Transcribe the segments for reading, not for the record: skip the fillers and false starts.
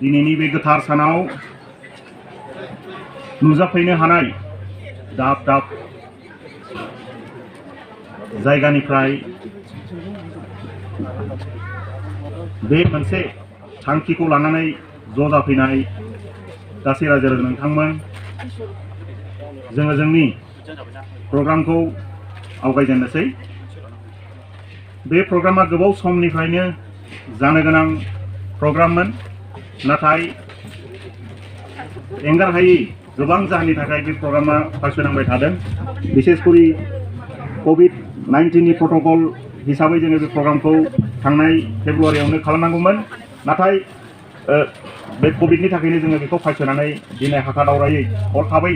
दिनैनि बे गोथार सानाव नुजाफैनो हानाय दाब दाब जायगानिफ्राय बे मोनसे थांखिखौ लानानै ज' जाफैनाय गासै रायजो राजा नोंथांमोन जोङो जोंनि प्रग्रामखौ आवगायजेननोसै। बे प्रग्रामा गोबाव समनिफ्रायनो जानो गोनां प्रग्राममोन, नाथाय एंगारहायै गोबां जाहोननि थाखाय बे प्रग्रामा फायसनांबाय थादों। बिसेसकरि COVID-19 प्रटोकल हिसाबै जोङो बे प्रग्रामखौ थांनाय फेब्रुवारियावनो खालामनांगौमोन, नाथाय बे कभिडनि थाखायनो जोङो बेखौ फायसनानै दिनै हाखादावरायै हरखाबै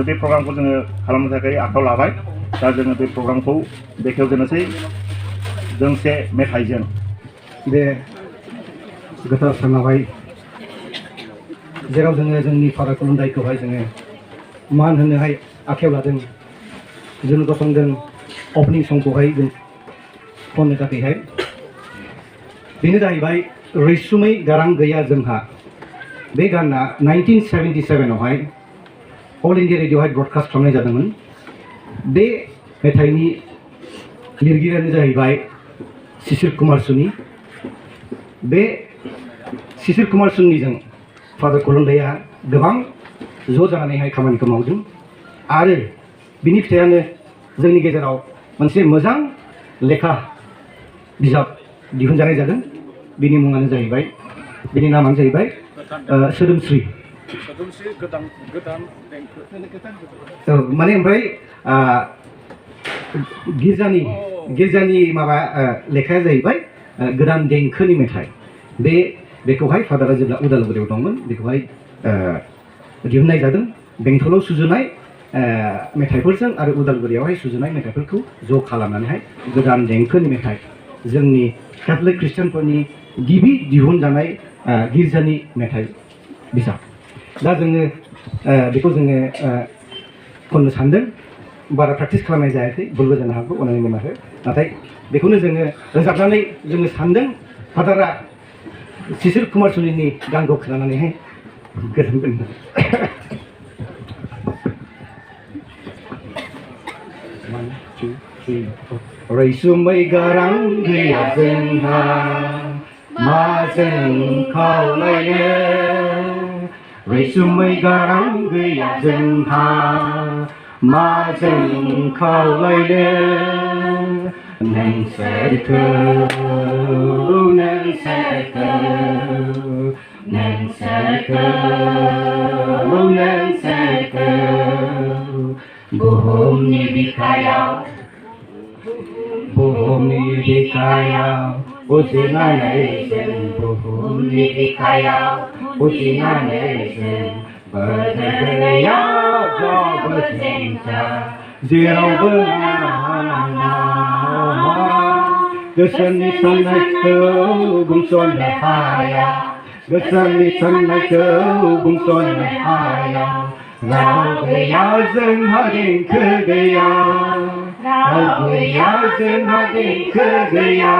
बे प्रग्रामखौ जोङो खालामनो थाखाय आखायाव लाबाय। दा जोङो बे प्रग्रामखौ बेखेवजेननोसै दोंसे मेथाइजों। बे गोथार सानावहाय जेराव जोङो जोंनि फादार खुलुमदायखौहाय जोङो मान होनोहाय आखायाव लादों, जों गसंदों अपेनिं संखौहाय जों खननो थाखायहाय। बेनो जाहैबाय रैसुमै गारां गैया जोंहा। बे गाना 1977आवहाय अल इन्डिया रेडिअ'आवहाय ब्रडकास्ट खालामनाय जादोंमोन। बे मेथाइनि लिरगिरियानो जाहैबाय शिशिर कुमार सुनि। बे शिशिर कुमार सुनिजों फादार खुलुमदाया गोबां ज' जानानैहाय खामानिखौ मावदों आरो बिनि फिथाइयानो जोंनि गेजेराव मोनसे मोजां लेखा बिजाब दिहुनजानाय जादों। बिनि मुङानो जाहैबाय, बिनि नामानो जाहैबाय सोदोमस्रि माने ओमफ्राय गिर्जानि माबा लेखाया जाहैबाय गोदान देंखोनि मेथाइ। बेखौहाय फादारा जेब्ला उदालगुरियाव दंमोन बेखौहाय दिहुननाय जादों। बेंटलाव सुजुनाय मेथाइफोरजों आरो उदालगुरियावहाय सुजुनाय मेथाइफोरखौ ज' खालामनानैहाय गोदान देंखोनि मेथाइ, जोंनि केथलिक ख्रिस्टियानफोरनि गिबि दिहुनजानाय गिर्जानि मेथाइ बिजाब। दा जोङो बेखौ जोङो खननो सानदों। बारा प्रेक्टिस खालामनाय जायाखै, भुलबो जानो हागौ, अननानै निमाहा हो। नाथाय बेखौनो जोङो रोजाबनानै जोङो सानदों फादारा शिशिर कुमार सुनिनि गानखौ खोनानानैहाय गोजोनगोन। रैसुमै गारां गैया जोंहा माजों खावलायनो, रैसुमै गारां गैया जोंहा माजों खावलायनो। नोंसोरखौ बुहुमनि बिखायाव उजिनानै जों, बुहुमनि बिखायाव उजिनानै जों बोथोरयाव जबो जेंना जेरावबो नाङा। गोसोनि साननायखौ बुंस'नो हाया, गोसोनि साननायखौ बुंस'नो हाया। राव गैया जोंहा देंखो गैया, राव गैया जोंहा देंखो गैया।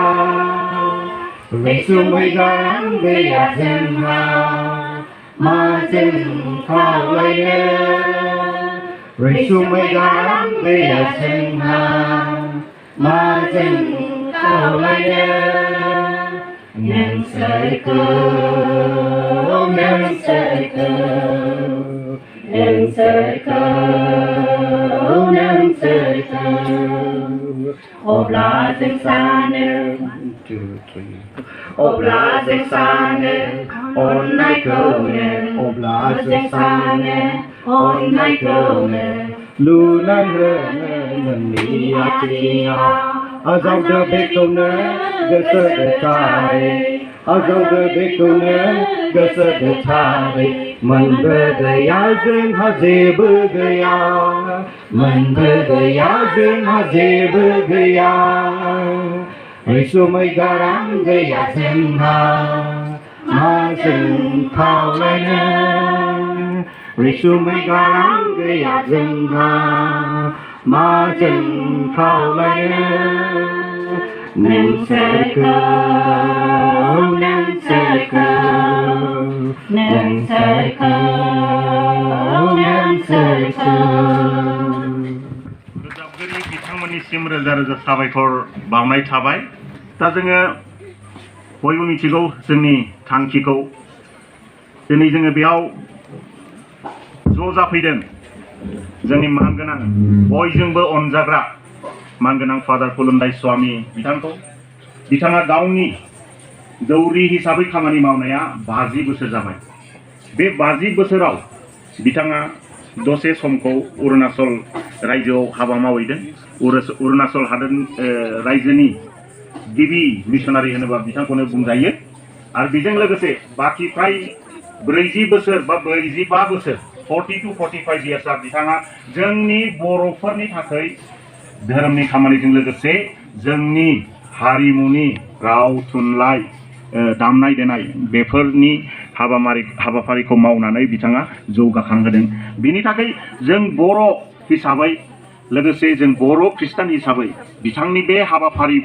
रैसुमै गारां गैया जोंहा माजों खावलायनो, रैसुमै गारां गैया जोंहा माजों खावलायनो। नोंसोरखौ अब्ला जों सानो अननायखौनो, अब्ला जों सानो अननायखौनो लुनानै नोंनि आथिङाव आजावदो बेखौनो गोसो गोथारै, आजावदो बेखौनो गोसो गोथारै। मोनबो गैया जोंहा जेबो गैया, मोनबो गैया जोंहा जेबो गैया। रैसुमै गारां गैया जोंहा माजों खावलायनो, रैसुमै गारां गैया जोंहा माजों खावलायनो नोंसोरखौ रोजाबगिरि बिथांमोननिसिम रोजा रोजा साबायखर बावनाय थाबाय। दा जोङो बयबो मिथिगौ जोंनि थांखिखौ। दिनै जोङो बेयाव ज' जाफैदों जोंनि मानगोनां बयजोंबो अनजाग्रा मानगोनां फादार कुलुन्दाइस्वामी बिथाङा गावनि दौरि हिसाबै खामानि मावनाया 50 बोसोर जाबाय। बे 50 बोसोराव बिथाङा दसे समखौ अरुणाचल रायजोआव हाबा मावहैदों। अरुणाचल हादोर रायजोनि गिबि मिशनारि होनोबा बिथांखौनो बुंजायो। आरो बेजों लोगोसे बाखि फ्राय 40 बोसोर बा 45 बोसोर 40 to 45 इयार्सआ बिथाङा जोंनि बर'फोरनि थाखाय धोरोमनि खामानिजों लोगोसे जोंनि हारिमुनि राव थुनलाइ दामनाय देनाय बेफोरनि हाबाफारिखौ मावनानै बिथाङा जौगाखांहोदों। बिनि थाखाय जों बर' हिसाबै लोगोसे जों बर' खृष्टान हिसाबै बिथांनि बे हाबाफारि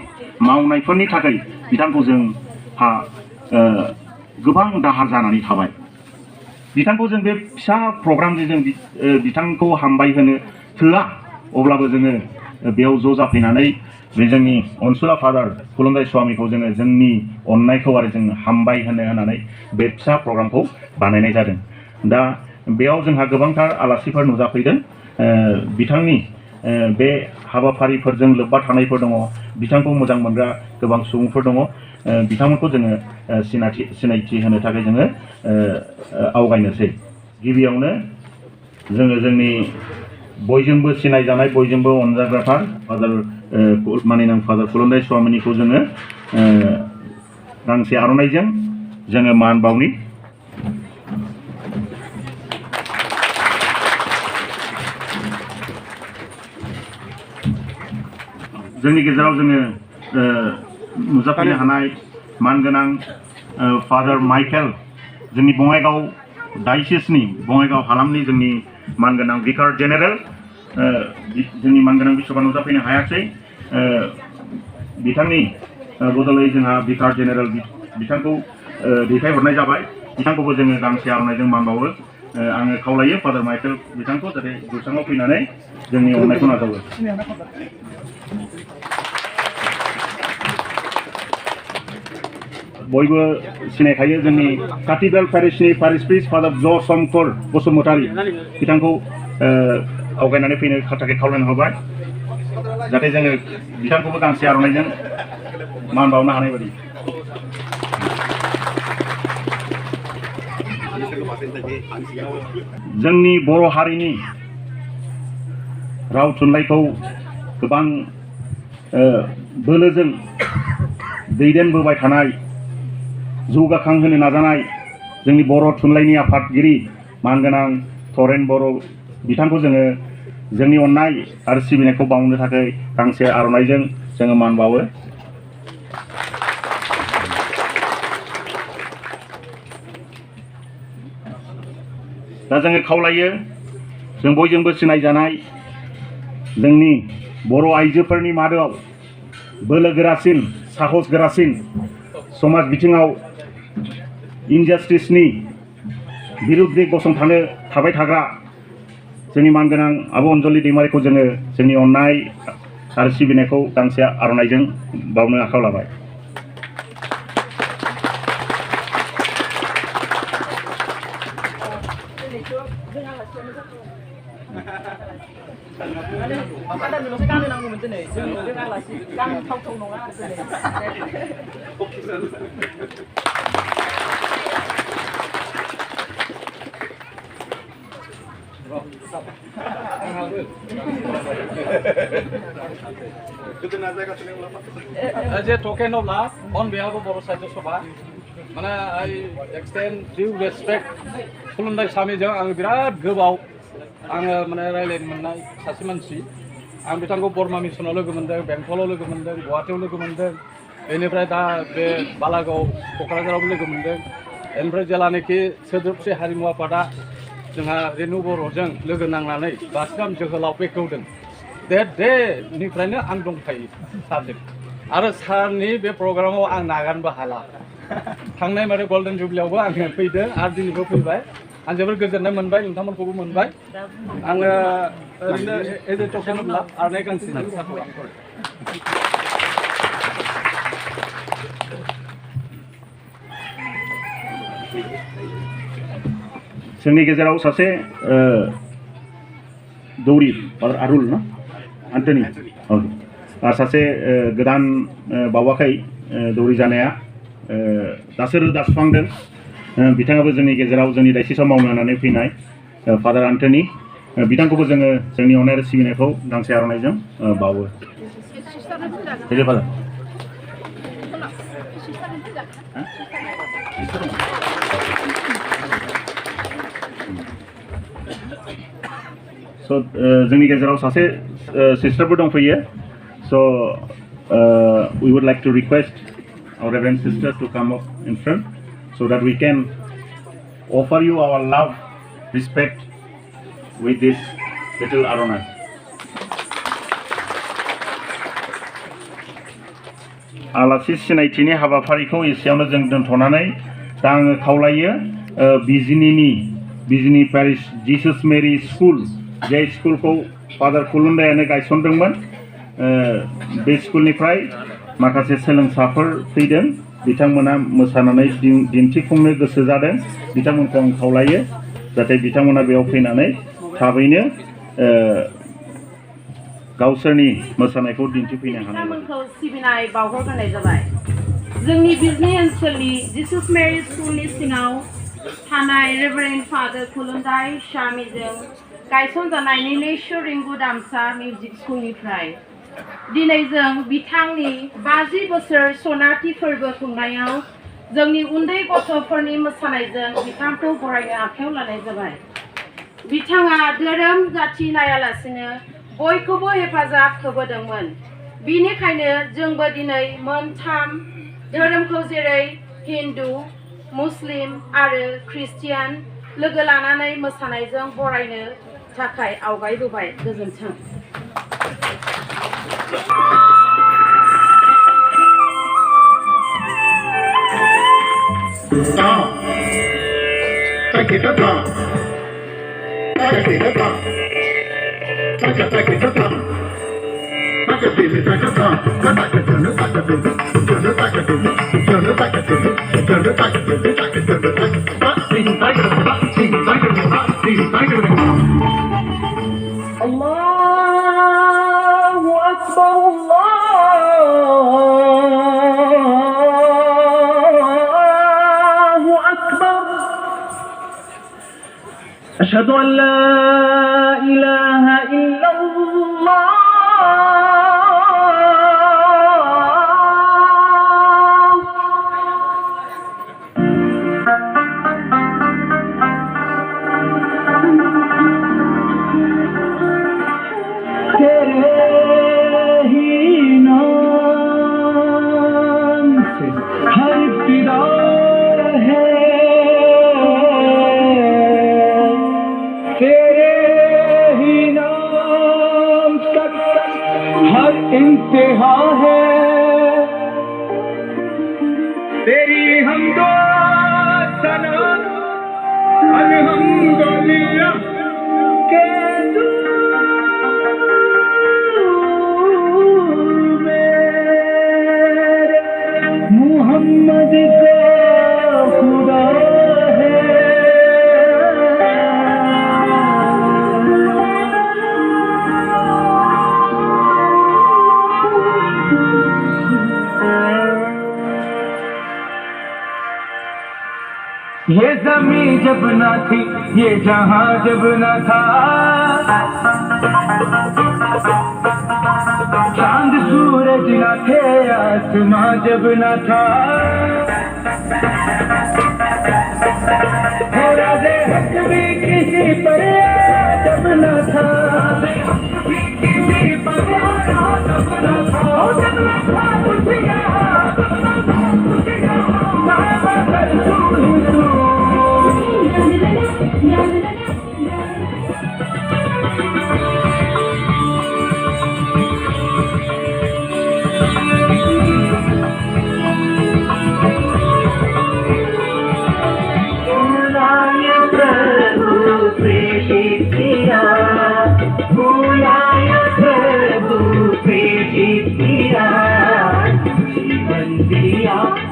मावनायफोरनि थाखाय बिथांखौ जों गोबां दाहार जानानै थाबाय। बिथांखौ जों बे फिसा प्रग्रामजों जों बिथांखौ हामबाय होनो थोआ, अब्लाबो जोङो बेयाव ज' जाफैनानै बे जोंनि अनसुला फादार कुलुन्दाइस्वामीखौ जोङो जोंनि अननायखौ आरो जों हामबाय होननानै बे फिसा प्रग्रामखौ बानायनाय जादों। दा बेयाव जोंहा गोबांथार आलासिफोर नुजाफैदों। बिथांनि बे हाबाफारिफोरजों लोब्बा थानायफोर दङ, बिथांखौ मोजां मोनग्रा गोबां सुबुंफोर दङ। बिथांमोनखौ जोङो सिनायथि होनो थाखाय जोङो आवगायनोसै। गिबियावनो जोङो जोंनि बयजोंबो सिनायजानाय बयजोंबो अनजाग्राथार मानिनां फादार कुलुन्दाइस्वामीनिखौ जोङो गांसे आर'नाइजों जोङो मान बावनि। जोंनि गेजेराव जोङो नुजाफैनो हानाय मानगोनां फादार माइकेल, जोंनि बङाइगाव डायसिसनि बङाइगाव हालामनि जोंनि मानगोनां भिकार जेनेरेल, जोंनि मानगोनां बिशपआ नुजाफैनो हायाखै। बिथांनि बदलै जोंहा भिकार जेनेरेल बिथांखौ दैथायहरनाय जाबाय। बिथांखौबो जोङो गांसे आर'नाइजों मान बावो। आङो खावलायो फादार माइकेल बिथांखौ जाहाथे जौसाङाव फैनानै जोंनि अननायखौ नाजावो। बयबो सिनायखायो जोंनि काथीड्रेल पेरिशनि पारिश प्रिस्ट फादार ज' समकर बसुमतारी बिथांखौ आवगायनानै फैनो थाखाय खावलायनो होबाय, जाहाथे जोङो बिथांखौबो गांसे आर'नाइजों मान बावनो हानाय बायदि। जोंनि बर' हारिनि राव थुनलाइखौ गोबां बोलोजों दैदेनबोबाय थानाय, जौगाखांहोनो नाजानाय जोंनि बर' थुनलाइनि आफादगिरि मानगोनां तरेन बर' बिथांखौ जोङो जोंनि अननाय आरो सिबिनायखौ बावनो थाखाय गांसे आर'नाइजों जोङो मान बावो। दा जोङो खावलायो जों बयजोंबो सिनायजानाय जोंनि बर' आइजोफोरनि मादाव बोलो गोरासिन, साहस गोरासिन, समाज बिथिङाव इनजास्टिसनि बिरुद्धै गसंथानो थाबाय थाग्रा जोंनि मानगोनां आब' अनजलि दैमारिखौ जोङो जोंनि अननाय आरो सिबिनायखौ गांसे आर'नाइजों बावनो आखायाव लाबाय। As a token of love, on behalf of Boro Sahaja Sabha, I extend due respect Kulundaisamy जों आं बिराद गोबाव रायलायनो मोननाय सासे मानसि। आं बिथांखौ बर्मा मिसनाव लोगो मोनदों, बेंटलाव लोगो मोनदों, गुवाहाटीयाव लोगो मोनदों, बेनिफ्राय दा बे बालागाव क'क्राझारावबो लोगो मोनदों। बेनिफ्राय जेलानाखि सोद्रोमस्रि हारिमु आफादा जोंहा रेनु बर'जों लोगो नांनानै बासिराम जोहोलाव बेखेवदों बे डेनिफ्रायनो आं दंफायो सारजों आरो सारनि बे प्रग्रामाव आं नागारनोबो हाला थांनाय माने गल्डेन जुबलियावबो आङो फैदों आरो दिनैबो फैबाय आं जोबोर गोजोननाय मोनबाय नोंथांमोनखौबो मोनबाय आङो ओरैनो एज ए टकेन अफ लाभ आरनाय गांसे जोंनि गेजेराव सासे दौरि फादार आरुल ना आन्टनी आरो सासे गोदान बावाखै दौरि जानाया दासो रोदा सुखांदों बिथाङाबो जोंनि गेजेराव जोंनि दायसिसाव मावनो होननानै फैनाय फादार आन्टनी बिथांखौबो जोङो जोंनि अननाय आरो सिबिनायखौ गांसे आर'नाइजों बावो So जोंनि गेजेराव सासे सिस्टारबो दंफैयो so we would like to request our reverend sister to come up in front so that we can offer you our love, respect with this little arona. आलासि सिनायथिनि हाबाफारिखौ एसेयावनो जों दोनथ'नानै दा आङो खावलायो बिजिनि पेरिश जिसास मेरी स्कुल जे स्कुलखौ फादार कुलुन्दायानो गायसनदोंमोन बे स्कुलनिफ्राय माखासे सोलोंसाफोर फैदों बिथांमोना मोसानानै दिन्थिफुंनो गोसो जादों बिथांमोनखौ आं खावलायो जाहाथे बिथांमोना बेयाव फैनानै थाबैनो गावसोरनि मोसानायखौ दिन्थिफैनो हानाय बिथांमोनखौ सिबिनाय बावहरग्रोनाय जाबाय जोंनि बिजनि ओनसोलनि जिसास मेरी स्कुलनि सिङाव थानाय रेभारेन्ड फादार कुलुन्दाइसामीजों गायसनजानाय निलेश्वर रिंगु दामसा मिउजिक स्कुलनिफ्राय दिनै जों बिथांनि 50 बोसोर सनाथि फोरबो खुंनायाव जोंनि उन्दै गथ'फोरनि मोसानायजों बिथांखौ बरायनो आखायाव लानाय जाबाय बिथाङा धोरोम जाथि नायालासिनो बयखौबो हेफाजाब होबोदोंमोन बिनिखायनो जोंबो दिनै मोनथाम धोरोमखौ जेरै हिन्दु मुस्लिम आरो ख्रिस्टियान लोगो लानानै मोसानायजों बरायनो थाखाय आवगायबोबाय गोजोन्थों Allahu Akbar Allahu Akbar Ashhadu an la ilaha illallah इंतहा है तेरी हमदो सना अल्हम्दुलिल्लाह के मुहम्मद का खुदा ये ज़मीं जब ना थी ये जहां जब ना था चांद सूरज ना थे आसमां जब ना था राज़े हक भी किसी पर जब ना था किसी पर जब ना था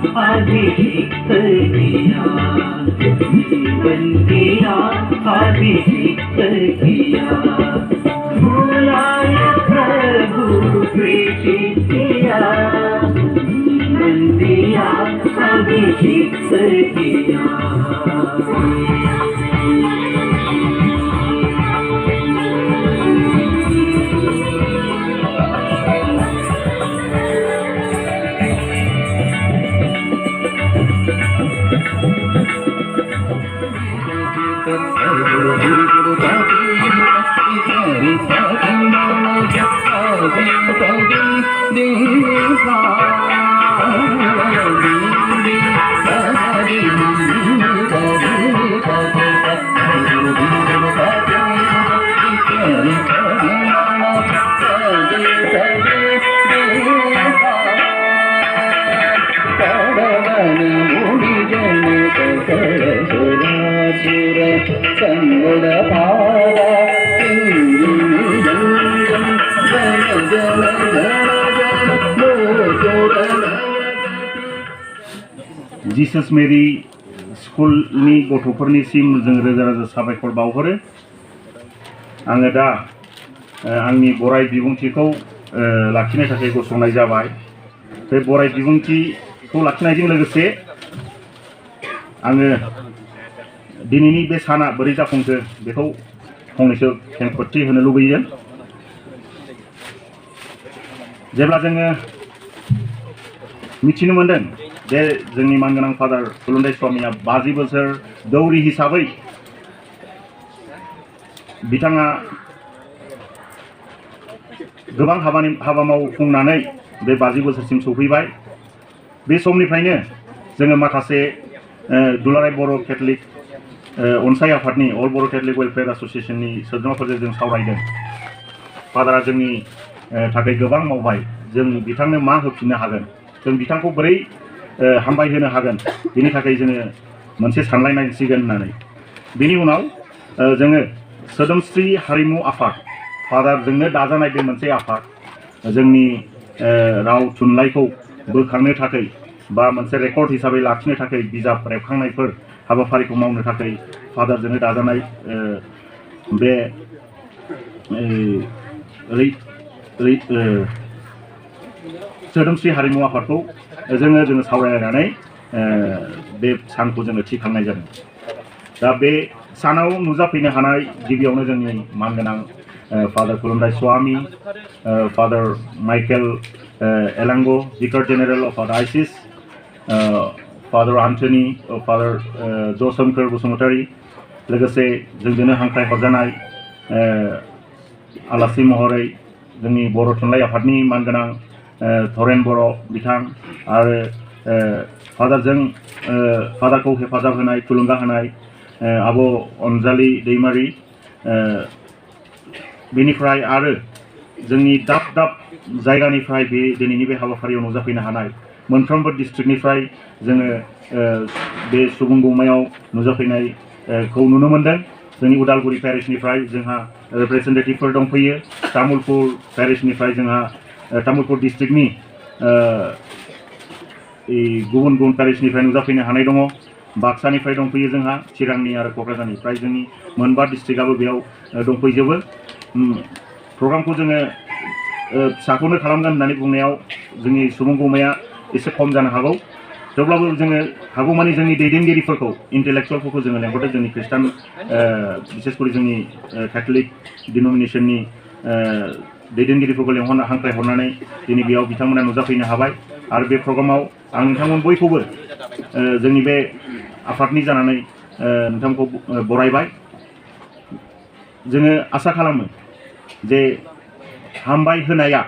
अभिषिक्त किया जीवन दिया अभिषिक्त किया बुलाए प्रभु प्रेषित किया जीवन दिया अभिषिक्त किया जीसस मेरी स्कुलनि गथ'फोरनिसिम जों रोजा रोजा साबायखर बावहरो आङो दा आंनि बराय बिबुंथिखौ लाखिनो थाखाय गसंनाय जाबाय बे बराय बिबुंथिखौ लाखिनायजों लोगोसे आङो दिनैनि बे साना बोरै जाफुंखो बेखौ फंनैसो खेंफोरथि होनो लुबैयो जेब्ला जोङो मिथिनो मोनदों जे जोंनि मानगोनां फादार कुलुन्दाइस्वामीया 50 बोसोर दौरि हिसाबै बिथाङा गोबां हाबा मावफुंनानै बे 50 बोसोरसिम सौफैबाय बे समनिफ्रायनो जोङो माखासे दुलाराय बर' केथलिक अनसाय आफादनि अल बर' केथलिक वेलफेयार एस'सिएशननि सोद्रोमाफोरजों जों सावरायदों फादारा जोंनि थाखाय गोबां मावबाय जों बिथांनो मा होफिननो हागोन जों बिथांखौ बोरै हामबाय होनो हागोन बेनि थाखाय जोङो मोनसे सानलायनांसिगोन होननानै बेनि उनाव जोङो सोदोमस्रि हारिमु आफाद फादारजोंनो दाजानाय बे मोनसे आफाद जोंनि राव थुनलाइखौ बोखांनो थाखाय बा मोनसे रेकर्ड हिसाबै लाखिनो थाखाय बिजाब रेबखांनायफोर हाबाफारिखौ मावनो थाखाय फादारजोंनो दाजानाय बे सोदोमस्रि हारिमु आफादखौ जोङो सावरायलायनानै बे सानखौ जोङो थि खालामनाय जादों दा बे सानाव नुजाफैनो हानाय गिबियावनो जोंनि मानगोनां father Kulandaiswamy father Michael Elango vicar general of diocese father Antony father Jwsomkhor Basumatary लोगोसे जोंजोंनो हांख्राय हरजानाय आलासि महरै जोंनि बर' थुनलाइ आफादनि मानगोनां धरेन बर' बिथां आरो फादारखौ हेफाजाब होनाय थुलुंगा होनाय आब' अनजालि दैमारि बेनिफ्राय आरो जोंनि दाब दाब जायगानिफ्राय बे दिनैनि बे हाबाफारियाव नुजाफैनो हानाय मोनफ्रोमबो डिस्ट्रिक्टनिफ्राय जोङो बे सुबुं गौमायाव नुजाफैनायखौ नुनो मोनदों जोंनि उदालगुरि पेरिशनिफ्राय जोंहा रिप्रेजेन्टेटिभफोर दंफैयो तामुलपुर पेरिशनिफ्राय जोंहा तामुलपुर डिस्ट्रिक्टनि गुबुन गुबुन पेरिशनिफ्राय नुजाफैनो हानाय दङ बाक्सानिफ्राय दंफैयो जोंहा चिरांनि आरो क'क्राझारनिफ्राय जोंनि मोनबा डिस्ट्रिक्टआबो बेयाव दंफैजोबो प्रग्रामखौ जोङो फिसाखौनो खालामगोन होननानै बुंनायाव जोंनि सुबुं गौमाया एसे खम जानो हागौ थेवब्लाबो जोङो हागौमानि जोंनि दैदेनगिरिफोरखौ इन्टेलेक्चुवेलफोरखौ जोङो लेंहरदों जोंनि खृष्टान बिसेसकरि जोंनि केथलिक डिन'मिनेसननि दैदेनगिरिफोरखौ लेंहरना हांख्राय हरनानै दिनै बेयाव बिथांमोना नुजाफैनो हाबाय आरो बे प्रग्रामाव आं नोंथांमोन बयखौबो जोंनि बे आफादनि जानानै नोंथांखौ बरायबाय जोङो आसा खालामो जे हामबाय होनाया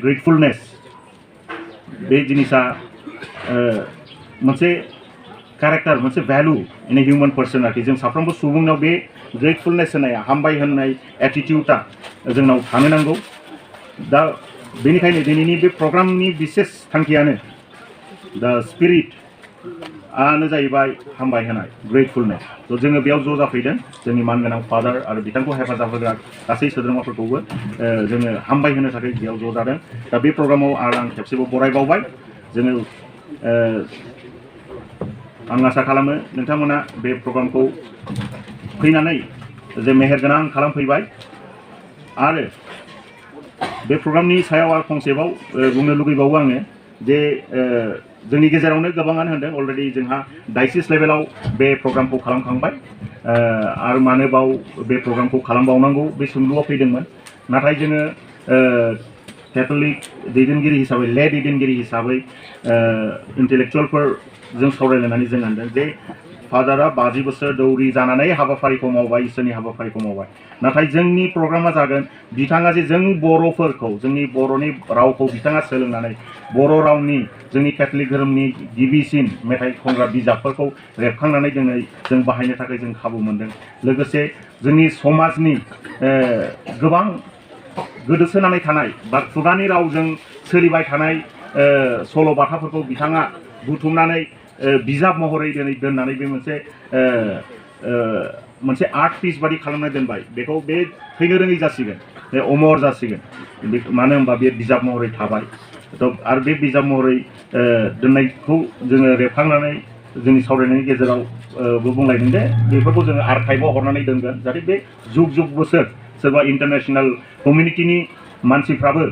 ग्रेटफुलनेस बे जिनिसा मोनसे कैरेक्टर मोनसे value in a human person आरोखि जों साफ्रोमबो सुबुंनाव बे ग्रेटफुलनेस होनाया हामबाय होननाय एटिट्यूडा जोंनाव थानो नांगौ दा बेनिखायनो दिनैनि बे प्रग्रामनि विशेष थांखियानो दा स्पिरिट आनो जाहैबाय हामबाय होनाय ग्रेटफुलनेस तो जोङो बेयाव ज' जाफैदों जोंनि मानगोनां फादार आरो बिथांखौ हेफाजाब होग्रा गासै सोद्रोमाफोरखौबो जोङो हामबाय होनो थाखाय बेयाव ज' जादों दा बे प्रग्रामाव आरो आं खेबसेबाव बरायबावबाय जोङो आं आसा खालामो नोंथांमोना बे प्रग्रामखौ फैनानै जे मेहेरगोनां खालामफैबाय आरो बे प्रग्रामनि सायाव आरो फंसेबाव बुंनो लुगैबावो आङो जे जोंनि गेजेरावनो गोबाङानो होनदों अलरेडि जोंहा डायसिस लेभेलाव बे प्रग्रामखौ खालामखांबाय आरो मानोबाव बे प्रग्रामखौ खालामबावनांगौ बे सोंलुआव फैदोंमोन नाथाय जोङो केथलिक दैदेनगिरि हिसाबै ले दैदेनगिरि हिसाबै इन्टेलेक्चुवेलफोर जों सावरायलायनानै जों होनदों जे फादारा 50 बोसोर दौरि जानानै हाबाफारिखौ मावबाय इसोरनि हाबाफारिखौ मावबाय नाथाय जोंनि प्रग्रामा जागोन बिथाङा जे जों बर'फोरखौ जोंनि बर'नि रावखौ बिथाङा सोलोंनानै बर' रावनि जोंनि केथलिक धोरोमनि गिबिसिन मेथाइ खनग्रा बिजाबफोरखौ रेबखांनानै जों बाहायनो थाखाय जों खाबु मोनदों लोगोसे जोंनि समाजनि गोबां गोदोसोनानै थानाय बा खुगानि रावजों सोलिबाय थानाय सल' बाथाफोरखौ बिथाङा बुथुमनानै बिजाब महरै दिनै दोननानै बे मोनसे आर्ट पिस बादि खालामना दोनबाय बेखौ बे थैनो रोङै जासिगोन बे अमर जासिगोन मानो होनबा बे बिजाब महरै थाबाय आरो बे बिजाब महरै दोननायखौ जोङो रेबखांनानै जोंनि सावरायनायनि गेजेराव बुंलायदों जे बेफोरखौ जोङो आर्काइभआव हरनानै दोनगोन जाहाथे बे जुग बोसोर सोरबा इन्टारनेशनेल कमिउनिटिनि मानसिफ्राबो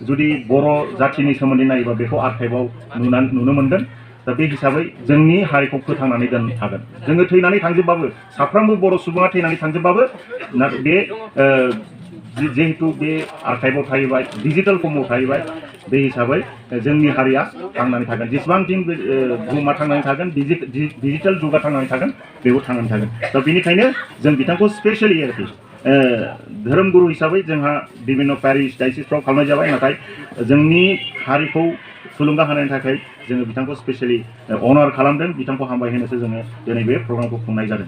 जुदि बर' जाथिनि सोमोन्दै नायोबा बेखौ आर्काइभआव नुनो मोनगोन दा बे हिसाबै जोंनि हारिखौ फोथांनानै दोननो हागोन जोङो थैनानै थांजोबबाबो साफ्रोमबो बर' सुबुङा थैनानै थांजोबबाबो बे जिहेतु बे आर्काइभआव थाहैबाय डिजिटेल फर्मआव थाहैबाय बे हिसाबै जोंनि हारिया थांनानै थागोन जेसेबां दिन बुहुमा थांनानै थागोन डिजिटेल जुगा थांनानै थागोन बेबो थांनानै थागोन दा बेनिखायनो जों बिथांखौ स्पेसियेलि आरोखि धोरोम गुरु हिसाबै जोंहा बिभिन्न पेरिश डायसिसफ्राव खालामनाय जाबाय नाथाय जोंनि हारिखौ थुलुंगा होनायनि थाखाय जोङो बिथांखौ स्पेसियेलि अनार खालामदों बिथांखौ हामबाय होनोसो जोङो दिनै बे प्रग्रामखौ खुंनाय जादों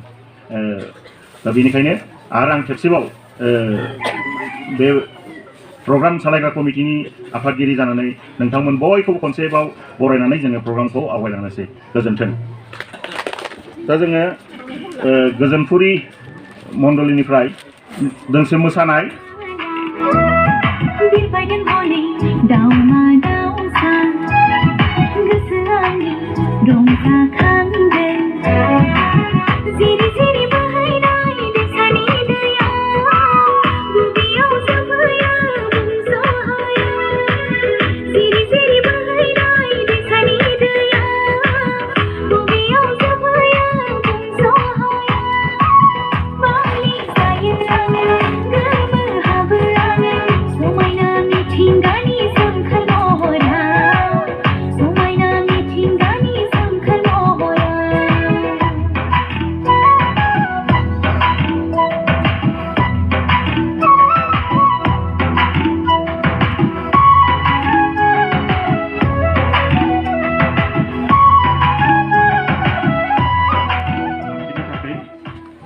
दा बेनिखायनो आरो आं खेबसेबाव बे प्रग्राम सालायग्रा कमिटिनि आफादगिरि जानानै नोंथांमोन बयखौबो खनसेबाव बरायनानै जोङो प्रग्रामखौ आवगायलांनोसै गोजोन्थों दा जोङो गोजोनपुरि मण्डलिनिफ्राय दोंसे मोसानाय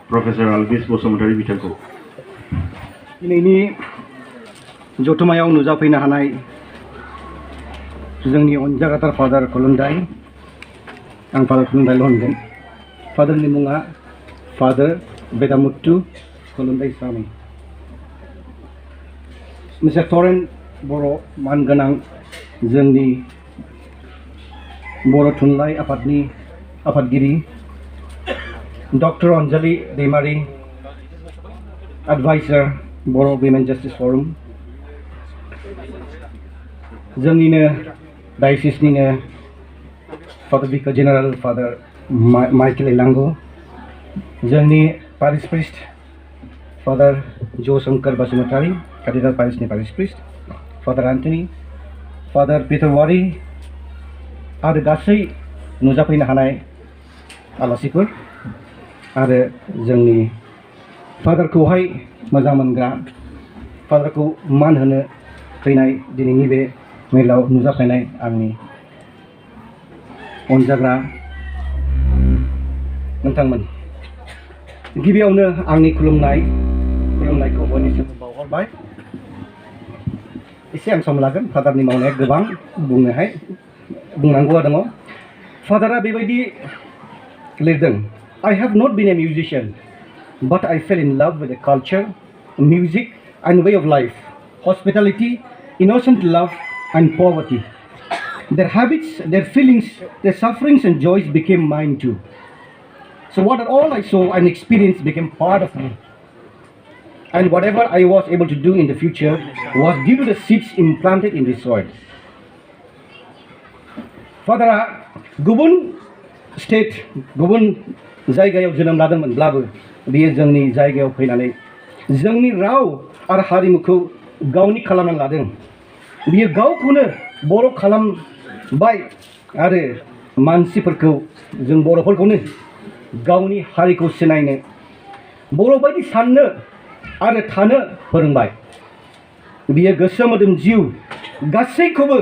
प्रफेसर आलबिस बसुमतारी बिथांखौ दिनैनि जथुमायाव नुजाफैनो हानाय जोंनि अनजागाथार फादार खुलुमदाय आं फादार खुलुमदायल' होनगोन फादारनि मुङा फादार बेदामुथु कुलुंदाइसामी मिस्टार टरेन बर' मानगोनां जोंनि बर' थुनलाइ आफादनि आफादगिरि Dr. Anjali Demari, Advisor, Boro Women Justice Forum, जोंनिनो डायसिसनिनो Father Vicar General Father Michael Elango, जोंनि Parish Priest Father Joe Shankar Basumatari, Cathedral Parish Parish Priest, Father Anthony, Father Peter Wari, आरो गासै नुजाफैनो हानाय आलासिफोर आरो जोंनि फादारखौहाय मोजां मोनग्रा फादारखौ मान होनो फैनाय दिनैनि बे मेलाव नुजाफैनाय आंनि अनजाग्रा नोंथांमोन गिबियावनो आंनि खुलुमनायखौ बयनिसिम बावहरबाय एसे आं सम लागोन फादारनि मावनाया गोबां बुंनांगौआ दङ फादारा बेबायदि लिरदों I have not been a musician, but I fell in love with the culture, music and way of life, hospitality, innocent love and poverty. their habits, their feelings, their sufferings and joys became mine too. So what all I saw and experienced became part of me. And whatever I was able to do in the future was due to the seeds implanted in this soil. Father, गुबुन state गुबुन जायगायाव जोनोम लादोंमोनब्लाबो बियो जोंनि जायगायाव फैनानै जोंनि राव आरो हारिमुखौ गावनि खालामना लादों। बियो गावखौनो बर' खालामबाय आरो मानसिफोरखौ जों बर'फोरखौनो गावनि हारिखौ सिनायनो बर' बायदि साननो आरो थानो फोरोंबाय। बियो गोसो मोदोम जिउ गासैखौबो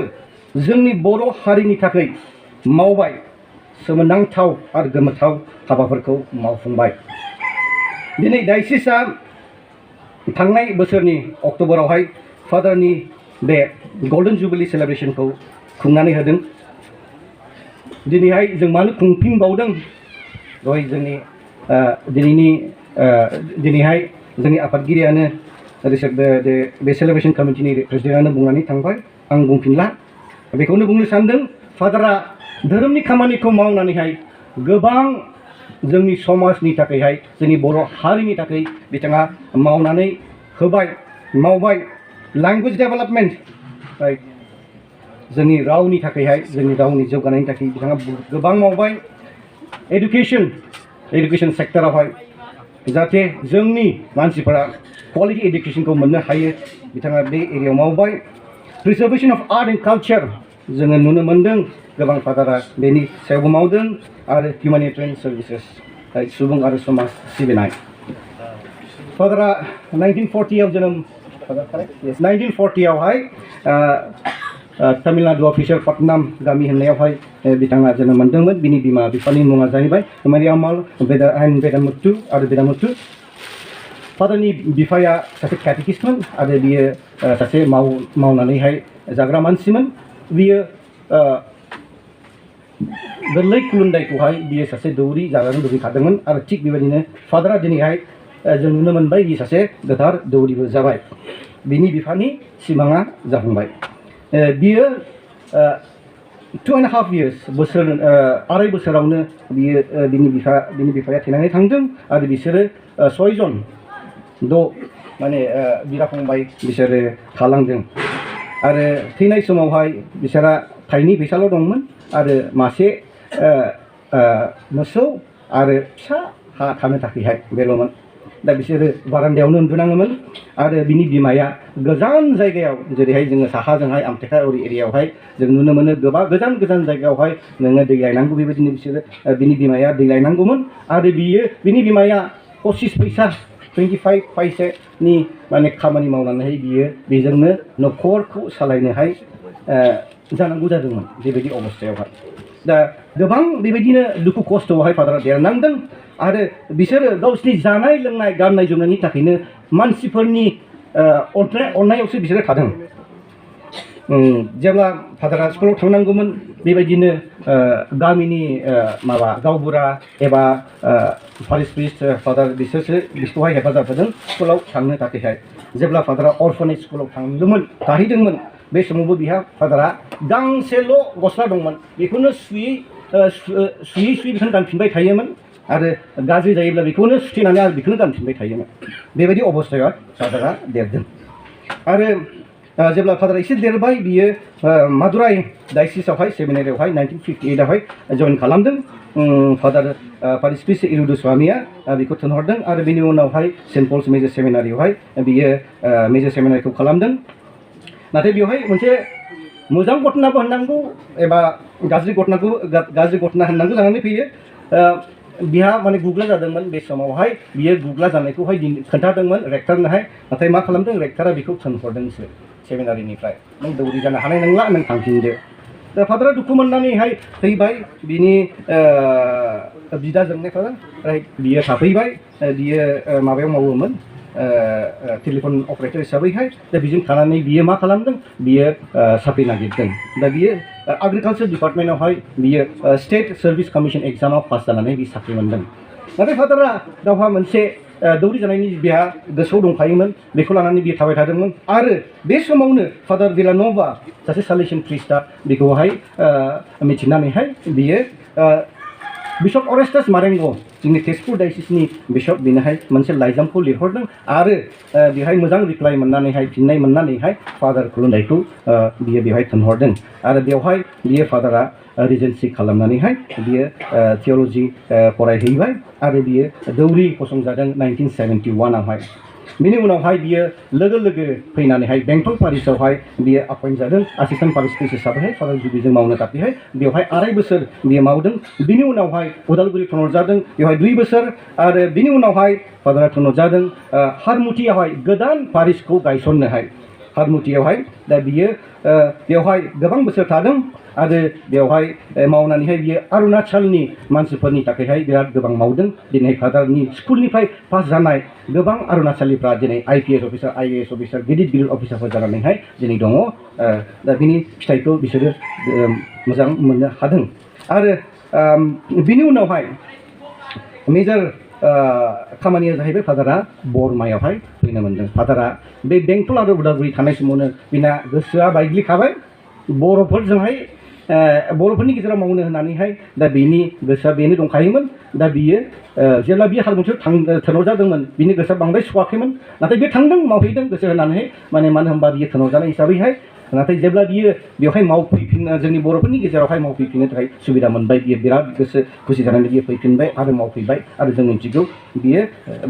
जोंनि बर' हारिनि थाखाय मावबाय। सोमोनांथाव आरो गोमोथाव हाबाफोरखौ मावफुंबाय। दिनै डायसिसआ थांनाय बोसोरनि अक्ट'बरावहाय फादारनि बे गल्डेन जुबिली सेलेब्रेशनखौ खुंनानै होदों। दिनैहाय जों मानो खुंफिनबावदों? दहाय जोंनि दिनैहाय जोंनि आफादगिरियानो बे सेलेब्रेशन कमिटिनि प्रेसिडेन्टआनो बुंनानै थांबाय, आं बुंफिनला। बेखौनो बुंनो सानदों, फादारा धोरोमनि खामानिखौ मावनानैहाय गोबां जोंनि समाजनि थाखायहाय जोंनि बर' हारिनि थाखाय बिथाङा मावनानै होबाय, मावबाय। लैंग्वेज डेभेलपमेन्ट जोंनि रावनि थाखायहाय जोंनि रावनि जौगानायनि थाखाय बिथाङा गोबां मावबाय। एडुकेशन सेक्टरावहाय जाहाथे जोंनि मानसिफोरा क्वालिटी एडुकेशनखौ मोननो हायो, बिथाङा बे एरियायाव मावबाय। प्रिजार्भेशन अफ आर्ट एंड कालचार जोङो नुनो मोन्दों गोबां फादारा बेनि सायावबो मावदों। आरो हिउमेनिटेरियान सार्भिसेस सुबुं आरो समाज सिबिनाय। फादारा 1940आव जोनोम 1940आवहाय तामिलनाडुआव विशाखापट्टनम गामि होननायावहाय बिथाङा जोनोम मोन्दोंमोन। बिनि बिमा बिफानि मुङा जाहैबाय मारियामाल वेदामुथु आरो वेदामुथु। फादारनि बिफाया सासे केटेकिस्टमोन आरो बियो सासे मावनानैहाय जाग्रा मानसिमोन। बियो गोरलै खुलुमनायखौहाय बियो सासे दौरि जानो लुबैखादोंमोन आरो थिग बेबायदिनो फादारा दिनैहाय जों नुनो मोनबाय बियो सासे गोथार दौरिबो जाबाय। बिनि बिफानि सिमाङा जाफुंबाय। बियो 2.5 years आराय बोसोरावनो बियो बिनि बिफाया थैनानै थांदों आरो बिसोरो 6 जन माने बिदा फंबाय बिसोरो थालांदों। आरो थैनाय समावहाय बिसोरा थाइनै फैसाल' दंमोन आरो मासे मोसौ आरो फिसा हा थानो थाखायहाय बेल'मोन। दा बिसोरो बारान्दायावनो उन्दुनाङोमोन आरो बिनि बिमाया गोजान जायगायाव जेरैहाय जोङो साहाजोंहाय आमटेका ओरै एरियायावहाय जों नुनो मोनो गोबां गोजान जायगायावहाय नोङो दै लायनांगौ। बेबायदिनो बिसोरो बिनि बिमाया दै लायनांगौमोन आरो बिनि बिमाया 25 पैसा 25 पैसानि माने खामानि मावनानैहाय बियो बेजोंनो न'खरखौ सालायनोहाय जानांगौ जादोंमोन बेबायदि अबस्थायावहाय। दा गोबां बेबायदिनो दुखु खस्थ'आवहाय फादारा देरनांदों आरो बिसोरो गावसिनि जानाय लोंनाय गाननाय जोमनायनि थाखायनो मानसिफोरनि अननायावसो बिसोरो थादों। जेब्ला फादारा स्कुलाव थांनांगौमोन बेबायदिनो गामिनि गावबुरा एबा पारिश प्रिस्ट फादार बिसोरखौहाय हेफाजाब होदों स्कुलाव थांनो थाखायहाय। जेब्ला फादारा अर्फनेज स्कुलाव थाहैदोंमोन बे समावबो बिहा फादारा गांसेल' गस्ला दंमोन, बेखौनो सुयै बेखौनो गानफिनबाय थायोमोन आरो गाज्रि जायोब्ला बेखौनो सुथेनानै आरो बेखौनो गानफिनबाय थायोमोन। बेबायदि अबस्थायाव फादारा देरदों। आरो जेब्ला फादारा एसे देरबाय बियो मादुराइ डायसिसआवहाय सेमिनारियावहाय 1958आवहाय जइन खालामदों। फादार पारिश प्रिस्ट इरुदु स्वामिया बेखौ थिनहरदों आरो बेनि उनावहाय सेन्ट पल्स मेजर सेमिनारियावहाय बियो मेजर सेमिनारिखौ खालामदों। नाथाय बेवहाय मोनसे मोजां घटनाबो होननांगौ एबा गाज्रि घटना होननांगौ जानानै फैयो। बिहा माने गुग्ला जादोंमोन। बे समावहाय बियो गुग्ला जानायखौहाय खोन्थादोंमोन रेक्टरनोहाय। नाथाय मा खालामदों, रेक्टरा बेखौ थिनहरदोंसो सेमिनारिनिफ्राय, नों दौरि जानो हानाय नंला, नों थांफिनदो। दा फादारा दुखु मोननानैहाय फैबाय। बिनि बिदा जोंनायफोरा बियो थाफैबाय। बियो माबायाव मावोमोन टेलिफन अपारेटर हिसाबैहाय। दा बेजों थानानै बियो मा खालामदों, बियो साख्रि नागिरदों। दा बियो एग्रिकालचार डिपार्टमेन्टआवहाय बियो स्टेट सार्भिस कमिशन एग्जामाव पास जानानै बे साख्रि मोनदों। नाथाय फादारा गावहा मोनसे दौरि जानायनि बिहा गोसोआव दंखायोमोन बेखौ लानानै बियो थाबाय थादोंमोन आरो बे समावनो फादार भिलान'भा सासे सालेसियन प्रिस्टआ बेखौहाय मिथिनानैहाय बियो बिशप अरेस्टास मारेंग' जोंनि तेजपुर डायसिसनि बिशप बेनोहाय मोनसे लाइजामखौ लिरहरदों आरो बेहाय मोजां रिप्लाइ मोननानैहाय फिननाय मोननानैहाय फादार खुलुमनायखौ बियो बेवहाय थिनहरदों आरो बेवहाय बियो फादारा रिजेन्सि खालामनानैहाय बियो थिय'ल'जि फरायहैबाय आरो बियो दौरि फसंजादों 1971आवहाय बिनि उनावहाय बियो लोगो लोगो फैनानैहाय बेंटल पारिशआवहाय बियो अपइन्ट जादों एसिस्टेन्ट पारिश प्रिस्ट हिसाबैहाय फादार जुबिजों मावनो थाखायहाय बेवहाय 2.5 बोसोर बियो मावदों बिनि उनावहाय उदालगुरि थिनहरजादों बेवहाय 2 बोसोर आरो बिनि उनावहाय फादारा थिनहरजादों हारमुथियावहाय गोदान पारिशखौ गायसननोहाय हारमुथियावहाय दा बियो बेवहाय गोबां बोसोर थादों आरो बेवहाय मावनानैहाय बियो अरुणाचलनि मानसिफोरनि थाखायहाय बिराद गोबां मावदों दिनै फादारनि स्कुलनिफ्राय पास जानाय गोबां अरुणाचलिफ्रा दिनै IPS अफिसार IAS अफिसार गिदिर गिदिर अफिसारफोर जानानैहाय दिनै दङ दा बिनि फिथाइखौ बिसोरो मोजां मोननो हादों आरो बिनि उनावहाय मेजर खामानिया जाहैबाय फादारा बरमायावहाय फैनो मोनदों फादारा बे बेंटल आरो उदालगुरि थानाय समावनो बिना गोसोआ बायग्लिखाबाय बर'फोरजोंहाय बर'फोरनि गेजेराव मावनो होननानैहाय दा बिनि गोसोआ बेनो दंखायोमोन दा बियो जेब्ला बियो हारमुथियाव थिनहरजादोंमोन बिनि गोसोआ बांद्राय सुवाखैमोन नाथाय बे थांदों मावहैदों गोसो होनानै मानो होनबा बियो थिनहरजानाय हिसाबैहाय नाथाय जेब्ला बियो बेवहाय मावफैफिनो जोंनि बर'फोरनि गेजेरावहाय मावफैफिननो थाखाय सुबिदा मोनबाय बियो बिराद गोसो खुसि जानानै बियो फैफिनबाय आरो मावफैबाय आरो जों मिथिगौ बियो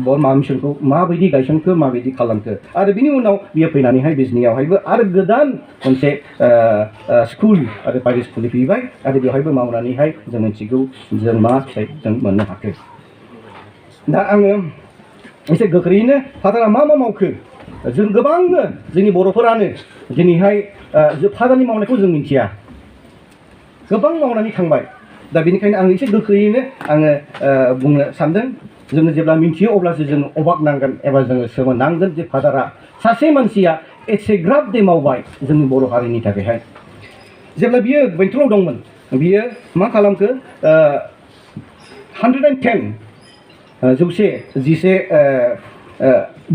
बरमा मिसनखौ माबायदि गायसनखो माबायदि खालामखो आरो बिनि उनाव बियो फैनानैहाय बिजनियावहायबो आरो गोदान मोनसे स्कुल आरो पारिश खुलिफैबाय आरो बेवहायबो मावनानैहाय जों मिथिगौ जों मा फिथाइ जों मोननो हाखो दा आङो एसे गोख्रैयैनो फादारा मा मावखो जों गोबांनो जोंनि बर'फोरानो दिनैहाय फादारनि मावनायखौ जों मिथिया गोबां मावनानै थांबाय दा बेनिखायनो आं एसे गोख्रैयैनो आङो बुंनो सानदों जोङो जेब्ला मिथियो अब्लासो जों अबाक नांगोन एबा जोङो सोमोनांगोन जे फादारा सासे मानसिया एसेग्राब दे मावबाय जोंनि बर' हारिनि थाखायहाय जेब्ला बियो बेंटलाव दंमोन बियो मा खालामखो 110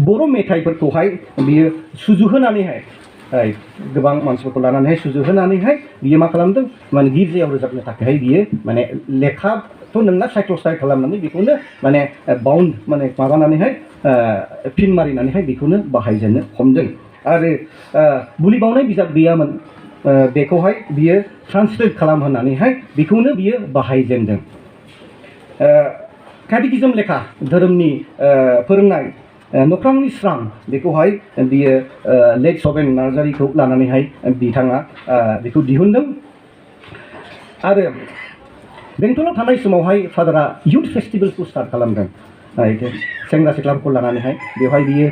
बर' मेथाइफोरखौहाय बियो सुजुहोनानैहाय गोबां मानसिफोरखौ लानानैहाय सुजुहोनानैहाय बियो मा खालामदों माने गिर्जायाव रोजाबनो थाखायहाय बियो माने लेखाथ' नोंना साइक्ल'साइड खालामनानै बेखौनो माने बाउन्ड माने माबानानैहाय पिन मारिनानैहाय बेखौनो बाहायजेननो हमदों आरो बुलि बावनाय बिजाब गैयामोन बेखौहाय बियो ट्रान्सलेट खालामहोनानैहाय बेखौनो बियो बाहायजेनदों केटेकिजम लेखा धोरोमनि फोरोंनाय नख्रांनि स्रां बेखौहाय बियो लेट सभेन नार्जारिखौ लानानैहाय बिथाङा बेखौ दिहुनदों आरो बेंटलाव थानाय समावहाय फादारा इयुथ फेस्टिभेलखौ स्टार्ट खालामदों सेंग्रा सिख्लाफोरखौ लानानैहाय बेवहाय बियो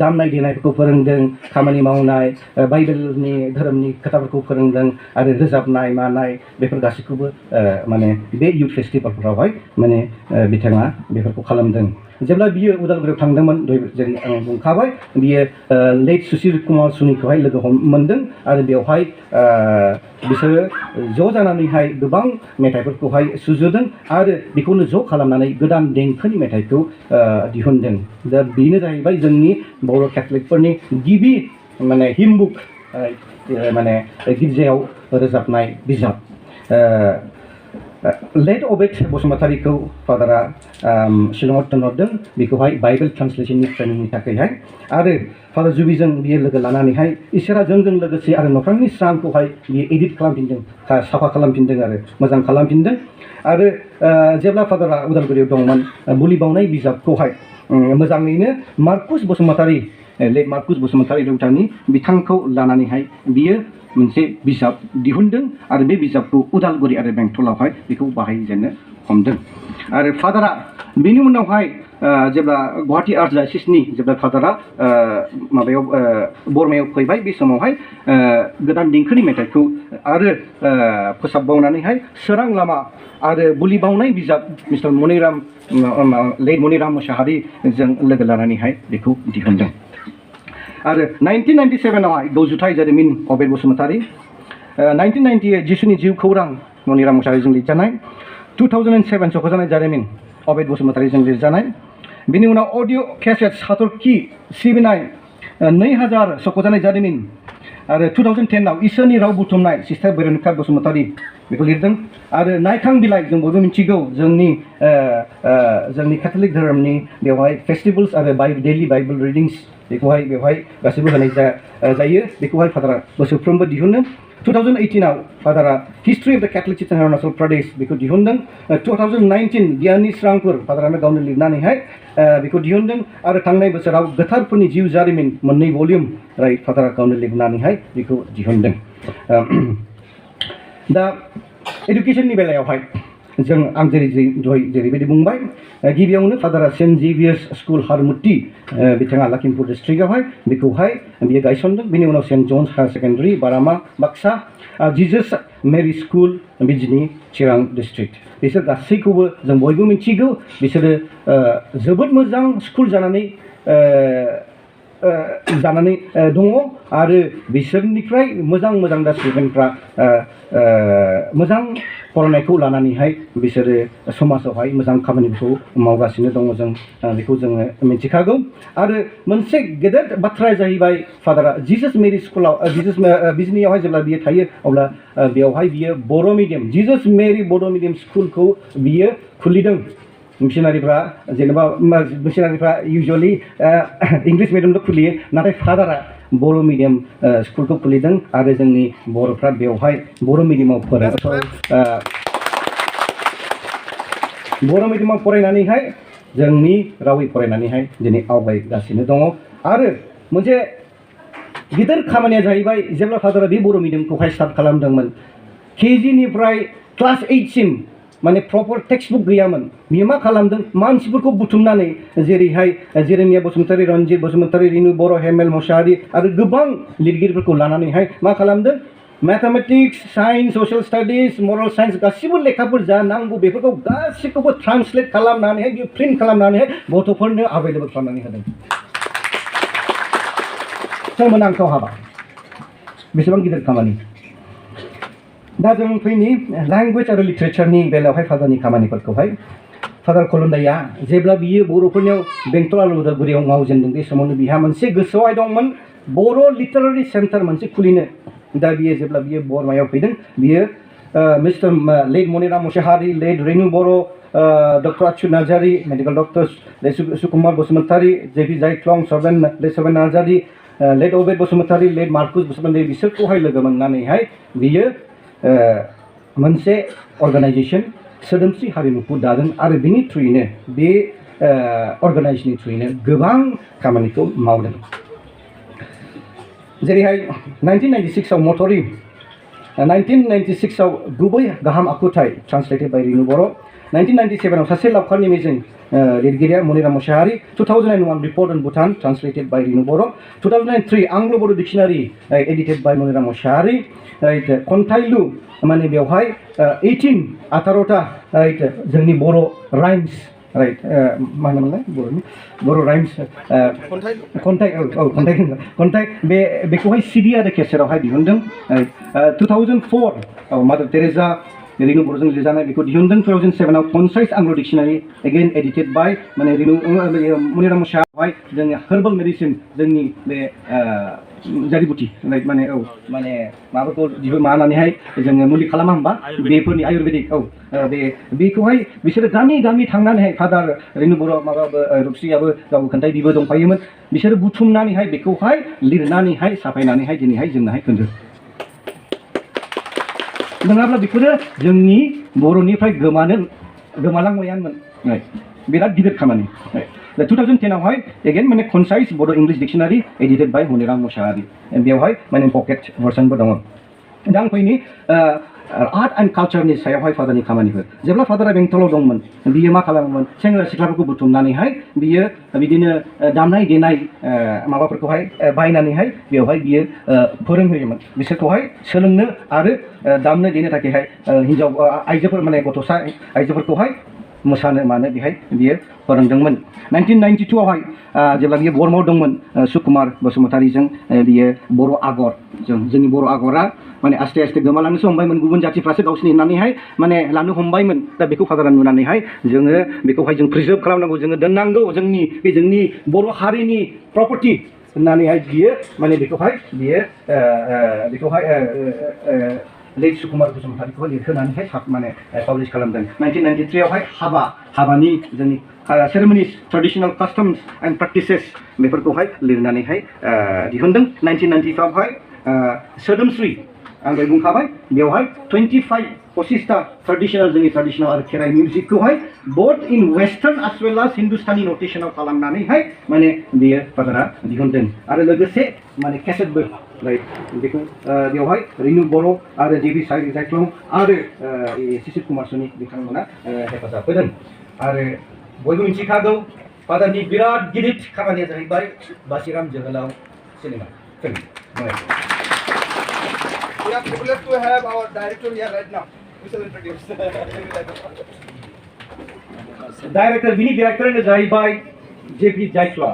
दामनाय देनायफोरखौ फोरोंदों खामानि मावनाय बाइबेलनि धोरोमनि खोथाफोरखौ फोरोंदों आरो रोजाबनाय मानाय बेफोर गासैखौबो माने बे इयुथ फेस्टिभेलफोरावहाय माने बिथाङा बेफोरखौ खालामदों जेब्ला बियो उदालगुरियाव थांदोंमोन जेरै आं बुंखाबाय बियो लेट सुशील कुमार सुनिखौहाय लोगो मोनदों आरो बेवहाय बिसोरो ज' जानानैहाय गोबां मेथाइफोरखौहाय सुजुदों आरो बेखौनो ज' खालामनानै गोदान देंखोनि मेथाइखौ दिहुनदों दा बेनो जाहैबाय जोंनि बर' केथलिकफोरनि गिबि माने हिम बुक माने गिर्जायाव रोजाबनाय बिजाब लेट अबेट बसुमतारीखौ फादारा शिलंआव थिनहरदों बेखौहाय बाइबेल ट्रान्सलेसननि ट्रेनिंनि थाखायहाय आरो फादार जुबिजों बियो लोगो लानानैहाय इसोरा जोंजों लोगोसे आरो नख्रांनि स्रांखौहाय बियो एडिट खालामफिनदों साफा खालामफिनदों आरो मोजां खालामफिनदों आरो जेब्ला फादारा उदालगुरियाव दंमोन बुलि बावनाय बिजाबखौहाय मोजाङैनो मार्कुस बसुमतारी लेट मार्कुस बसुमतारी देउतानि बिथांखौ लानानैहाय बियो मोनसे बिजाब दिहुनदों आरो बे बिजाबखौ उदालगुरि आरो बेंटलावहाय बेखौ बाहायजेननो हमदों आरो फादारा बेनि उनावहाय जेब्ला गुवाहाटी आर्च डायसिसनि जेब्ला फादारा माबायाव बरमायाव फैबाय बे समावहाय गोदान देंखोनि मेथाइखौ आरो फोसाबबावनानैहाय सोरां लामा आरो बुलि बावनाय बिजाब मिस्टार मनिराम लेट मनिराम मोसाहारिजों लोगो लानानैहाय बेखौ दिहुनदों आरो 1997आवहाय द'जुथाइ जारिमिन अबेट बसुमतारी 1998 जिसुनि जिउ खौरां मनिराम मोसाहारिजों लिरजानाय 2007 सख'जानाय जारिमिन अबेट बसुमतारीजों लिरजानाय बिनि उनाव अडिअ केसेट हाथरखि सिबिनाय 2000 सख'जानाय जारिमिन आरो 2010 आव इसोरनि राव बुथुमनाय सिस्टार भेर'निका बसुमतारी बेखौ लिरदों आरो नायखां बिलाइ जों बयबो मिथिगौ जोंनि केथलिक धोरोमनि बेवहाय फेस्टिभेल्स आरो डेइलि बाइबल रिडिंस बेखौहाय बेवहाय गासैबो होनाय जायो बेखौहाय फादारा बोसोरफ्रोमबो दिहुनो 2018 आव फादारा हिस्ट्री अफ द कैथलिक चर्च इन अरुणाचल प्रदेश बेखौ दिहुनदों 2019 गियाननि स्रांफोर फादारानो गावनो लिरनानैहाय बेखौ दिहुनदों आरो थांनाय बोसोराव गोथारफोरनि जिउ जारिमिन 2 भलिउम फादारा गावनो लिरनानैहाय बेखौ दिहुनदों दा एडुकेशननि बेलायावहाय आं जेरैबायदि बुंबाय गिबियावनो फादारा सेन्ट जेभियार्स स्कुल हारमुति बिथाङा लखिमपुर डिस्ट्रिक्टआवहाय बेखौहाय बियो गायसनदों बिनि उनाव सेन्ट जन्स हायार सेकेन्डारि बारामा बाक्सा जिजास मेरी स्कुल बिजनी चिरां डिस्ट्रिक्ट बिसोर गासैखौबो जों बयबो मिथिगौ बिसोरो जोबोद मोजां स्कुल जानानै दङ आरो बिसोरनिफ्राय मोजां दा स्टुडेन्टफ्रा मोजां फरायनायखौ लानानैहाय बिसोरो समाजावहाय मोजां खामानिखौ मावगासिनो दङ जों बेखौ जोङो मिथिखागौ आरो मोनसे गेदेर बाथ्राया जाहैबाय फादारा जिजास मेरी स्कुलाव जिजास बिजनीयावहाय जेब्ला बियो थायो अब्ला बेवहाय बियो बर' मिडियाम जिजास मेरी बर' मिडियाम स्कुलखौ बियो खुलिदों मिशनारिफ्रा जेनेबा मिशनारिफ्रा इउजुअलि इंलिश मिडियामल' खुलियो नाथाय फादारा बर' मिडियाम स्कुलखौ खुलिदों आरो जोंनि बर'फ्रा बेवहाय बर' मिडियामाव फरायनानैहाय जोंनि रावै फरायनानैहाय दिनै आवगायगासिनो दङ आरो मोनसे गिदिर खामानिया जाहैबाय जेब्ला फादारा बे बर' मिडियामखौहाय स्टार्ट खालामदोंमोन केजिनिफ्राय क्लास 8 सिम माने प्रपर टेक्सटबुक गैयामोन बियो मा खालामदों मानसिफोरखौ बुथुमनानै जेरैहाय जेरेमिया बसुमतारी रन्जित बसुमतारी रिनु बर' हेमेल मसाहारि आरो गोबां लिरगिरिफोरखौ लानानैहाय मा खालामदों मैथमेटिक्स साइंस सशियल स्टाडिज मरल साइंस गासिबो लेखाफोर जा नांगौ बेफोरखौ गासिखौबो ट्रान्सलेट खालामनानैहाय बियो प्रिन्ट खालामनानैहाय गथ'फोरनो एभेलेबल खालामनानै होदों सोमोनांथाव हाबा बेसेबां गिदिर खामानि दा जों फैनि लैंग्वेज आरो लिटारेचारनि बेलायावहाय फादारनि खामानिफोरखौहाय फादार कुलुन्दाया जेब्ला बियो बर'फोरनियाव बेंटल आरो उदालगुरियाव मावजेनदों बे समावनो बिहा मोनसे गोसोआवहाय दंमोन बर' लिटारारि सेन्टार मोनसे खुलिनो दा बियो जेब्ला बियो बरमायाव फैदों बियो mister late Maniram Mushahary late Renu Boro' doctor Achyut Narzary medical doctor Sukumar Basumatary JP Jaikhlong Sarven Narzary late Abed Basumatary late Marcus Basumatary बिसोरखौहाय लोगो मोननानैहाय बियो मोनसे अर्गानाइजेशन सोदोमस्रि हारिमुखौ दादों आरो बिनि थ्रुयैनो बे अर्गानाइजेशननि थ्रुयैनो गोबां खामानिखौ मावदों जेरैहाय 1996 आव मटरि 1996 आव गुबै गाहाम आखुथाय ट्रान्सलेटेड बाय रिनु बर' 1997 आव सासे लावखारनि मिजिं लिरगिरिया मनिराम मुसाहारि 2001 रिपर्ट अन भुटान ट्रान्सलेटेड बाय रिनु बर' 2003 आंग्ल' बर' डिक्शनारि एडिटेड बाय मनिराम मुसाहारि खन्थाइलु माने बेवहाय 18टा जोंनि बर' राइम्स मा होनोमोनलाय बर' राइम्स खन्थाइ बेखौहाय सिडि आरो केसेटआवहाय दिहुनदों 2004 आव मादार टेरेसा रिनु बर'जों लिरजानाय बेखौ दिहुनदों 2007 आव कनसाइज आंग्ल' डिक्शनारि एगेन एडिटेड बाय माने मनिराम मुसाहारियावहाय जोंनि हार्बल मेडिसिन जोंनि बे जारिबुथि माने माबाखौ मानानैहाय जोङो मुलि खालामा होमबा बेफोरनि आयुर्वेदिक बेखौहाय बिसोरो गामि थांनानैहाय फादार रेनु बर' माबाबो रुपस्रियाबो गावबो खन्थाइ बिबो दंफायोमोन बिसोरो बुथुमनानैहाय बेखौहाय लिरनानैहाय साफायनानैहाय दिनैहाय जोंनोहाय खोन्थो नङाब्ला बेफोरो जोंनि बर'निफ्राय गोमालांबायानोमोन बिराद गिदिर खामानि 2010 आवहाय एगेन माने concise Bodo' English dictionary edited by Maniram Mushahary बेवहाय माने पकेट भार्सनबो दङ दा आं फैनि आर्ट एंड कालचारनि सायावहाय फादारनि खामानिफोर जेब्ला फादारा बेंटलाव दंमोन बियो मा खालामोमोन सेंग्रा सिख्लाफोरखौ बुथुमनानैहाय बियो बिदिनो दामनाय देनाय माबाफोरखौहाय बायनानैहाय बेवहाय बियो फोरोंहोयोमोन बिसोरखौहाय सोलोंनो आरो दामनो देनो थाखायहाय हिन्जाव आइजोफोर माने गथ'सा आइजोफोरखौहाय मोसानो मानो बेहाय बियो फोरोंदोंमोन 1992 आवहाय जेब्ला बियो बर्मायाव दंमोन सुकुमार बसुमतारीजों बियो बर' आगर जोंनि बर' आगरा माने आस्ते आस्ते गोमालांनोसो हमबायमोन गुबुन जाथिफ्रासो गावसिनि होननानैहाय माने लानो हमबायमोन दा बेखौ फादारा नुनानैहाय जोङो बेखौहाय जों प्रिजार्भ खालामनांगौ जोङो दोननांगौ जोंनि बर' हारिनि प्रपार्टि होननानैहाय बियो माने बेखौहाय लेट सुकुमार बसुमतारीखौ लिरहोनानैहाय माने पाब्लिश खालामदों 1993 आवहाय हाबानि जोंनि सेरेमनिस ट्रेडिशनेल कास्टम्स एन्ड प्रेक्टिसेस बेफोरखौहाय लिरनानैहाय दिहुनदों 1995 आवहाय सोदोमस्रि आं दहाय बुंखाबाय बेवहाय 25टा ट्रेडिशनेल आरो खेराइ मिउजिकखौहाय both in western as well as Hindustani नटेसनाव खालामनानैहाय माने बेयो फादारा दिहुनदों आरो लोगोसे माने केसेटबो बेखौ बेवहाय रिनु बर' आरो जेबि जायख्लं आरो शिशिर कुमार सनि बिथांमोना हेफाजाब होदों आरो बयबो मिथिखागौ फादारनि बिराद गिदिर खामानिया जाहैबाय बासिराम जोहोलाव cinema film We are privileged to have our director here right now. We shall introduce. Director, Vini director is जाहैबाय जेबि जायख्लं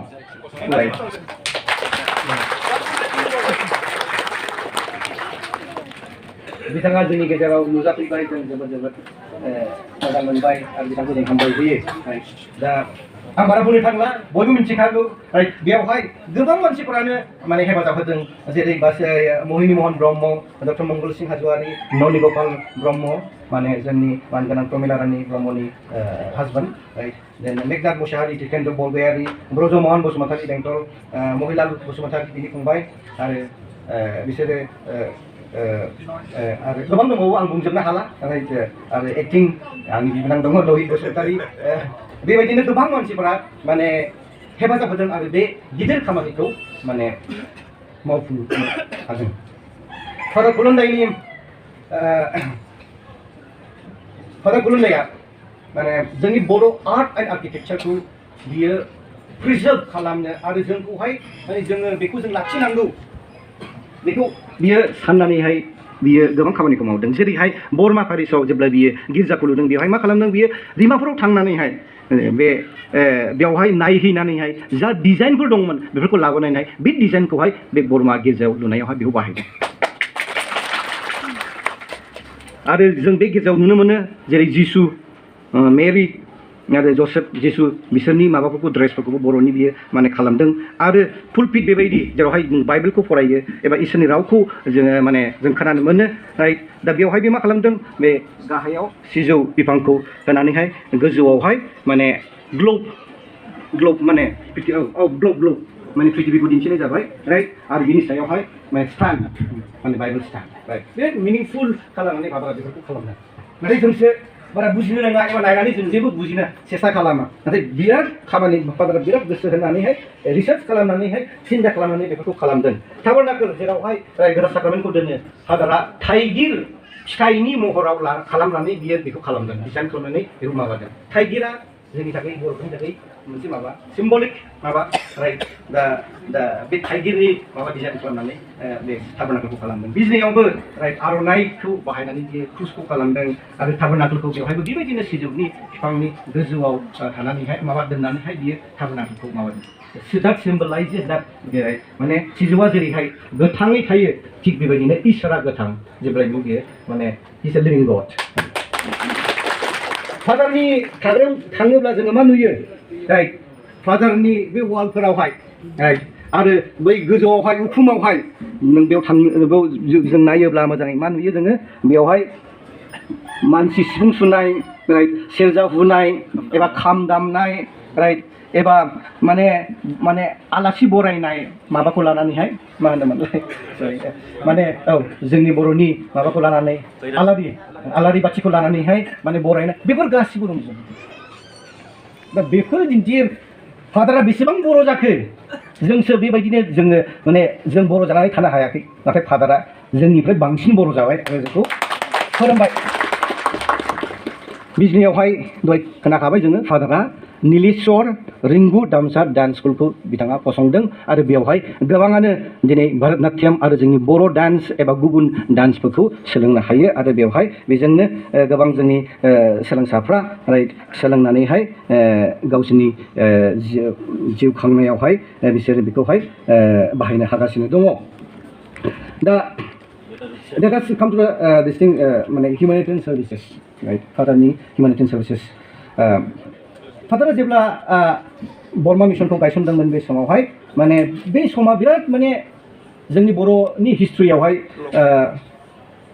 बिथाङा जोंनि गेजेराव नुजाफैबाय जों जोबोद मोजां मोनबाय आरो बिथांखौ जों हामबाय होयो दा आं बारा बुंनो थांला बयबो मिथिखागौ बेवहाय गोबां मानसिफोरानो माने हेफाजाब होदों जेरै महिनी महन ब्रह्म डक्टर मंगल सिंह हाज'वारि नवनी गपाल ब्रह्म माने जोंनि मानगोनां प्रमिला रानी ब्रह्मनि हाजबेन्ड मेघनाथ मुसाहारि टिकेन्द्र बरगयारि ब्रजमोहन बसुमतारी बेंटल महिलाल बसुमतारी बिनि फंबाय आरो बिसोरो आरो गोबां दंबावो आं बुंजोबनो हाला आरो एक्टिं आंनि बिबोनां दङ लहित बसुमतारी बेबायदिनो गोबां मानसिफोरा माने हेफाजाब होदों आरो बे गिदिर खामानिखौ माने मावफुंनो हादों फादार कुलुन्दाया माने जोंनि बर' आर्ट एन्ड आर्किटेक्चारखौ बियो प्रिजार्भ खालामनो आरो जोंखौहाय माने जोङो बेखौ जों लाखिनांगौ बेखौ बियो साननानैहाय बियो गोबां खामानिखौ मावदों जेरैहाय बर्मा पारिसआव जेब्ला बियो गिर्जाखौ लुदों बेवहाय मा खालामदों बियो दैमाफोराव थांनानैहाय बे बेवहाय नायहैनानैहाय जा डिजाइनफोर दंमोन बेफोरखौ लाबोनानैहाय बे डिजाइनखौहाय बे बर्मा गिर्जायाव लुनायावहाय बेखौ बाहायदों आरो जों बे गिर्जायाव नुनो मोनो जेरै जिसु मेरि आरो जसेफ जिसु बिसोरनि माबाफोरखौ ड्रेसफोरखौबो बर'नि बियो माने खालामदों आरो पुलपिट बेबायदि जेरावहाय बाइबेलखौ फरायो एबा इसोरनि रावखौ जोङो माने जों खोनानो मोनो राइट दा बेवहाय बे मा खालामदों बे गाहायाव सिजौ बिफांखौ होनानैहाय गोजौआवहाय माने ग्ल'ब माने ग्ल'ब माने पृथिबीखौ दिन्थिनाय जाबाय राइट आरो बिनि सायावहाय माने स्टान्ड माने बाइबेल स्टान्ड राइट बे मिनिंफुल खालामनानै माबा बेफोरखौ खालामदों नाथाय जोंसो बारा बुजिनो रोङा एबा नायनानै जों जेबो बुजिनो सेस्था खालामा नाथाय बिराद खामानि फादारा बिराद गोसो होनानैहाय रिसार्च खालामनानैहाय सिन्था खालामनानै बेफोरखौ खालामदों टाबारनाकल जेरावहाय गोरा साक्रामेन्टखौ दोनो फादारा थाइगिर फिथाइनि महराव खालामनानै बियो बेखौ खालामदों डिजाइन खालामनानै बेखौ माबादों थाइगिरा जोंनि थाखाय बर'फोरनि थाखाय मोनसे माबा सिम्बलिक माबा राइट दा बे थाइगिरनि माबा डिजाइन खालामनानै बे टाबारनाकलखौ खालामदों बिजनियावबो राइट आर'नाइखौ बाहायनानै बियो क्रुसखौ खालामदों आरो टाबारनाकलखौ बेवहायबो बेबायदिनो सिजौनि बिफांनि गोजौआव थानानैहाय माबा दोननानैहाय बियो टाबारनाकलखौ माबादों that symbolizes that माने सिजौआ जेरैहाय गोथाङै थायो थिग बेबायदिनो इसोरा गोथां जेब्लायबो बियो माने इज ए लिभिं गड फादारनि थाग्रायाव थाङोब्ला जोङो मा नुयो राइट फादारनि बे वालफोरावहाय राइट आरो बै गोजौआवहाय उखुमावहाय नों बेयाव जों नायोब्ला मोजाङै मा नुयो जोङो बेवहाय मानसि सिफुं सुनाय राइट सेरजा हुनाय एबा खाम दामनाय राइट एबा माने आलासि बरायनाय माबाखौ लानानैहाय मा होनदोंमोनलाय सरि माने जोंनि बर'नि माबाखौ लानानै आलारि बाथिखौ लानानैहाय माने बरायनाय बेफोर गासिबो दंजोबो दा बेफोर दिन्थियो फादारा बेसेबां बर' जाखो जोंसो बेबायदिनो जोङो माने जों बर' जानानै थानो हायाखै नाथाय फादारा जोंनिफ्राय बांसिन बर' जाबाय आरो जोंखौ फोरोंबाय बिजनियावहाय दहाय खोनाखाबाय जोङो फादारा नीलेश्वर रिंगु दामसा डान्स स्कुलखौ बिथाङा फसंदों आरो बेवहाय गोबाङानो दिनै भरतनाट्यम आरो जोंनि बर' डान्स एबा गुबुन डान्सफोरखौ सोलोंनो हायो आरो बेवहाय बेजोंनो गोबां जोंनि सोलोंसाफ्रा सोलोंनानैहाय गावसोरनि जिउ खांनायावहाय बिसोरो बेखौहाय बाहायनो हागासिनो दङ दा let us come to this thing माने humanitarian services right फादारनि humanitarian services फादारा जेब्ला बर्मा मिशनखौ गायसनदोंमोन बे समावहाय माने बे समा बिराद माने जोंनि बर'नि हिस्ट्रियावहाय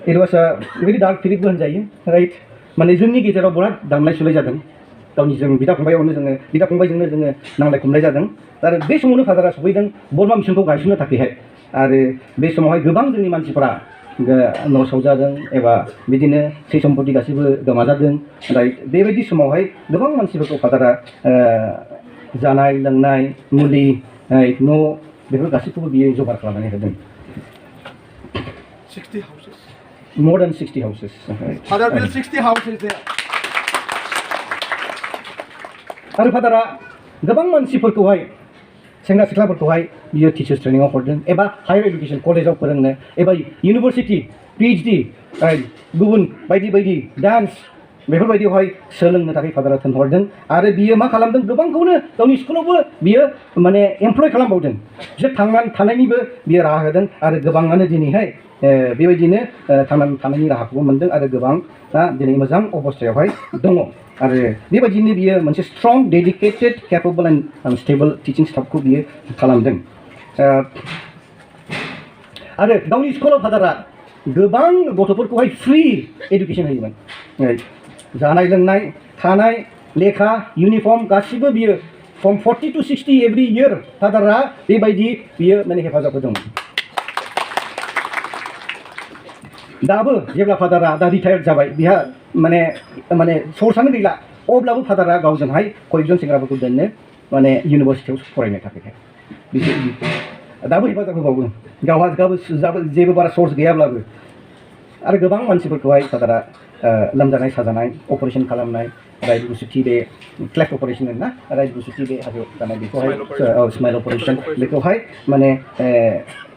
it was a very dark period होनजायो राइट माने जोंनि गेजेराव बिराद दांलाय सुलाय जादों गावनि जों बिदा फंबायजोंनो जोङो नांलाय खमलाय जादों आरो बे समावनो फादारा सफैदों बर्मा मिशनखौ गायसननो थाखायहाय आरो बे समावहाय गोबां जोंनि मानसिफोरा न' सावजादों एबा बिदिनो थै सम्पति गासैबो गोमाजादों राइट बेबायदि समावहाय गोबां मानसिफोरखौ फादारा जानाय लोंनाय मुलि न' बेफोर गासैखौबो बियो जगार खालामनानै होदों 60 houses. More than 60 houses. Father built 60 houses there. आरो फादारा गोबां मानसिफोरखौहाय सेंग्रा सिख्लाफोरखौहाय बियो टिचार्स ट्रेनिंआव हरदों एबा हायार एडुकेसन कलेजाव फोरोंनो एबा इउनिभार्सिटि पिएइचडि गुबुन बायदि बायदि डान्स बेफोरबायदियावहाय सोलोंनो थाखाय फादारा थिनहरदों आरो बियो मा खालामदों गोबांखौनो गावनि स्कुलावबो बियो माने एमप्लय खालामबावदों बिसोर थांनानै थानायनिबो बियो राहा होदों आरो गोबाङानो दिनैहाय बेबायदिनो थांनानै थानायनि राहाखौबो मोनदों आरो गोबांआ दिनै मोजां अबस्थायावहाय दङ आरो बेबायदिनो बियो मोनसे strong dedicated capable and stable teaching स्टाफखौ बियो खालामदों आरो गावनि स्कुलाव फादारा गोबां गथ'फोरखौहाय फ्रि एडुकेसन होयोमोन जानाय लोंनाय थानाय लेखा इउनिफर्म गासिबो बियो फ्रम 40 to 60 एभरि इयार फादारा बेबायदि बियो माने हेफाजाब होदोंमोन दाबो जेब्ला फादारा दा रिटायार्ड जाबाय बिहा माने सर्सआनो गैला अब्लाबो फादारा गावजोंहाय कयजन सेंग्राफोरखौ दोननो माने इउनिभार्सिटियाव फरायनो थाखाय बिसोर दाबो हेफाजाब होबावो गावहा जेबो बारा सर्स गैयाब्लाबो आरो गोबां मानसिफोरखौहाय फादारा लोमजानाय साजानाय अपारेशन खालामनाय राइट गुसुथि बे क्लेफ्ट अपारेशन होनो ना राइट गुसुथि बे हाजो जानाय बेखौहाय स्माइल अपारेशन बेखौहाय माने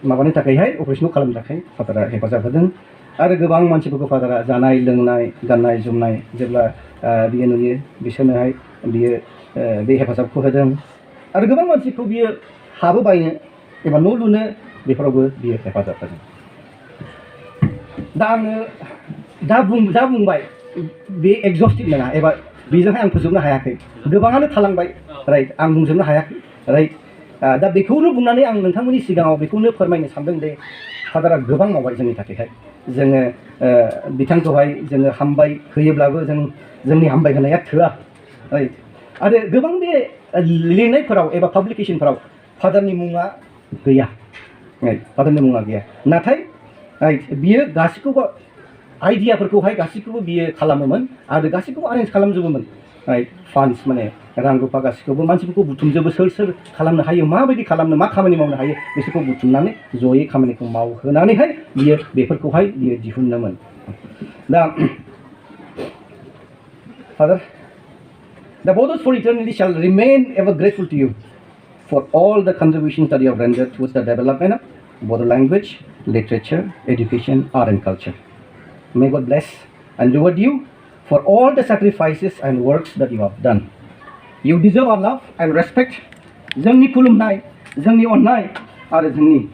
माबानो थाखायहाय अपारेशनखौ खालामनो थाखाय फादारा हेफाजाब होदों आरो गोबां मानसिफोरखौ फादारा जानाय लोंनाय गाननाय जोमनाय जेब्ला बियो नुयो बिसोरनोहाय बियो बे हेफाजाबखौ होदों आरो गोबां मानसिखौ बियो हाबो बायनो एबा न' लुनो बेफोरावबो बियो हेफाजाब होदों दा आङो जा बुंबाय बे एक्जस्टिभ नङा एबा बेजोंहाय आं फोजोबनो हायाखै गोबाङानो थालांबाय राइट आं बुंजोबनो हायाखै राइट दा बेखौनो बुंनानै आं नोंथांमोननि सिगाङाव बेखौनो फोरमायनो सानदों दे फादारा गोबां मावबाय जोंनि थाखायहाय जोङो बिथांखौहाय जोङो हामबाय होयोब्लाबो जोंनि हामबाय होनाया थोआ राइट आरो गोबां बे लिरनायफोराव एबा पाब्लिकेशनफोराव फादारनि मुङा गैया फादारनि मुङा गैया नाथाय राइट बियो गासैखौबो आइडियाफोरखौहाय गासैखौबो बियो खालामोमोन आरो गासैखौबो एरेन्ज खालामजोबोमोन राइट फान्ड्स माने रां रुफा गासैखौबो मानसिफोरखौ बुथुमजोबो सोर खालामनो हायो माबायदि खालामनो मा खामानि मावनो हायो बिसोरखौ बुथुमनानै जयै खामानिखौ मावहोनानैहाय बियो बेफोरखौहाय बियो दिहुनोमोन दा father The Bodos for eternity shall remain ever grateful to you for all the contributions that you have rendered towards the development of Bodo language, literature, education, art and culture. May God bless and reward you for all the sacrifices and works that you have done. You deserve our love and respect. Zengni kulumnai, zengni onnai, are zengni.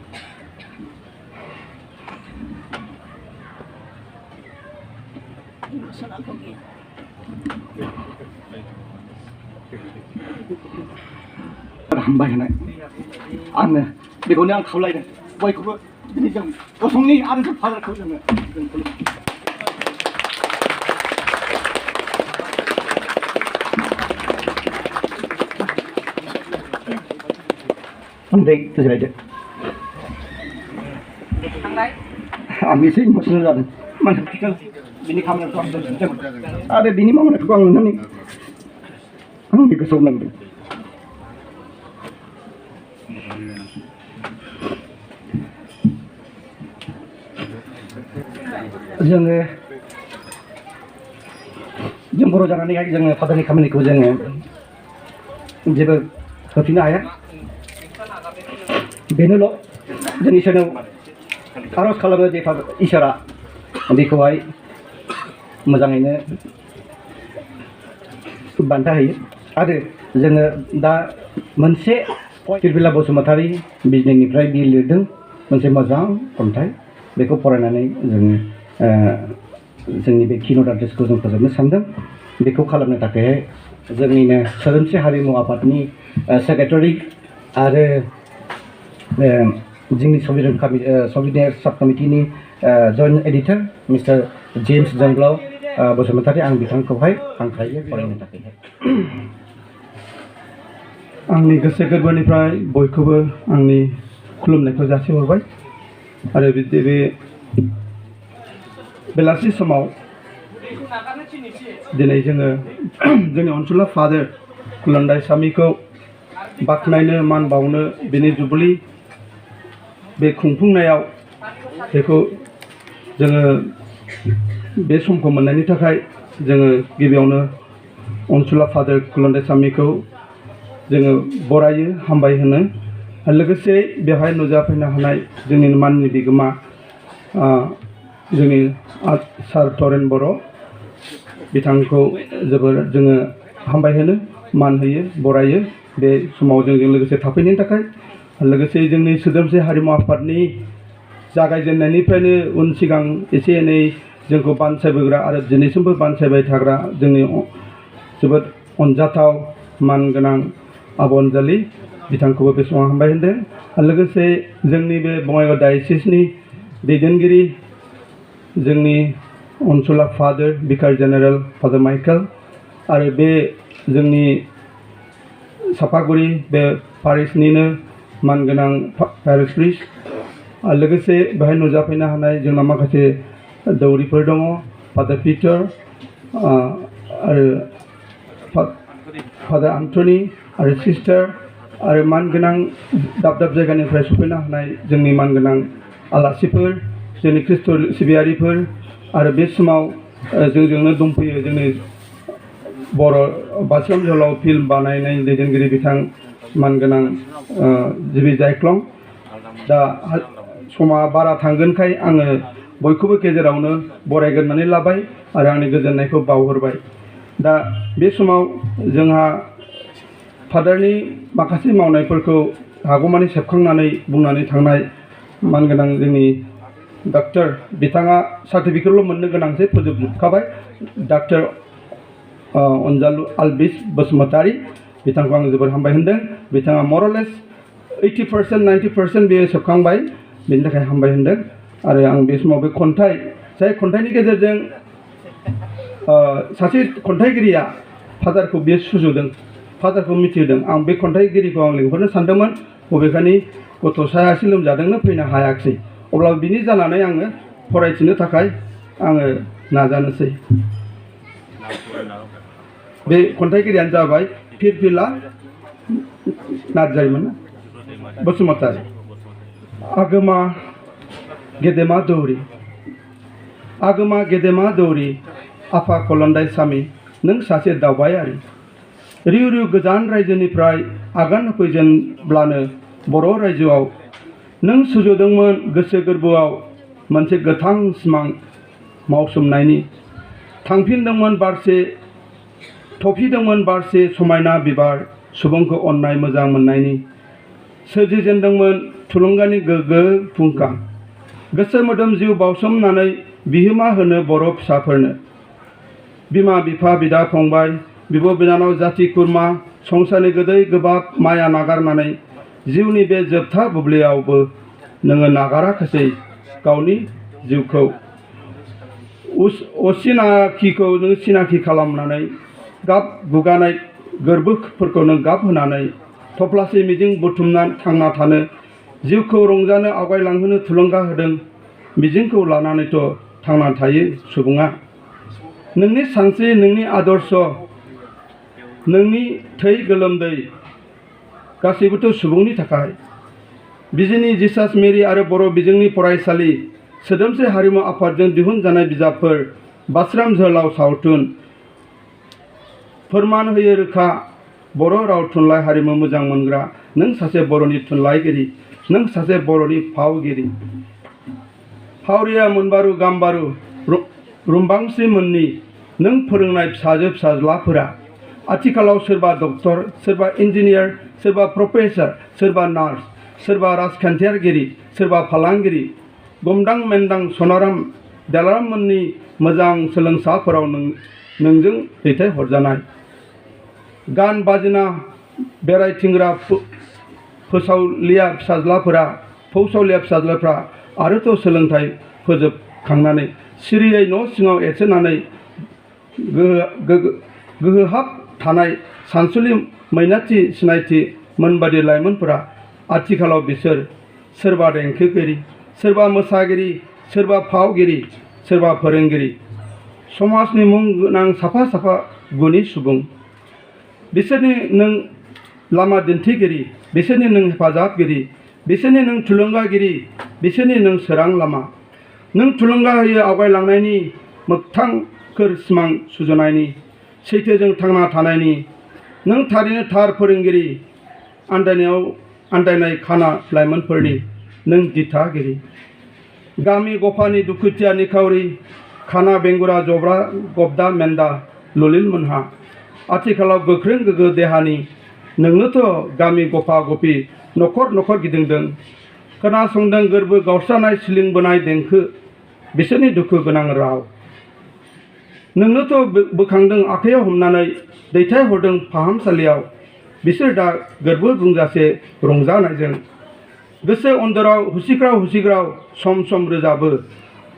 हामबाय होनाय आङो बेखौनो आं खावलायदों बयखौबो दिनै जों गसंनि आरो जों फादारखौ जोङो उन्दै बुजिलायदो आं एसे इमसनेल जादों मानो बिनि खामानिखौ आं दोनथ'दों आरो बिनि मावनायखौ आं नुनानै आंनि गोसोआव नांदों जों बर' जानानैहाय जोङो फादारनि खामानिखौ जोङो जेबो होफिननो हाया बेनोल' जों इसोरनाव आर'ज खालामो जे इसोरा बेखौहाय मोजाङैनो बान्था होयो आरो जोङो दा मोनसे तिरबिला बसुमतारी बिजनिनिफ्राय बि लिरदों मोनसे मोजां खन्थाइ बेखौ फरायनानै जोङो जोंनि बे किन'ट आद्रेसखौ जों फोजोबनो सानदों बेखौ खालामनो थाखाय जोंनिनो सोदोमस्रि हारिमु आफादनि सेक्रेटारि आरो जोंनि संबिधान साब कमिटिनि जइन्ट एडिटर मिस्टार जेम्स जोंब्लाव बसुमतारी आं बिथांखौहाय हांख्रायो फरायनो थाखाय आंनि गोसो गोरबोनिफ्राय बयखौबो आंनि खुलुमनायखौ जासिहरबाय आरो बे बेलासि समाव दिनै जोङो जोंनि अनसुला फादर कुलुन्दायसामीखौ बाख्नायनो मान बावनो बिनि जुबुलि बे खुंफुंनायाव बेखौ जोङो बे समखौ मोननायनि थाखाय जोङो गिबियावनो अनसुला फादर कुलुन्दायसामीखौ जोङो बरायो हामबाय होनो लोगोसे बेवहाय नुजाफैनो हानाय जोंनि माननि बिगोमा जोंनि सार तरेन बर' बिथांखौ जोबोर जोङो हामबाय होनो मान होयो बरायो बे समाव जोंजों लोगोसे थाफैनायनि थाखाय लोगोसे जोंनि सोदोमस्रि हारिमु आफादनि जागायजेननायनिफ्रायनो उन सिगां एसे एनै जोंखौ बानसायबोग्रा आरो दिनैसिमबो बानसायबाय थाग्रा जोंनि जोबोद अनजाथाव मानगोनां आब' अनजालि बिथांखौबो बे समाव हामबाय होनदों लोगोसे जोंनि बे बङाइगाव डायसिसनि दैदेनगिरि जोंनि अनसुला फादर बिकार जेनेरेल फादर माइकेल आरो बे जोंनि सापागुरि बे पारिशनिनो मानगोनां पारिश प्रिस्ट लोगोसे बेहाय नुजाफैनो हानाय जोंना माखासे दौरिफोर दङ फादर पिटार आरो फादर एन्टनी आरो सिस्टार आरो मानगोनां दाब दाब जायगानिफ्राय सफैनो हानाय जोंनि मानगोनां आलासिफोर जोंनि ख्रिस्ट' सिबियारिफोर आरो बे समाव जोंजोंनो दंफैयो जोंनि बर' बास्राम जोहोलाव फिल्म बानायनाय दैदेनगिरि बिथां मानगोनां जिबि जायख्लं दा समा बारा थांगोनखाय आङो बयखौबो गेजेरावनो बरायग्रोनानै लाबाय आरो आंनि गोजोननायखौ बावहरबाय दा बे समाव जोंहा फादारनि माखासे मावनायफोरखौ हागौमानि सेबखांनानै बुंनानै थांनाय मानगोनां जोंनि डक्टर बिथाङा सार्टिफिकेटल' मोननो गोनांसै फोजोबजोबखाबाय डक्टर अनजालु आलबिस बसुमतारी बिथांखौ आं जोबोर हामबाय होनदों बिथाङा मरलेस 80% 90% बेयो सेबखांबाय बेनि थाखाय हामबाय होनदों आरो आं बे समाव बे खन्थाइ जाय खन्थाइनि गेजेरजों सासे खन्थाइगिरिया फादारखौ बेयो सुजुदों फादारखौ मिथिहोदों आं बे खन्थाइगिरिखौ आं लिंहरनो सानदोंमोन बबेखानि गथ'साया एसे लोमजादोंनो फैनो हायाखिसै अब्ला बिनि जानानै आङो फरायथिनो थाखाय आङो नाजानोसै बे खन्थाइगिरियानो जाबाय फिरफिला नार्जारिमोन बसुमतारी आगोमा गेदेमा दौरि आफा कुलुन्दायसामी नों सासे दावबायारि रिउ रिउ गोजान रायजोनिफ्राय आगान होफैजेनब्लानो बर' रायजोआव नों सुजुदोंमोन गोसो गोरबोआव मोनसे गोथां सिमां मावसोमनायनि थांफिनदोंमोन बारसे थफिदोंमोन बारसे समायना बिबार सुबुंखौ अननाय मोजां मोननायनि सोरजिजेनदोंमोन थुलुंगानि गोग्गो फुंखा गोसो मोदोम जिउ बावसोमनानै बिहोमा होनो बर' फिसाफोरनो बिमा बिफा बिदा फंबाय बिब' बिनानाव जाथि खुरमा संसारनि गोदै गोबाब माया नागारनानै जिउनि बे जोबथा बुब्लियावबो नोङो नागाराखैसै गावनि जिउखौ असिनाखिखौ नों सिनाखि खालामनानै गाब गुगानाय गोरबोफोरखौ नों गाब होनानै थफ्लासे मिजिं बुथुमनानै थांना थानो जिउखौ रंजानो आवगायलांहोनो थुलुंगा होदों मिजिंखौ लानानैथ' थांना थायो सुबुङा नोंनि सानस्रि नोंनि आदर्श नोंनि थै गोलोमदै गासैबोथ' सुबुंनि थाखाय बिजिनि जिसास मेरि आरो बर' बिजोंनि फरायसालि सोदोमस्रि हारिमु आफादजों दिहुनजानाय बिजाबफोर बास्राम जोहोलाव सावथुन फोरमान होयो रोखा बर' राव थुनलाइ हारिमु मोजां मोनग्रा नों सासे बर'नि थुनलाइगिरि नों सासे बर'नि फावगिरि हावरिया मोनबारु गाम्बारु रुम्बांस्रि मोननि नों फोरोंनाय फिसाजो फिसाज्लाफोरा आथिखालाव सोरबा डक्टर सोरबा इन्जिनियार सोरबा प्रफेसर सोरबा नार्स सोरबा राजखान्थियारिगिरि सोरबा फालांगिरि गमदां मेन्दां सनाराम देलाराम मोननि मोजां सोलोंसाफोराव नोंजों दैथायहरजानाय गान बाजिना बेरायथिंग्रा फिसाज्लाफ्रा आरोथ' सोलोंथाइ फोजोबखांनानै सिरियै न' सिङाव एरसोनानै गोहोहाब थानाय सानसुलि मैनाथि सिनायथि मोनबादि लाइमोनफोरा आथिखालाव बिसोर सोरबा देंखोगिरि सोरबा मोसागिरि सोरबा फावगिरि सोरबा फोरोंगिरि समाजनि मुं गोनां साफा साफा गुनि सुबुं बिसोरनि नों लामा दिन्थिगिरि बिसोरनि नों हेफाजाबगिरि बिसोरनि नों थुलुंगागिरि बिसोरनि नों सोरां लामा नों थुलुंगा होयो आवगायलांनायनि मोगथांखोर सिमां सुजुनायनि सैथोजों थांना थानायनि नों थारैनो थार फोरोंगिरि आन्दायनाय खाना लाइमोनफोरनि नों दिथागिरि गामि गफानि दुखुथिया निखावरि खाना बेंगुरा जब्रा गबदा मेन्दा ललिल मोनहा आथिखालाव गोख्रों गोग्गो देहानि नोंनोथ' गामि गफा गफि न'खर न'खर गिदिंदों खोनासंदों गोरबो गावस्रानाय सिलिंबोनाय देंखो बिसोरनि दुखु गोनां राव नोंनोथ' बोखांदों आखायाव हमनानै दैथायहरदों फाहामसालियाव बिसोर दा गोरबो बुंजासे रंजानायजों गोसो अन्दराव हुसिग्राव सम सम रोजाबो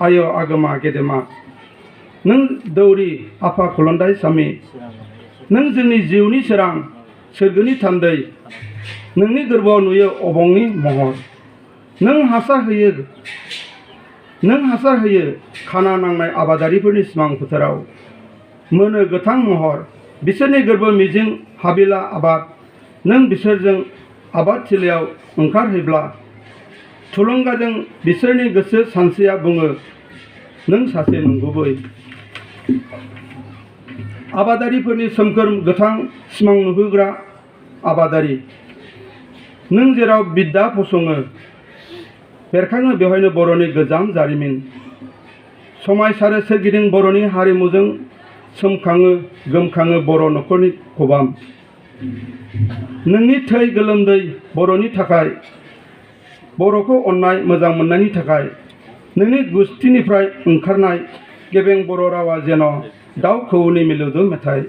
आय आगोमा गेदेमा नों दौरि आफा खुलुन्दायसामी नों जोंनि जिउनि सोरां सोरगोनि थान्दै नोंनि गोरबोआव नुयो अबंनि महर नों हासार होयो खाना नांनाय आबादारिफोरनि सिमां फोथाराव मोनो गोथां महर बिसोरनि गोरबो मिजिं हाबिला आबाद नों बिसोरजों आबाद थिलियाव ओंखारहैब्ला थुलुंगाजों बिसोरनि गोसो सानस्रिया बुङो नों सासे नंगुबै आबादारिफोरनि सोमखोर गोथां सिमां नुहोग्रा आबादारि नों जेराव बिद्या फसङो बेरखाङो बेवहायनो बर'नि गोजाम जारिमिन समायसारो सोरगिदिं बर'नि हारिमुजों सोमखाङो गोमखाङो बर' न'खरनि खबाम नोंनि थै गोलोमदै बर'नि थाखाय बर'खौ अननाय मोजां मोननायनि थाखाय नोंनि गुस्थिनिफ्राय ओंखारनाय गेबें बर' रावा जेन' दाउ खौवौनि मिलौदो मेथाइ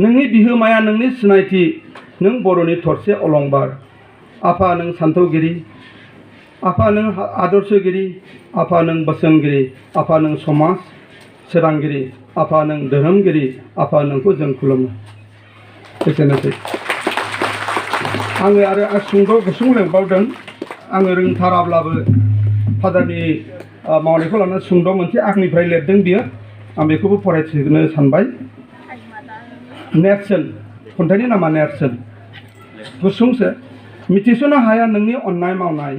नोंनि बिहोमाया नोंनि सिनायथि नों बर'नि थरसे अलंबार आफा नों सान्थौगिरि आफा नों आदर्शगिरि आफा नों बोसोनगिरि आफा नों समाज सोरांगिरि आफा नों धोरोमगिरि आफा नोंखौ जों खुलुमो एसेनोसै आङो आरो सुंद' गुसुं लिरबावदों आङो रोंथाराब्लाबो फादारनि मावनायखौ लानानै सुंद' मोनसे आंनिफ्राय लिरदों बियो आं बेखौबो फरायथिनो सानबाय नेरसोन खन्थाइनि नामा नेरसोन गुसुंसो मिथिस'नो हाया नोंनि अननाय मावनाय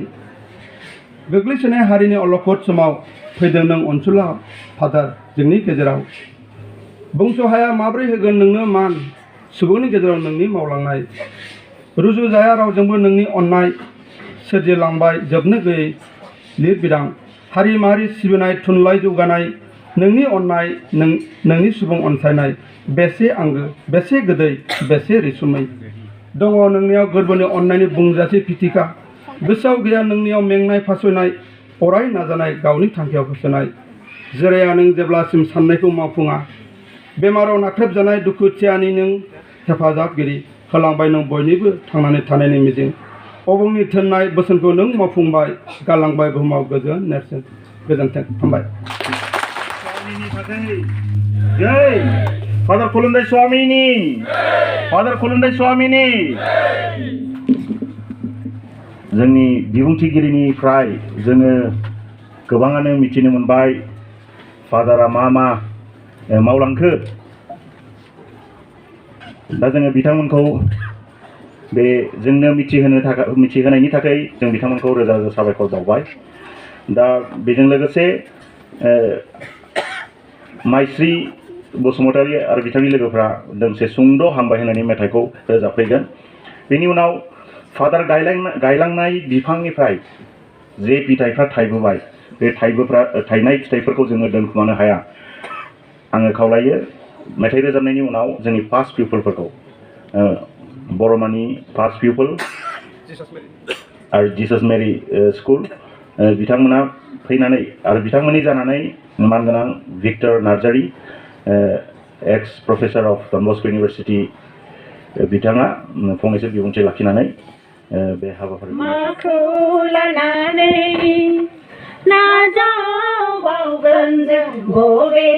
गोग्लैसोनाय हारिनि अलखद समाव फैदों नों अनसुला फादार जोंनि गेजेराव बुंस' हाया माब्रै होगोन नोंनो मान सुबुंनि गेजेराव नोंनि मावलांनाय रुजुजाया रावजोंबो नोंनि अननाय सोरजिलांबाय जोबनो गैयै लिरबिदां हारि माहारि सिबिनाय थुनलाइ जौगानाय नोंनि अननाय नोंनि सुबुं अनसायनाय बेसे आंगो बेसे गोदै बेसे रैसुमै दङ नोंनियाव गोरबोनि अननायनि बुंजासे फिथिखा गोसोआव गैया नोंनियाव मेंनाय फासयनाय अराय नाजानाय गावनि थांखियाव होसोनाय जिराया नों जेब्लासिम साननायखौ मावफुङा बेमाराव नाख्रेबजानाय दुखुथियानि नों हेफाजाबगिरि होलांबाय नों बयनिबो थांनानै थानायनि मिजिं अबंनि थोननाय बोसोनखौ नों मावफुंबाय गालांबाय बुहुमाव गोजोन नेरसोन गोजोन्थों हामबाय जय फादार खुलुन्दायस्वामीनि जोंनि बिबुंथिगिरिनिफ्राय जोङो गोबाङानो मिथिनो मोनबाय फादारा मा मावलांखो दा जोङो बिथांमोनखौ बे जोंनो मिथिहोनायनि थाखाय जों बिथांमोनखौ रोजा रोजा साबायखर बावबाय दा बेजों लोगोसे माइस्रि बसुमतारी आरो बिथांनि लोगोफ्रा दोंसे सुंद' हामबाय होनायनि मेथाइखौ रोजाबफैगोन। बेनि उनाव फादार गायलांनाय बिफांनिफ्राय जे फिथाइफ्रा थाइबोबाय बे थाइनाय फिथाइफोरखौ जोङो दोनखुमानो हाया। आङो खावलायो मेथाइ रोजाबनायनि उनाव जोंनि फार्स्ट पिउपोलफोरखौ बर'मानि फार्स्ट पिउपोल आरो जिसास मेरि स्कुल बिथांमोना फैनानै आरो बिथांमोननि जानानै मानगोनां Victor Narzary X professor of Don Bosco' university बिथाङा फंनैसो बिबुंथि लाखिनानै बे हाबाफारिखौ माखौ लानानै नाजावबावगोन जों बबे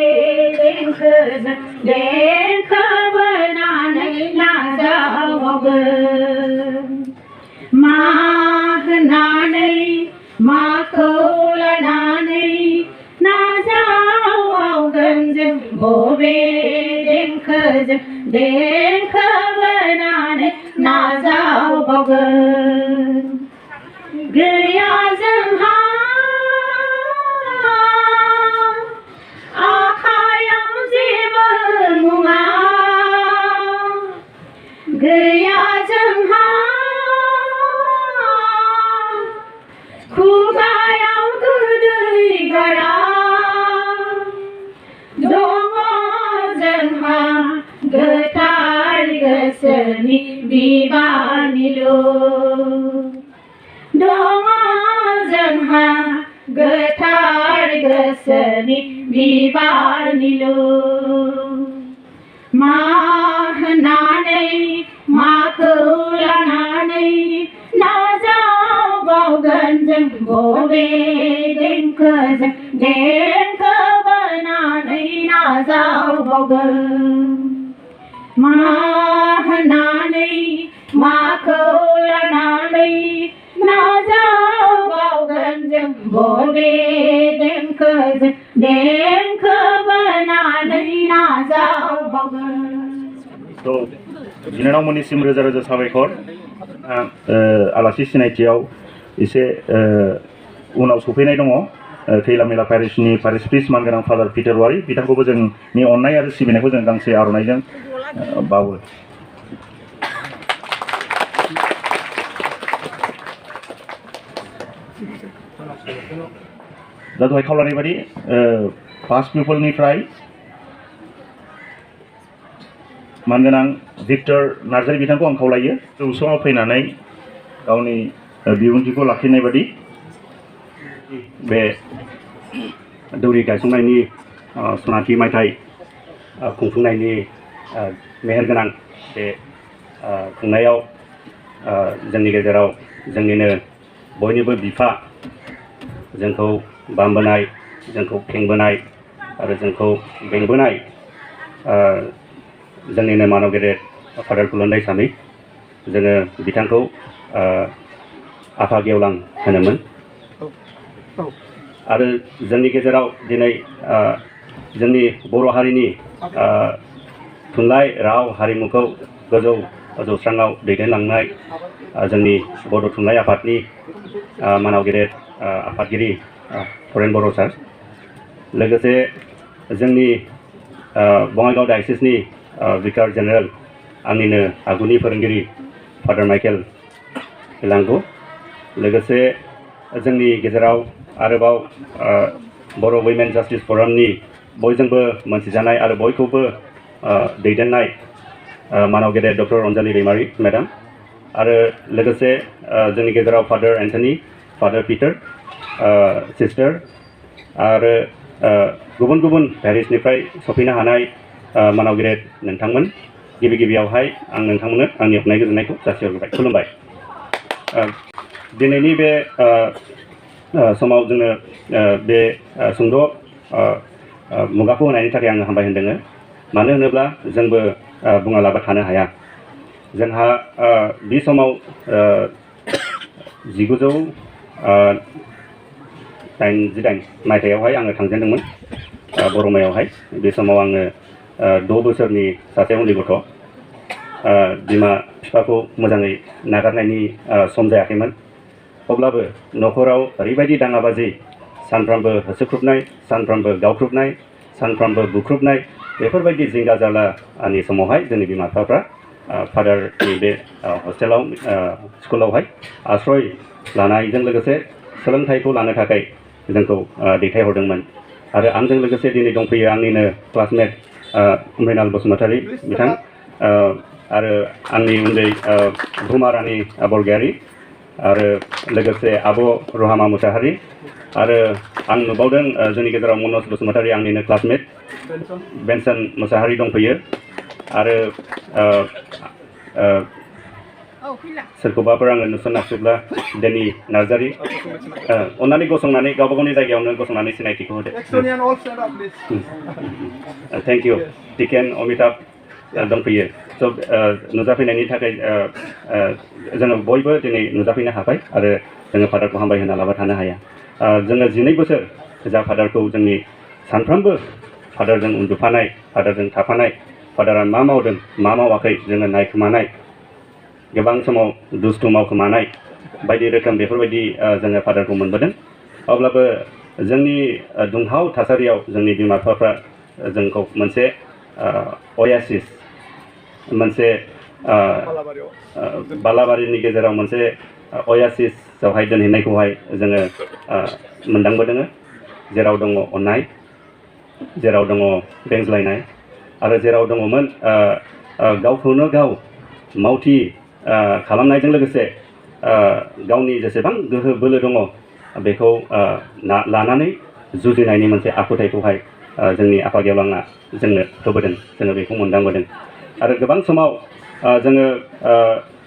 देंखोजों देंखो बोनानै नाजावबावगोन मा होननानै माखौ लानानै नाजावबावगोन जों बबे देंखोजों देंखो बोनानै नाजावबावगोन गैया जोंहा आखायाव जेबो मुङा गैया जोंहा खुगायाव गोदै गारा दङ जोंहा गोथार गोसोनि बिबारनिल' दङ जोंहा गोथार गोसोनि बिबारनिल' मा होननानै माखौ लानानै नाजावबावगोन जों बबे देंखोजों देंखो बोनानै नाजावबावगोन मा होननानै माखौ लानानै नाजावबावगोन जों बबे देंखोजों देंखो बोनानै नाजावबावगोन। बिनानावमोननिसिम रोजा रोजा साबायखर। आलासि सिनायथियाव एसे उनाव सफैनाय दङ खैलामेला पेरिसनि पारिश प्रिस्ट मानगोनां फादार पिटार वारि बिथांखौबो जोंनि अननाय आरो सिबिनायखौ जों गांसे आर'नाइजों बावो। दा दहाय खावलायनाय बायदि फार्स्ट पिउपोलनिफ्राय मानगोनां भिक्टर नार्जारी बिथांखौ आं खावलायो जौस्राङाव फैनानै गावनि बिबुंथिखौ लाखिनाय बायदि बे दौरि गायसंनायनि सनाथि मायथाइ खुंफुंनायनि मेहेरगोनां बे खुंनायाव जोंनि गेजेराव जोंनिनो बयनिबो बिफा जोंखौ बामबोनाय जोंखौ खेंबोनाय आरो जोंखौ बेंबोनाय जोंनिनो मानव गेदेर फादार कुलुन्दाइसामी जोङो बिथांखौ आफा गेवलां होनोमोन आरो जोंनि गेजेराव दिनै जोंनि बर' हारिनि थुनलाइ राव हारिमुखौ गोजौ जौस्राङाव दैदेनलांनाय जोंनि बड' थुनलाइ आफादनि मानव गेदेर आफादगिरि फरेन बर' सार लोगोसे जोंनि बङाइगाव डायसिसनि विकार जेनेरेल आंनिनो आगुनि फोरोंगिरि फादार माइकेल इलांगु लोगोसे जोंनि गेजेराव आरोबाव बर' वुमेन जास्टिस फरामनि बयजोंबो मोनथिजानाय आरो बयखौबो दैदेननाय मानव गेदेर डक्टर अनजालि दैमारि मेडाम आरो लोगोसे जोंनि गेजेराव father Antony father Peter sister आरो गुबुन गुबुन पेरिसनिफ्राय सफैनो हानाय मानव गेदेर नोंथांमोन गिबि गिबियावहाय आं नोंथांमोननो आंनि अननाय गोजोननायखौ जासिहरबाय खुलुमबाय। दिनैनि बे समाव जोङो बे सुंद' मुगाखौ होनायनि थाखाय आङो हामबाय होनदों मानो होनोब्ला जोंबो बुङालाबा थानो हाया जोंहा बे समाव 1988 मायथाइयावहाय आङो थांजेनदोंमोन बर'मायावहाय बे समाव आङो 6 बोसोरनि सासे उन्दै गथ' बिमा बिफाखौ मोजाङै नागारनायनि सम जायाखैमोन अब्लाबो न'खराव ओरैबायदि दाङाबाजि सानफ्रामबो होसोख्रुबनाय सानफ्रामबो गावख्रुबनाय सानफ्रामबो बुख्रुबनाय बेफोरबायदि जिंगा जारलानि समावहाय जोंनि बिमा बिफाफ्रा फादारनि बे हस्टेलाव स्कुलावहाय आश्रय लानायजों लोगोसे सोलोंथाइखौ लानो थाखाय जोंखौ दैथायहरदोंमोन आरो आंजों लोगोसे दिनै दंफैयो आंनिनो क्लासमेट मृणाल बसुमतारी बिथां आरो आंनि उन्दै भुमा रानि बरगयारी आरो लोगोसे आब' रहामा मुसाहारि आरो आं नुबावदों जोंनि गेजेराव मनज बसुमतारी आंनिनो क्लासमेट बेनसन मुसाहारि दंफैयो आरो सोरखौबाफोर आङो नुसनाखैब्ला डेनि नार्जारि अन्नानै गसंनानै गावबा गावनि जायगायावनो गसंनानै सिनायथिखौ होदो थेंक इउ टिकेन अमिताभ दंफैयो स' नुजाफैनायनि थाखाय जोङो बयबो दिनै नुजाफैनो हाबाय आरो जोङो फादारखौ हामबाय होना लाबाय थानो हाया जोङो 12 बोसोर जा फादारखौ जोंनि सानफ्रोमबो फादारजों उन्दुफानाय फादारजों थाफानाय फादारा मा मावदों मा मावाखै जोङो नायखोमानाय गोबां समाव दुस्थु मावखोमानाय बायदि रोखोम बेफोरबायदि जोङो फादारखौ मोनबोदों अब्लाबो जोंनि दुंहाव थासारियाव जोंनि बिमा बिफाफ्रा जोंखौ मोनसे अयासिस मोनसे बालाबारिनि गेजेराव मोनसे अयासिसआवहाय दोनहैनायखौहाय जोङो मोनदांबोदों जेराव दङ अननाय जेराव दङ बेंज्लायनाय आरो जेराव दङमोन गावखौनो गाव मावथि खालामनायजों लोगोसे गावनि जेसेबां गोहो बोलो दङ बेखौ लानानै जुजिनायनि मोनसे आखुथायखौहाय जोंनि आफा गेवलाङा जोंनो होबोदों जोङो बेखौ मोनदांबोदों आरो गोबां समाव जोङो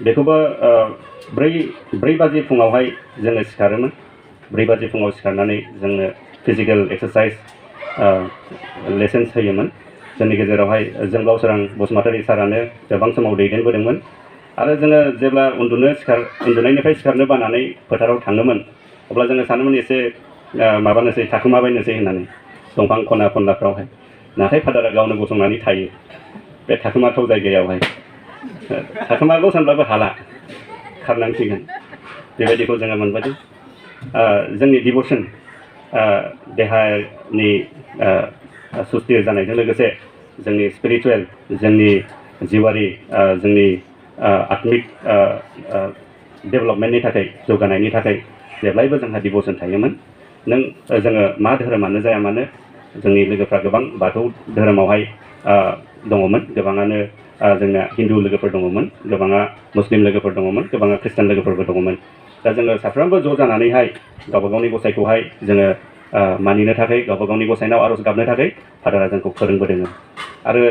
बेखौबो 4 बाजि फुङावहाय जोङो सिखारोमोन 4 बाजि फुङाव सिखारनानै जोंनो फिजिकेल एक्सारसाइज लेसन्स होयोमोन जोंनि गेजेरावहाय जोंब्लाव सोरां बसुमतारी सारानो गोबां समाव दैदेनबोदोंमोन आरो जोङो जेब्ला उन्दुनायनिफ्राय सिखारनो बानानै फोथाराव थाङोमोन अब्ला जोङो सानोमोन एसे माबानोसै थाखोमाबायनोसै होननानै दंफां खना खनलाफ्रावहाय नाथाय फादारा गावनो गसंनानै थायो बे थाखोमाथाव जायगायावहाय थाखोमागौ सानब्लाबो हाला खारनांसिगोन बेबायदिखौ जोङो मोनबोदों जोंनि डिभ'सन देहानि सुस्थिर जानायजों लोगोसे जोंनि स्पिरिचुवेल जोंनि जिउआरि जोंनि आत्मिक डेभेलपमेन्टनि थाखाय जौगानायनि थाखाय जेब्लायबो जोंहा डिभ'सन थायोमोन जोङो मा धोरोमानो जाया मानो जोंनि लोगोफ्रा गोबां बाथौ धोरोमावहाय दङमोन गोबाङानो जोंना हिन्दु लोगोफोर दङमोन गोबाङा मुस्लिम लोगोफोर दङमोन गोबाङा ख्रिस्टान लोगोफोरबो दङमोन दा जोङो साफ्रोमबो ज' जानानैहाय गावबा गावनि गसाइखौहाय जोङो मानिनो थाखाय गावबा गावनि गसाइनाव आर'ज गाबनो थाखाय फादारा जोंखौ फोरोंबोदों आरो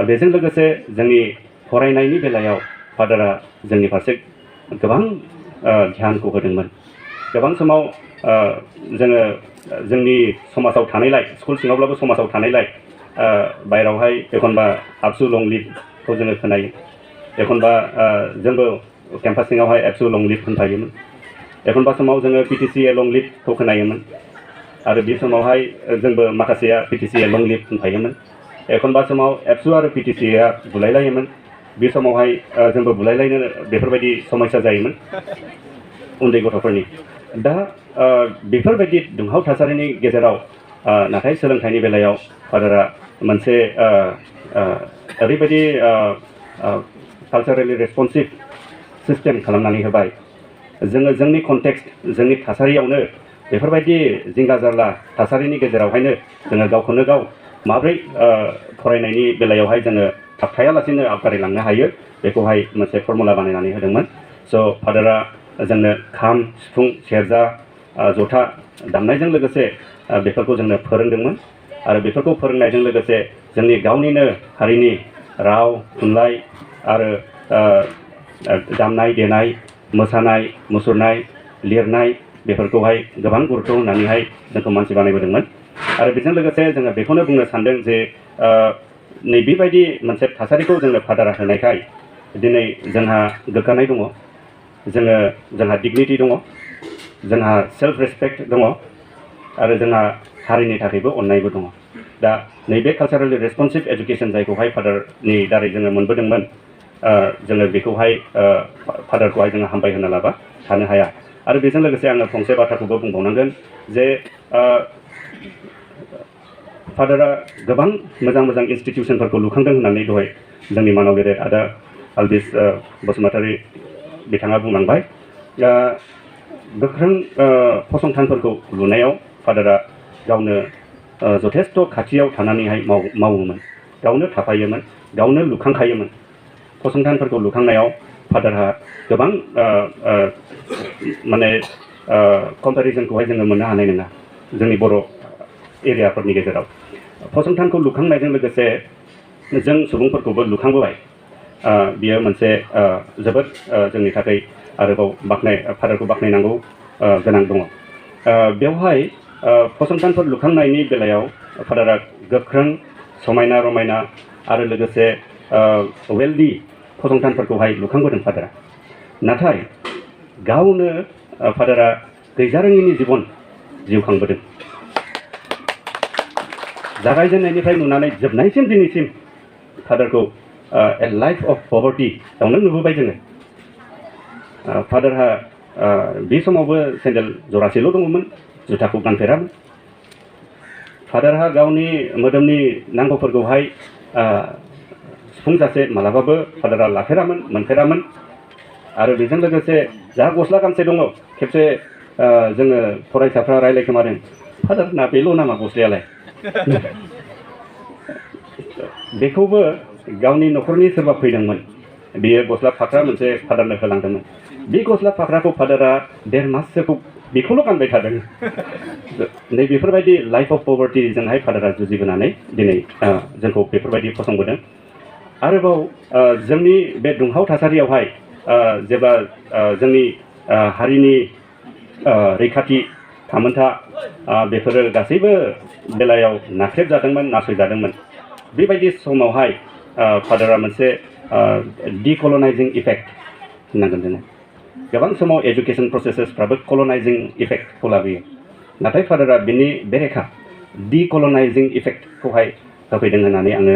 बेजों लोगोसे जोंनि फरायनायनि बेलायाव फादारा जोंनि फारसे गोबां ध्यानखौ होदोंमोन गोबां समाव जोङो जोंनि समाजाव थानायलाय स्कुल सिङावब्लाबो समाजाव थानायलाय बायरावहाय एखनबा आबसु लं लिभखौ जोङो खोनायो एखनबा जोंबो केम्पास सिङावहाय एबसु लं लिभ होनफायोमोन एखनबा समाव जोङो PTCA लं लिभखौ खोनायोमोन आरो बे समावहाय जोंबो माखासेया PTCA लं लिभ होनफायोमोन एखनबा समाव एबसु आरो PTCA बुलायलायोमोन बे समावहाय जोंबो बुलायलायनो बेफोरबायदि समस्या जायोमोन उन्दै गथ'फोरनि दा बेफोरबायदि दुंहाव थासारिनि गेजेराव नाथाय सोलोंथाइनि बेलायाव फादारा मोनसे ओरैबायदि कालचारेलि रेसपन्सिभ सिस्टेम खालामनानै होबाय जोङो जोंनि कन्टेक्स्ट जोंनि थासारियावनो बेफोरबायदि जिंगा जारला थासारिनि गेजेरावहायनो जोङो गावखौनो गाव माब्रै फरायनायनि बेलायावहाय जोङो थाबथायालासेनो आवगायलांनो हायो बेखौहाय मोनसे फर्मुला बानायनानै होदोंमोन स' फादारा जोंनो खाम सिफुं सेरजा जथा दामनायजों लोगोसे बेफोरखौ जोंनो फोरोंदोंमोन आरो बेफोरखौ फोरोंनायजों लोगोसे जोंनि गावनिनो हारिनि राव थुनलाइ आरो दामनाय देनाय मोसानाय मुसुरनाय लिरनाय बेफोरखौहाय गोबां गुरुत्व होनानैहाय जोंखौ मानसि बानायबोदोंमोन आरो बेजों लोगोसे जोङो बेखौनो बुंनो सानदों जे नैबेबायदि मोनसे थासारिखौ जोंनो फादारा होनायखाय दिनै जोंहा गोग्गानाय दङ जोंहा डिगनिटि दङ जोंहा सेल्फ रेसपेक्ट दङ आरो जोंहा हारिनि थाखायबो अननायबो दङ दा नैबे कालचारेलि रेसपन्सिभ एजुकेसन जायखौहाय फादारनि दारै जोङो मोनबोदोंमोन जोङो बेखौहाय फादारखौहाय जोङो हामबाय होना लाबा थानो हाया आरो बेजों लोगोसे आङो फंसे बाथ्राखौबो बुंबावनांगोन जे फादारा गोबां मोजां इन्स्टिटिउसनफोरखौ लुखांदों होननानै दहाय जोंनि मानाव गेदेर आदा आलबिस बसुमतारी बिथाङा बुंलांबाय। गोख्रों फसंथानफोरखौ लुनायाव फादारा गावनो जथेस्थ' खाथियाव थानानैहाय मावोमोन, गावनो थाफायोमोन, गावनो लुखांखायोमोन। फसंथानफोरखौ लुखांनायाव फादारहा गोबां माने कम्पेरिजनखौहाय जोङो मोननो हानाय नङा जोंनि बर' एरियाफोरनि गेजेराव। फसंथानखौ लुखांनायजों लोगोसे जों सुबुंफोरखौबो लुखांबोबाय। बियो मोनसे जोबोद जोंनि थाखाय आरोबाव फादारखौ बाख्नायनांगौ गोनां दङ। बेवहाय फसंथानफोर लुखांनायनि बेलायाव फादारा गोख्रों, समायना रमायना आरो लोगोसे वेल्दी फसंथानफोरखौहाय लुखांबोदों फादारा। नाथाय गावनो फादारा गैजारोङिनि जिउ खांबोदों। जागायजेननायनिफ्राय नुनानै जोबनायसिम दिनैसिम फादारखौ ए लाइफ अफ पभार्टी यावनो नुबोबाय जोङो। फादारहा बे समावबो सेन्देल जरासेल' दङमोन, जुथाखौ गानफेरामोन। फादारहा गावनि मोदोमनि नांगौफोरखौहाय सुफुंजासे मालाबाबो फादारा लाफेरामोन, मोनफेरामोन। आरो बेजों लोगोसे जा गस्ला गांसे दङ, खेबसे जोङो फरायसाफ्रा रायलायखोमादों, फादारना बेल' नामा गस्लायालाय? बेखौबो गावनि न'खरनि सोरबा फैदोंमोन, बेयो गस्ला फाख्रा मोनसे फादारनो होलांदोंमोन। बे गस्ला फाख्राखौ फादारा 1.5 माससोखौ बेखौल' गानबाय थादों। नै बेफोरबायदि लाइफ अफ पभार्टीजोंहाय फादारा जुजिबोनानै दिनै जोंखौ बेफोरबायदि फसंबोदों। आरोबाव जोंनि बे दुंहाव थासारियावहाय जेब्ला जोंनि हारिनि रैखाथि थामोनथा बेफोरो गासैबो बेलायाव नाख्रेबजादोंमोन, नासयजादोंमोन। बेबायदि समावहाय फादारा मोनसे डिकलनाइजिं इफेक्ट होननांगोन जोङो। गोबां समाव एजुकेसन प्रसेसेसफ्राबो कलनाइजिं इफेक्टखौ लाबोयो। नाथाय फादारा बिनि बेरेखा डिकलनाइजिं इफेक्टखौहाय होफैदों होननानै आङो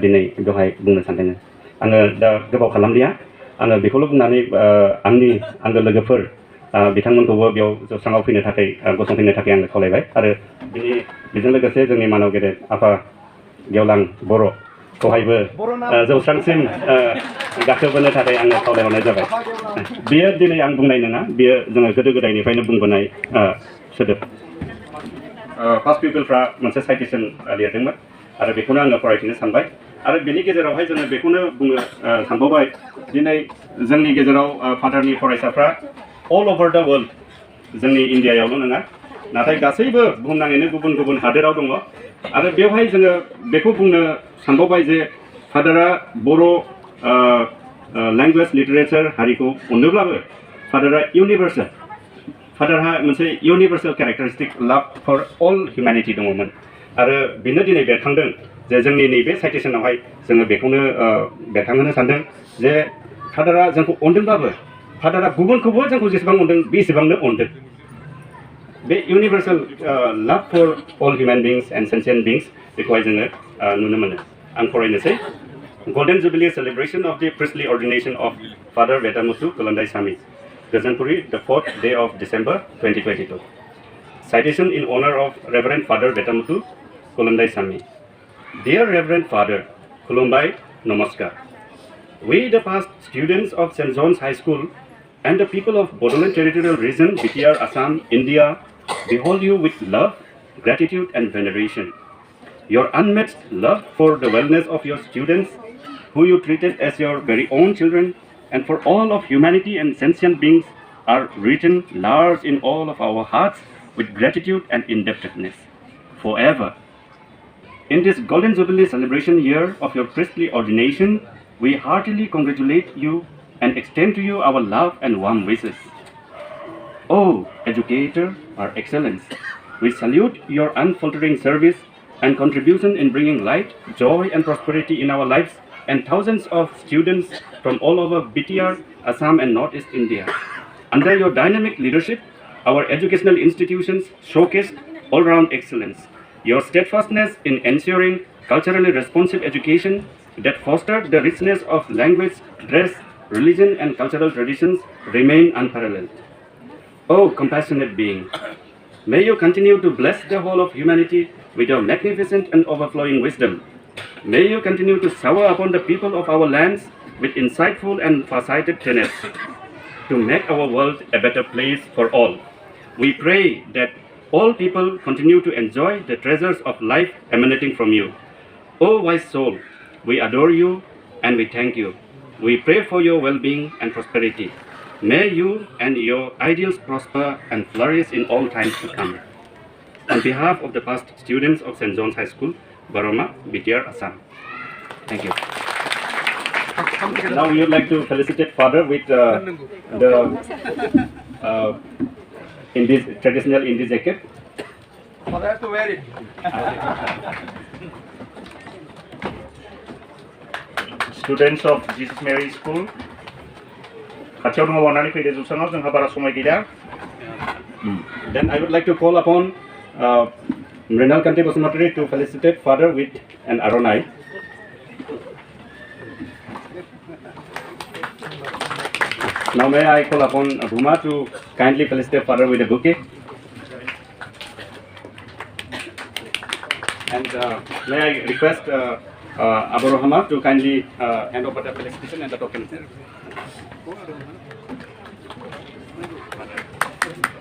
दिनै दहाय बुंनो सानदों। आङो दा गोबाव खालामलिया, आङो बेखौल' बुंनानै आंनि आंगो लोगोफोर बिथांमोनखौबो बेयाव जौस्राङाव फैनो थाखाय गसंफैनो थाखाय आङो खावलायबाय। आरो बेजों लोगोसे जोंनि मानाव गेदेर आफा गेवलां बर'खौहायबो जौस्रांसिम गाखोबोनो थाखाय आङो खावलायहरनाय जाबाय। बेयो दिनै आं बुंनाय नङा, बेयो जोङो गोदो गोदायनिफ्रायनो बुंबोनाय सोदोब। फार्स्ट पिपलफ्रा मोनसे साइटेसन लिरदोंमोन आरो बेखौनो आङो फरायफिननो सानबाय। आरो बेनि गेजेरावहाय जोङो बेखौनो बुंनो सानबावबाय, दिनै जोंनि गेजेराव फादारनि फरायसाफ्रा अल अभार दा वर्ल्ड, जोंनि इन्डियायावल' नङा, नाथाय गासैबो बुहुमनाङैनो गुबुन गुबुन हादोराव दङ। आरो बेवहाय जोङो बेखौ बुंनो सानबावबाय जे फादारा बर' लेंगुवेज लिटारेचार हारिखौ अनोब्लाबो फादारा इउनिभार्सेल, फादारहा मोनसे इउनिभार्सेल केरेक्टारिस्टिक लाभ फर अल हिउमेनिटि दङमोन। आरो बेनो दिनै बेरखांदों जे जोंनि नैबे साइटेसनावहाय जोङो बेखौनो बेरखांहोनो सानदों जे फादारा जोंखौ अनदोंब्लाबो फादारा गुबुनखौबो जोंखौ जेसेबां अनदों बेसेबांनो अनदों। बे universal love for all human beings and sentient beings बेखौहाय जोङो नुनो मोनो। आं फरायनोसै। Golden Jubilee celebration of the priestly ordination of Father Vedamuthu Kulundaisamy, Gajanpuri, the 4th day of December 2022. Citation in honor of Reverend Father Vedamuthu Kulundaisamy. Dear Reverend Father, Kulumbai Namaskar. We, the past students of St. John's High School and the people of Bodoland Territorial Region, BTR, Assam, India, behold you with love, gratitude and veneration. Your unmatched love for the wellness of your students, who you treated as your very own children, and for all of humanity and sentient beings, are written large in all of our hearts with gratitude and indebtedness forever. In this Golden Jubilee celebration year of your priestly ordination, we heartily congratulate you and extend to you our love and warm wishes. Oh, educator, our excellence, we salute your unfaltering service and contribution in bringing light, joy and prosperity in our lives and thousands of students from all over BTR, Assam and Northeast India. Under your dynamic leadership, our educational institutions showcased all-round excellence. Your steadfastness in ensuring culturally responsive education that fostered the richness of language, dress, religion and cultural traditions remain unparalleled. Oh, compassionate being, may you continue to bless the whole of humanity with your magnificent and overflowing wisdom. May you continue to shower upon the people of our lands with insightful and farsighted tenets to make our world a better place for all. We pray that all people continue to enjoy the treasures of life emanating from you. O wise soul, we adore you and we thank you. We pray for your well-being and prosperity. May you and your ideals prosper and flourish in all times to come. On behalf of the past students of St. John's High School, Baroma, Bidyar, Assam. Thank you. Now we would like to felicitate Father with in this traditional Indian jacket. Father has to wear it. Students of Jesus Mary School, खाथियाव दङ अननानै फैदो जौसाङाव जोंहा बारा समाय गैला. Then I would like to call upon Mrinal Kanti Basumatri to felicitate Father with an aronai. Now may I call upon Bhuma to kindly felicitate Father with a bouquet. And may I request Abu Rahama to kindly hand over the felicitation and the token.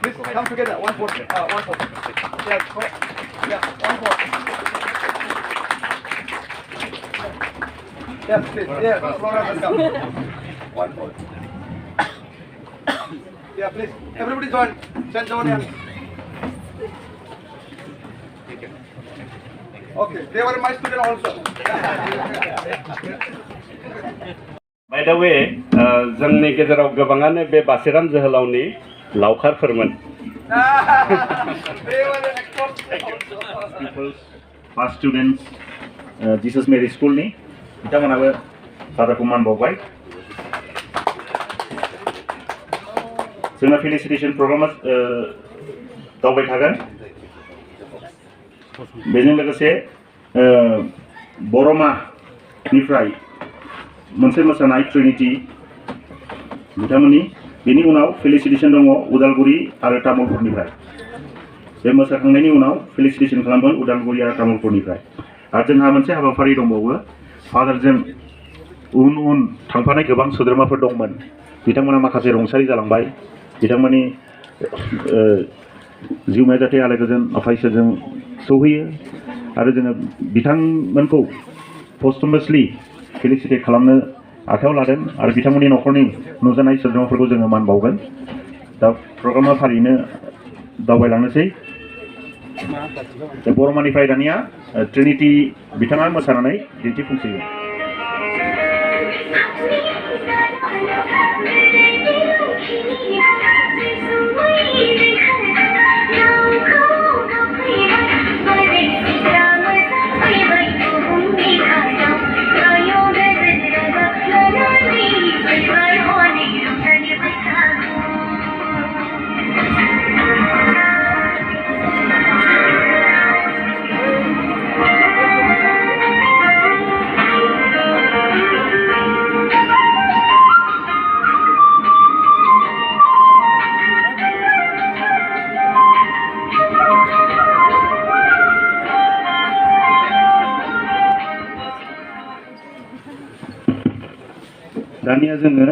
Please come together. One vote. One vote. Yes. Yeah. One vote. Yes, please. Yeah. Flora will come. One vote. Yeah, please. Everybody join. St. John. Okay. They were my student also. By the way, जोंनि गेजेराव गोबाङानो बे बासिराम जोहोलावनि लावखारफोरमोन. Pupils, past students, Jesus Mary School ni, बिथांमोनाबो फादारखौ मान बावबाय. जोंना Felicitation प्रग्रामा दावबाय थागोन. बेजों लोगोसे बरमानिफ्राय मोनसे मोसानाय ट्रिनिटी बिथांमोननि बेनि उनाव Felicitation दङ उदालगुरि आरो तामुलपुरनिफ्राय. बे मोसाखांनायनि उनाव Felicitation खालामगोन उदालगुरि आरो तामुलपुरनिफ्राय. आरो जोंहा मोनसे हाबाफारि दंबावो. फादारजों उन उन थांफानाय गोबां सोद्रोमाफोर दंमोन. बिथांमोना माखासे रुंसारि जालांबाय. बिथांमोननि जिउमाया जाहाथे आलो गोजोन आफा इसोरजों सौहैयो आरो जोङो बिथांमोनखौ पस्टमासलि फेलिसिटेट खालामनो आखायाव लादों आरो बिथांमोननि न'खरनि नुजानाय सोद्रोमाफोरखौ जोङो मान बावगोन. दा प्रग्रामा फारियैनो दावबायलांनोसै. बरमानिफ्राय दानिया ट्रिनिटी बिथाङा मोसानानै दिन्थिफुंसिगोन. दानिया जोङो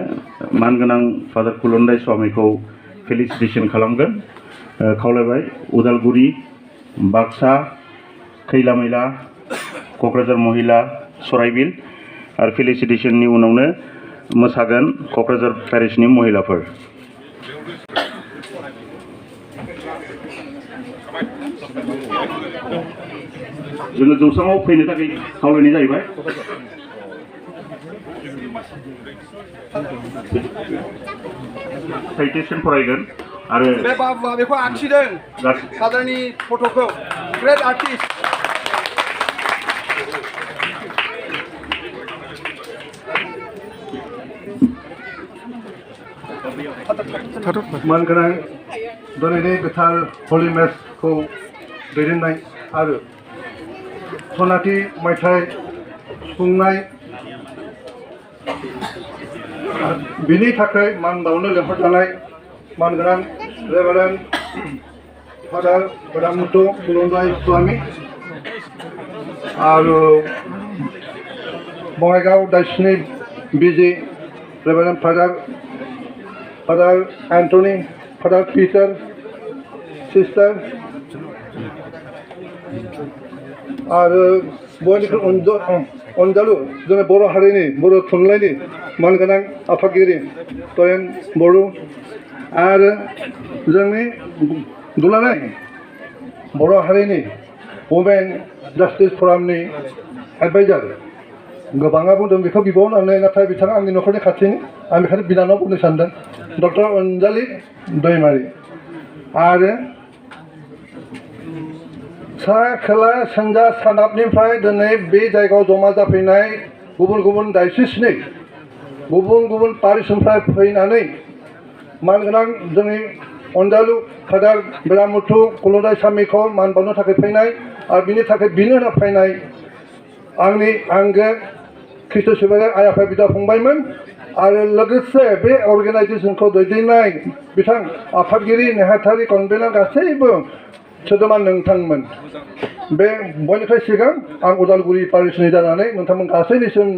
मानगोनां फादार खुलुन्दाय स्वामीखौ फेलिसिटेशन खालामगोन. खावलायबाय उदालगुरि, बाक्सा, खैला मैला, क'क्राझार महिला, सराइबिल आरो फेलिसिटेशननि उनावनो मोसागोन क'क्राझार पेरिशनि महिलाफोर. जोङो जौसाङाव फैनो थाखाय खावलायनाय जाहैबाय. साइटेशन फरायगोन आरो बे बाबुआ बेखौ आखिदों फादारनि फट'खौ ग्रेट आर्टिस्ट. मानगोनां दिनैनि गोथार हलि मेसखौ दैदेननाय आरो सनाथि मायथाइ खुंनाय बिनि थाखाय मान बावनो लेंहरजानाय मानगोनां रेभारेन्ड फादार बेदामुथु कुलुन्दायस्वामी आरो बङाइगाव दाइसनि बिजि reverend father Antony father Peter sister आरो बयनिख्रुइ अनजालु जोंनि बर' हारिनि बर' थुनलाइनि मानगोनां आफादगिरि तयेन बर' आरो जोंनि दुलाराय बर' हारिनि वुमेन जास्टिस फरामनि एडभाइजार गोबाङा बुंदों बेखौ बिबावनानै नाथाय बिथाङा आंनि न'खरनि खाथिनि आं बेखायनो बिनानाव बुंनो सानदों डक्टर अनजालि दैमारि आरो सा खोला सानजा सोनाबनिफ्राय दिनै बे जायगायाव जमा जाफैनाय गुबुन गुबुन डायसिसनि गुबुन गुबुन पारिसनिफ्राय फैनानै मानगोनां जोंनि अनजालु फादार बेदामुथु कुलुंदायसामीखौ मान बावनो थाखाय फैनाय आरो बिनि थाखाय बिनो होना फैनाय आंनि आंगो खृष्ट सिबियारि आइ आफा बिदा फंबायमोन आरो लोगोसे बे अर्गेनाइजेसनखौ दैदेननाय बिथां आफादगिरि नेहाथारि कनभेनार गासैबो सोद्रोमा नोंथांमोन बे बयनिफ्राय सिगां आं उदालगुरि पारिसनि जानानै नोंथांमोन गासैनिसिम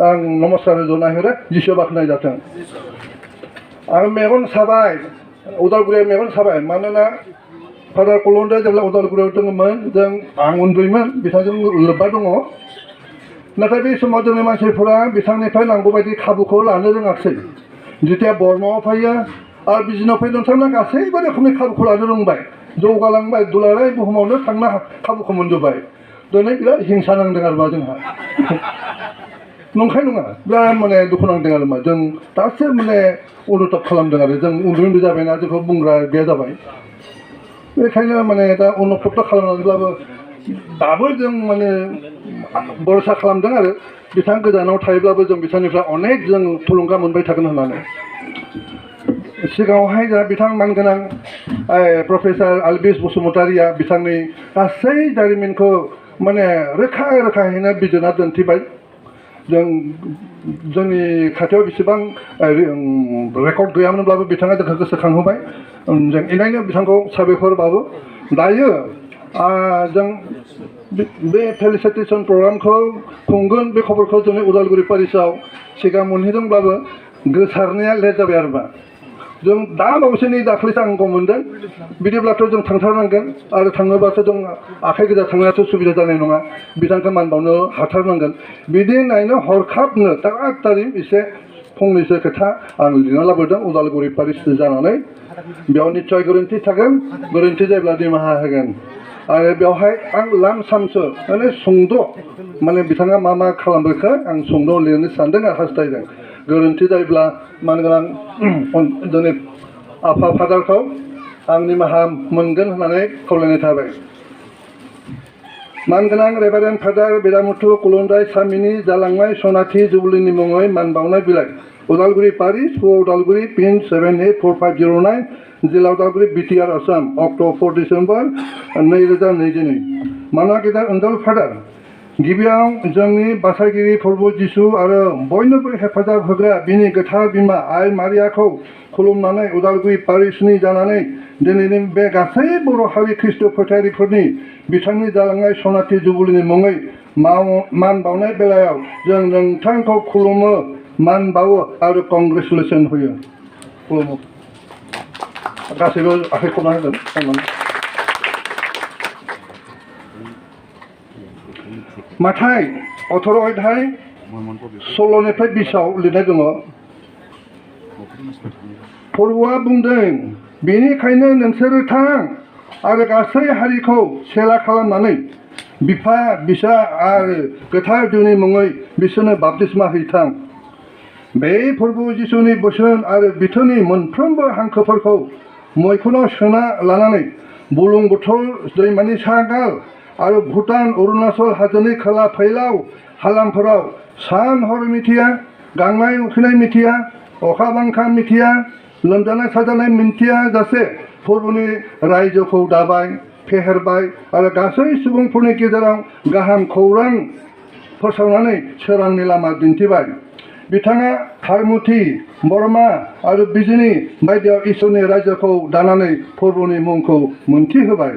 आं नमस्कार होनाय होरो जिसु बाख्नाय जाथों आं मेगन साबाय उदालगुरियाव मेगन साबाय मानोना फादार कुलुंदाया जेब्ला उदालगुरियाव दङमोन जों आं उन्दैमोन बिथांजों लोब्बा दङ नाथाय बे समाव जोंनि मानसिफोरा बिथांनिफ्राय नांगौबायदि खाबुखौ लानो रोङाखिसै जेथिया बर्मायाव फैयो आरो बिजिनाव फैयो नोंथांमोना गासैबो रोखोमनि खाबुखौ लानो रोंबाय जौगालांबाय दुलाराय बुहुमावनो थांनो खाबुखौ मोनजोब्बाय दिनै बिराद हिंसा नांदों आरो मा जोंहा नंखाय नङा बिराद माने दुखु नांदों आरो मा जों दासो माने अनुताप खालामदों आरो जों उन्दै उन्दै जाबायना जोंखौ बुंग्रा गैया जाबाय बेखायनो माने दा अनुतप्त खालामनानैब्लाबो दाबो जों माने भरसा खालामदों आरो बिथां गोजानाव थायोब्लाबो जों बिथांनिफ्राय अनेक जों थुलुंगा मोनबाय थागोन होननानै सिगाङावहाय जा बिथां मानगोनां प्रफेसार आलबिस बसुमतारिया बिथांनि गासै जारिमिनखौ माने रोखा रोखायैनो बिजिरना दिन्थिबाय जोंनि खाथियाव बेसेबां रेकर्ड गैयामोनब्लाबो बिथाङा जोंखौ गोसोखांहोबाय जों इनायनो बिथांखौ साबायखर बावो दायो जों बे फेलिसिटेसन प्रग्रामखौ खुंगोन बे खबरखौ जोंनि उदालगुरि पारिसआव सिगां मोनहैदोंब्लाबो गोसारनाया लेट जाबाय आरोमा जों दा बावैसो नै दाख्लैसो आंखौ मोनदों बिदिब्लाथ' जों थांथारनांगोन आरो थाङोब्लाथ' जों आखाइ गोजा थांनायाथ' सुबिदा जानाय नङा बिथांखौ मान बावनो हाथारनांगोन बिदि नायनो हरखाबनो तारातारि एसे फंनैसो खोथा आं लिरना लाबोदों उदालगुरि पारिस जानानै बेयाव निस्सय गोरोन्थि थागोन गोरोन्थि जायोब्ला निमाहा होगोन आरो बेवहाय आं लाम सामसो माने सुंद' माने बिथाङा मा मा खालामबोखो आं सुंद' लिरनो सानदों आरो हास्थायदों गोरोन्थि जायोब्ला मानगोनां जोंनि आफा फादारखौ आं निमाहा मोनगोन होननानै खावलायनाय थाबाय मानगोनां रेभारेन्ड फादार बेदामुथु कुलुंदायसामीनि जालांनाय सनाथि जुबुलिनि मुङै मान बावनाय बिलाइ उदालगुरि पारिस उदालगुरि पिन 784509 जिल्ला उदालगुरि बिटिआर आसाम अक्ट' 4 डिसेम्बर 2022 माना गेदेर अनजालु फादार गिबियाव जोंनि बासायगिरि प्रभु जिसु आरो बयनोबो हेफाजाब होग्रा बिनि गोथार बिमा आइ मारियाखौ खुलुमनानै उदालगुरि पारिसनि जानानै दिनैनि बे गासै बर' हारि खृष्ट फोथायगिरिफोरनि बिथांनि जालांनाय सनाथि जुबुलिनि मुङै मान बावनाय बेलायाव जों नोंथांखौ खुलुमो मान बावो आरो कंग्रेचुलेसन होयो खुलुमो गासैबो आखाइ खबना होगोन माथाय 18 अध्याय 16निफ्राय 20आव लिरनाय दङ प्रभुआ बुंदों बेनिखायनो नोंसोरो थां आरो गासै हारिखौ सेला खालामनानै बिफा बिसा आरो गोथार जिउनि मुङै बिसोरनो बाप्तिस्मा हैथां बे प्रभु जिसुनि बोसोन आरो बिथोननि मोनफ्रोमबो हांखोफोरखौ मैखुनाव सोना लानानै बुरलुंबुथुर दैमानि सागाल आरो भुटान अरुणाचल हाजोनि खोला फैलाव हालामफोराव सान हर मिथिया गांनाय उखैनाय मिथिया अखा बांखा मिथिया लोमजानाय साजानाय मिन्थिया जासे फोरबोनि रायजोखौ दाबाय फेहेरबाय आरो गासै सुबुंफोरनि गेजेराव गाहाम खौरां फोसावनानै सोरांनि लामा दिन्थिबाय बिथाङा हारमुथि बर्मा आरो बिजिनि बायदियाव इसोरनि रायजोखौ दानानै फोरबोनि मुंखौ मोनथि होबाय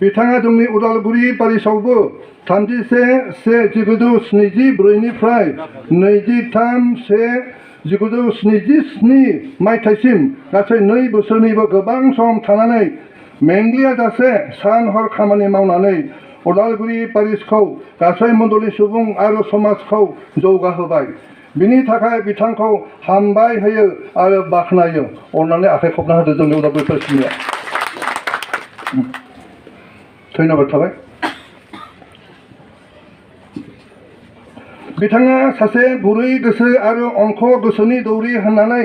बिथाङा जोंनि उदालगुरि पारिसावबो 31/1/1974निफ्राय 23/1/1977 मायथाइसिम गासै 2 बोसोरनिबो गोबां सम थानानै मेंग्लियाजासे सान हर खामानि मावनानै उदालगुरि पारिसखौ गासै मण्डलनि सुबुं आरो समाजखौ जौगाहोबाय। बिनि थाखाय बिथांखौ हामबाय होयो आरो बाख्नायो। अननानै आखाइ खबना होदो जोंनि उदालगुरि पारिसनिया। धन्यबाद थाबाय। बिथाङा सासे गुरै गोसो आरो अंख गोसोनि दौरि होननानै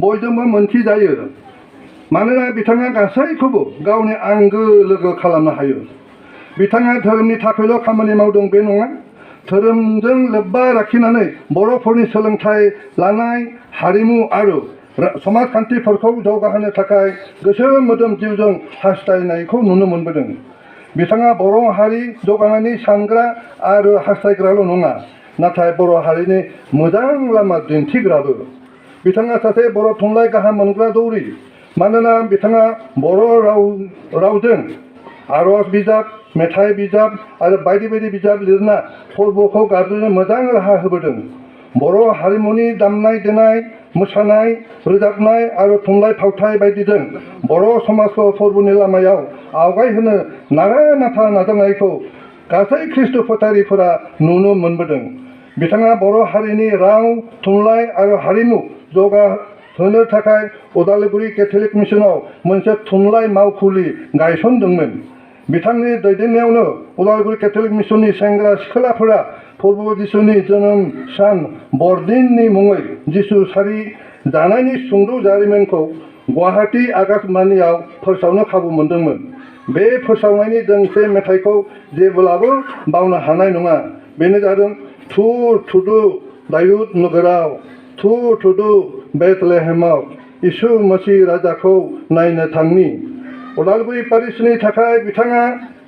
बयजोंबो मोनथिजायो। मानोना बिथाङा गासैखौबो गावनि आंगो लोगो खालामनो हायो। बिथाङा धोरोमनि थाखायल' खामानि मावदों बे नङा, धोरोमजों लोब्बा लाखिनानै बर'फोरनि सोलोंथाइ लानाय, हारिमु आरो समाजखान्थिफोरखौ जौगाहोनो थाखाय गोसो मोदोम जिउजों हास्थायनायखौ नुनो मोनबोदों। बिथाङा बर' हारि जौगानायनि सानग्रा आरो हास्थायग्राल' नङा, नाथाय बर' हारिनि मोजां लामा दिन्थिग्राबो। बिथाङा सासे बर' थुनलाइ गाहाम मोनग्रा दौरि। मानोना बिथाङा बर' रावजों आरज बिजाब, मेथाइ बिजाब आरो बायदि बायदि बिजाब लिरना फोरबोखौ गाबज्रिनो मोजां राहा होबोदों। बर' हारिमुनि दामनाय देनाय, मोसानाय, रोजाबनाय आरो थुनलाइ फावथाय बायदिजों बर' समाजखौ फोरबोनि लामायाव आवगायहोनो नारा नाथा नाजानायखौ गासै ख्रीष्ट फोथायगिरिफोरा नुनो मोनबोदों। बिथाङा बर' हारिनि राव, थुनलाइ आरो हारिमु जौगाहोनो थाखाय उदालगुरि केथलिक मिसनाव मोनसे थुनलाइ मावखुलि गायसनदोंमोन। बिथांनि दैदेननायावनो उदालगुरि केथलिक मिसननि सेंग्रा सिख्लाफोरा फोरबो जिसुनि जोनोम सान बरदिननि मुङै जिसु सारि जानायनि सुंद' जारिमिनखौ गुवाहाटी आकाशबाणीआव फोसावनो खाबु मोनदोंमोन। बे फोसावनायनि दोंसे मेथाइखौ जेब्लाबो बावनो हानाय नङा। बेनो जादों थुर थुदु दायुद नोगोराव, थुर थुदु बेथलेहेमाव, इसु मसीह राजाखौ नायनो थांनि। उदालगुरि पारिसनि थाखाय बिथाङा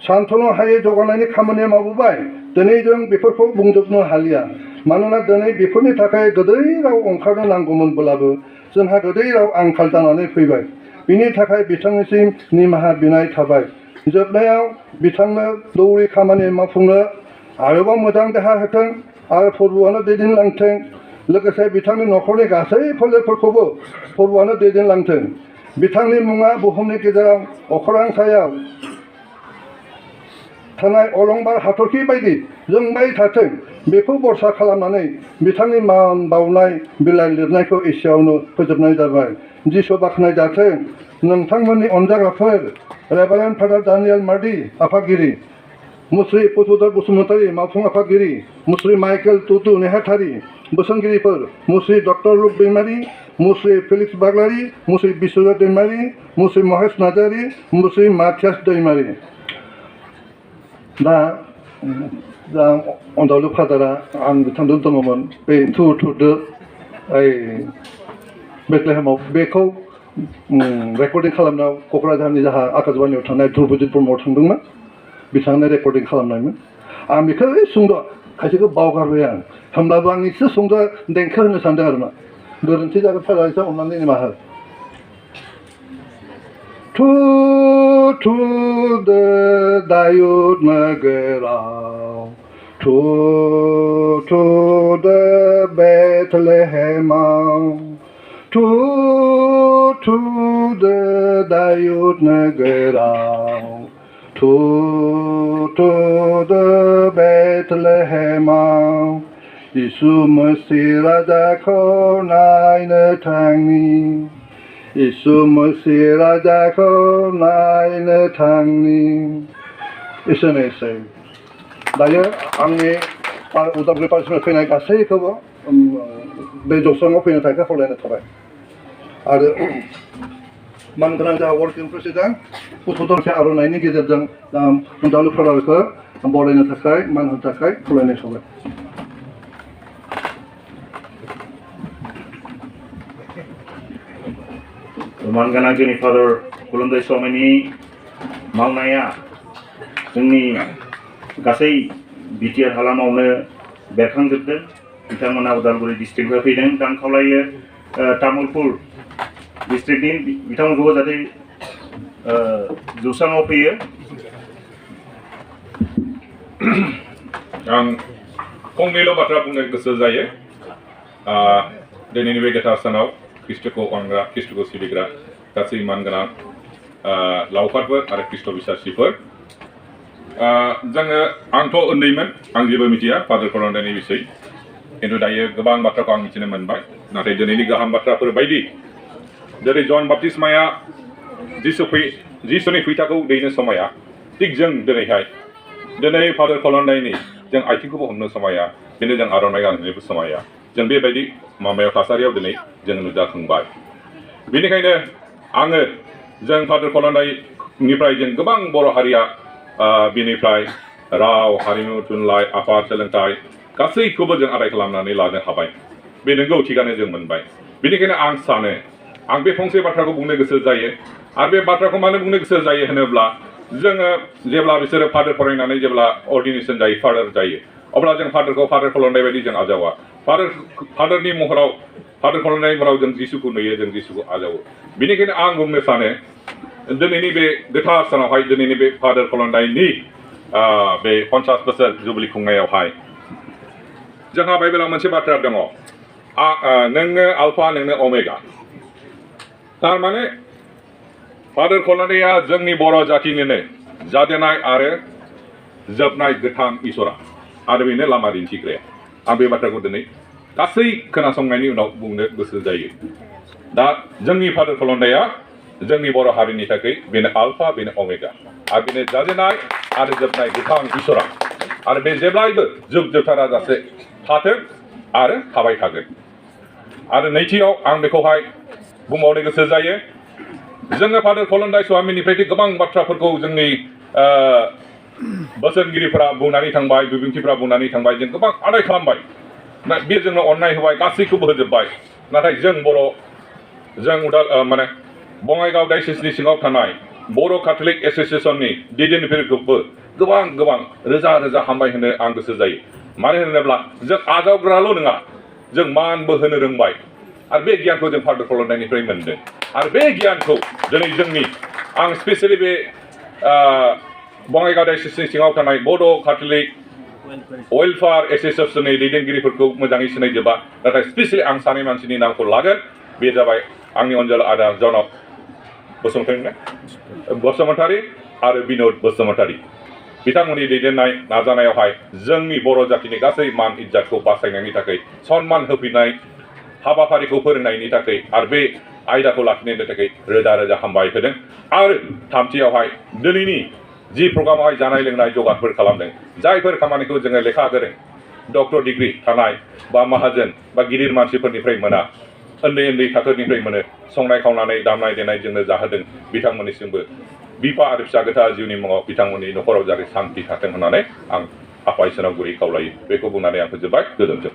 सानथ्रनो हायै जौगानायनि खामानि मावबोबाय। दिनै जों बेफोरखौ बुंजोबनो हालिया। मानोना दिनै बेफोरनि थाखाय गोदै राव ओंखारनो नांगौमोनब्लाबो जोंहा गोदै राव आंखाल जानानै फैबाय। बिनि थाखाय बिथांनिसिम निमाहा बिनाय थाबाय। जोबनायाव बिथांनो दौरि खामानि मावफुंनो आरोबाव मोजां देहा होथों आरो फोरबोआनो दैदेनलांथों। लोगोसे बिथांनि न'खरनि गासै फोलेरफोरखौबो फोरबोआनो दैदेनलांथों। बिथांनि मुङा बुहुमनि गेजेराव अख्रां सायाव थानाय अलंबार हाथरखि बायदि जोंबाय थाथों। बेखौ बरसा खालामनानै बिथांनि मान बावनाय बिलाइ लिरनायखौ एसेयावनो फोजोबनाय जाबाय। जिसु बाख्नाय जाथों। नोंथांमोननि अनजाग्राफोर रेभारेन्ड फादार दानियेल मार्डी आफादगिरि, मुस्रि पुथुधर बसुमतारी मावफुं आफादगिरि, मुस्रि माइकेल तुतु नेहाथारि, बोसोनगिरिफोर मुस्रि डक्टर रुप दैमारी, मुस्रि फेलिक्स बाग्लारी, मुस्रि बिश्वजित दैमारी, मुस्रि महेश नार्जारी, मुस्रि माथियास दैमारी। दा अनजालु फादारा आं बिथांजों दङमोन बे थुर थुरदो बेथलेहेमाव बेखौ रेकर्डिं खालामनायाव क'क्राझारनि जाहा आकाशबाणीआव थांनाय ध्रुबजित ब्रह्मआव थांदोंमोन। बिथांनो रेकर्डिं खालामनायमोन। आं बेखौ सुंद' खायसेखौ बावगारबाय आं। होमब्लाबो आं एसे सुंद' देंखो होनो सानदों आरोमा। गोरोन्थि जागोन फादार एसे अननानै निमाहा हो। थुर थुरदो दायुद नोगोराव, थुर थुरदो बेथलेहेमाव, थुर थुरदो दायुद नोगोराव, थुर थुरदो बेथलेहेमाव, इसु मसीह राजाखौ नायनो थांनि, इसु मसीह राजाखौ नायनो थांनि। एसेनोसै। दायो आंनि उदालगुरि पारिसनिफ्राय फैनाय गासैखौबो बे जौस्राङाव फैनो थाखाय खावलायनाय थाबाय। आरो मानगोनां जोंहा वर्किं प्रेसिडेन्ट पुथुधर आर'नाइनि गेजेरजों उदालगुरि पारिसखौ बरायनो थाखाय मान होनो थाखाय खावलायनाय थाबाय। मानगोनां जोंनि फादार कुलुन्दाइस्वामीनि मावनाया जोंनि गासै बिटिआर हालामावनो बेरखांजोबदों। बिथांमोना उदालगुरि डिस्ट्रिक्टनिफ्राय फैदों। आं खावलायो तामुलपुर डिस्ट्रिक्टनि बिथांमोनखौबो जाहाथे जौस्राङाव फैयो। आं फंनैल' बाथ्रा बुंनो गोसो जायो दिनैनि बे गोथार सानाव ख्रिस्ट'खौ अनग्रा ख्रिस्ट'खौ सिबिग्रा गासै मानगोनां लावखारफोर आरो ख्रिस्ट' बिसासिफोर जोङो आंथ' उन्दैमोन आं जेबो मिथिया फादार कलन्दाइनि बिसय खिन्थु दायो गोबां बाथ्राखौ आं मिथिनो मोनबाय नाथाय दिनैनि गाहाम बाथ्राफोर बायदि जेरै जन बाप्तिस्माया जिसुनि फैथाखौ दैनो समाया थिग जों दिनै फादार कलन्दाइनि जों आथिंखौबो हमनो समाया बेनो जों आर'नाइ गानहोनोबो समाया जों बेबायदि माबायाव थासारियाव दिनै जों नुजाखांबाय बेनिखायनो आङो जों फादार कलन्दाइनिफ्राय जों गोबां बर' हारिया बिनिफ्राय राव हारिमु थुनलाइ आफाद सोलोंथाइ गासैखौबो जों आदाय खालामनानै लानो हाबाय बे नोंगौ थिगानो जों मोनबाय बेनिखायनो आं सानो आं बे फंसे बाथ्राखौ बुंनो गोसो जायो आरो बे बाथ्राखौ मानो बुंनो गोसो जायो होनोब्ला जोङो जेब्ला बिसोरो फादार फरायनानै जेब्ला अर्डिनेशन जायो फादार जायो अब्ला जों फादारखौ फादार कलन्दाइ बायदि जों आजावा फादारनि महराव फादार कलन्दाइनि महराव जों जिसुखौ नुयो जों जिसुखौ आजावो बेनिखायनो आं बुंनो सानो दिनैनि बे गोथार सानावहाय दिनैनि बे फादार कलन्दाइनि बे 50 बोसोर जुबिलि खुंनायावहाय जोंहा बाइबेलाव मोनसे बाथ्रा दङ नोंनो आल्फा नोंनो अमेगा थारमाने फादार कलन्दाइया जोंनि बर' जातिनिनो जाजेननाय आरो जोबनाय गोथां इसोरा आरो बेनो लामा दिन्थिग्राया आं बे बाथ्राखौ दिनै गासै खोनासंनायनि उनाव बुंनो गोसो जायो दा जोंनि फादार कलन्दाइया जोंनि बर' हारिनि थाखाय बेनो आल्फा बेनो अमेगा आरो बेनो जाजेननाय आरो जोबनाय गोथां इसोरा आरो बे जेब्लायबो जुग जोबथारा जासे थाथों आरो थाबाय थागोन आरो नैथियाव आं बेखौहाय बुंबावनो गोसो जायो जोङो फादार कलन्दाइ स्वामिनिफ्राय गोबां बाथ्राफोरखौ जोंनि बोसोनगिरिफोरा बुंनानै थांबाय बिबुंथिफोरा बुंनानै थांबाय जों गोबां आदाय खालामबाय बे जोंनो अननाय होबाय गासैखौबो होजोबबाय नाथाय जों माने बङाइगाव डायसिसनि सिङाव थानाय बड' कैथलिक एसोसिएशननि दैदेनगिरिफोरखौबो गोबां रोजा रोजा हामबाय होनो आं गोसो जायो मानो होनोब्ला जों आजावग्राल' नङा जों मानबो होनो रोंबाय आरो बे गियानखौ जों फादार कलन्दाइनिफ्राय मोनदों आरो बे गियानखौ दिनै जोंनि आं स्पेसियेलि बे बङाइगाव डायसिसनि सिङाव थानाय बड' कैथलिक वेलफेयार एसोसिएशननि दैदेनगिरिफोरखौ मोजाङै सिनायजोबा नाथाय स्पेसियेलि आं सानै मानसिनि नामखौ लागोन बे जाबाय आंनि अनजालु आदा जनक बसुमतारी आरो बिनोद बसुमतारी बिथांमोननि दैदेननाय नाजानायावहाय जोंनि बर' जातिनि गासै मान इज्जतखौ बासायनायनि थाखाय सन्मान होफिननाय हाबाफारिखौ फोरोंनायनि थाखाय आरो बे आयदाखौ लाखिनायनि थाखाय रोजा रोजा हामबाय होदों आरो थामथियावहाय दिनैनि जि प्रग्रामावहाय जानाय लोंनाय जगारफोर खालामदों जायफोर खामानिखौ जोङो लेखा गोरों डक्टर डिग्री थानाय बा माहाजोन बा गिदिर मानसिफोरनिफ्राय मोना उन्दै थाखोनिफ्राय मोनो संनाय खावनानै दामनाय देनाय जोंनो जाहोदों बिथांमोननिसिमबो बिफा आरो फिसा गोथार जिउनि मुङाव बिथांमोननि न'खराव जाहाथे सान्थि थाथों होननानै आं आफा इसोरनाव गुरै खावलायो बेखौ बुंनानै आं फोजोबबाय गोजोन्थों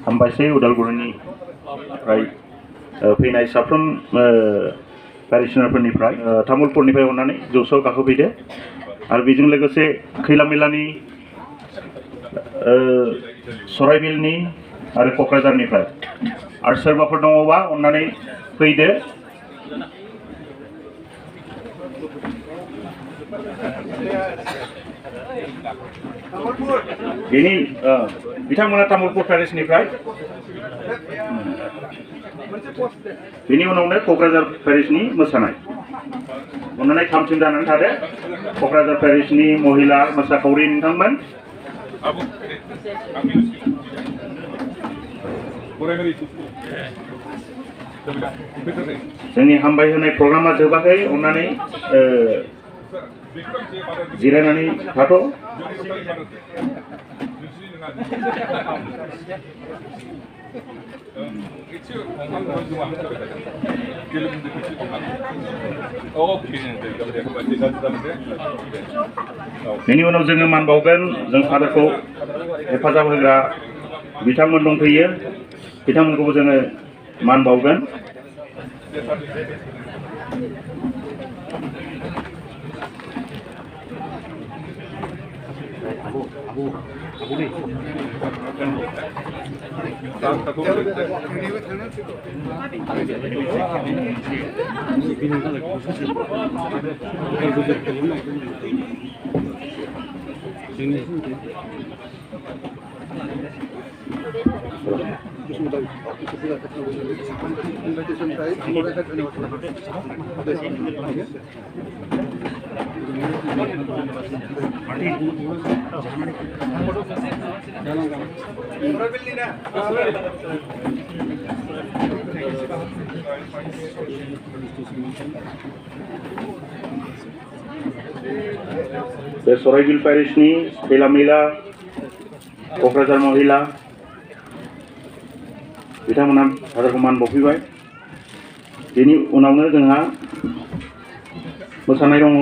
हामबायसै उदालगुरिनिफ्राय फैनाय साफ्रोम पेरिशनारफोरनिफ्राय तामुलपुरनिफ्राय अननानै जौसायाव गाखोफैदो आरो बेजों लोगोसे खैला मेलानि सराइबिलनि आरो क'क्राझारनिफ्राय आरो सोरबाफोर दङबा अननानै फैदो बेनि बिथांमोना तामुलपुर पेरिसनिफ्राय बेनि उनावनो क'क्राझार पेरिसनि मोसानाय अननानै थामथिम जानानै थादो क'क्राझार पेरिसनि महिला मोसाखावरि नोंथांमोन जोंनि हामबाय होनाय प्रग्रामा जोबाखै अननानै जिरायनानै थाथ' बेनि उनाव जोङो मान बावगोन जों फादारखौ हेफाजाब होग्रा बिथांमोन दंफैयो बिथांमोनखौबो जोङो मान बावगोन बे सराइबिल पेरिशनि खैला मैला क'क्राझार महिला बिथांमोना हाजारखौ मान बावफैबाय। बेनि उनावनो जोंहा मोसानाय दङ।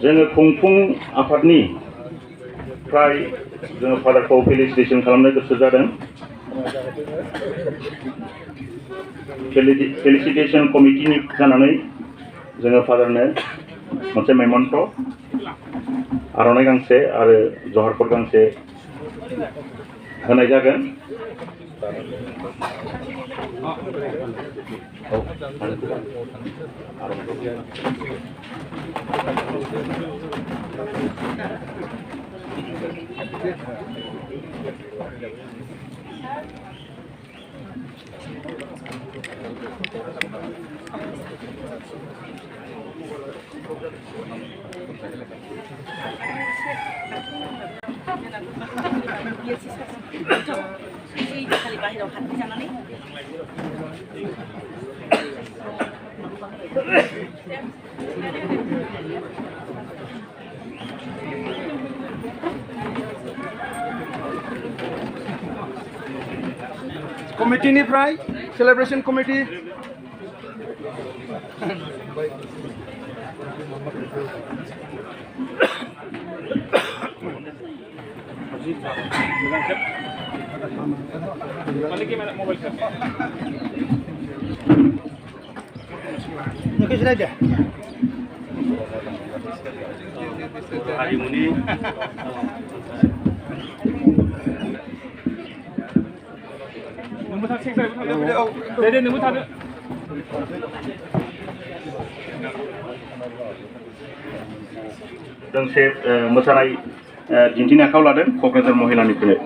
जोङो खुंफुं आफादनि फ्राय जोङो फादारखौ फेलिसिटेशन खालामनो गोसो जादों। फेलिसिटेशन कमिटिनि जानानै जोङो फादारनो मोनसे मेमन्ट' आर'नाइ गांसे आरो जहारफोर गांसे होनाय जागोन। कमिटिनिफ्राय सेलेब्रेशन कमिटि हारिमुनि दोंसे मोसानाय दिन्थिनो आखायाव लादों क'क्राझार महिलानिफ्राय।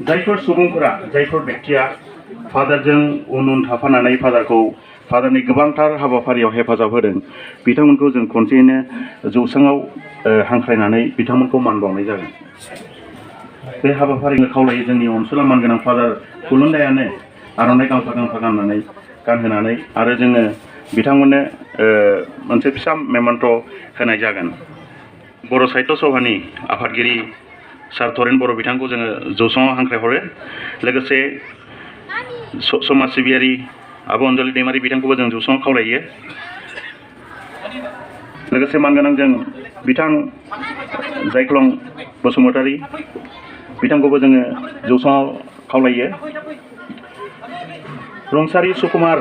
जायफोर सुबुंफोरा जायफोर व्यक्तिया फादारजों उन उन थाफानानै फादारनि गोबांथार हाबाफारियाव हेफाजाब होदों बिथांमोनखौ जों खनसेयैनो जौसाङाव हांख्रायनानै बिथांमोनखौ मान बावनाय जागोन। बे हाबाफारिखौ खावलायो जोंनि अनसुला मानगोनां फादार खुलुन्दायानो आर'नाइ गांफा गानहोनानै आरो जोङो बिथांमोननो मोनसे फिसा मेमन्ट' होनाय जागोन। बर' साहित्य सभानि आफादगिरि सार थरेन बर' बिथांखौ जोङो जौसाङाव हांख्रायहरो। लोगोसे समाज सिबियारि आब' अनजलि दैमारि बिथांखौबो जों जौसाङाव खावलायो। लोगोसे मानगोनांजों बिथां जायख्लं बसुमतारी बिथांखौबो जोङो जौसाङाव खावलायो। रुंसारि सुकुमार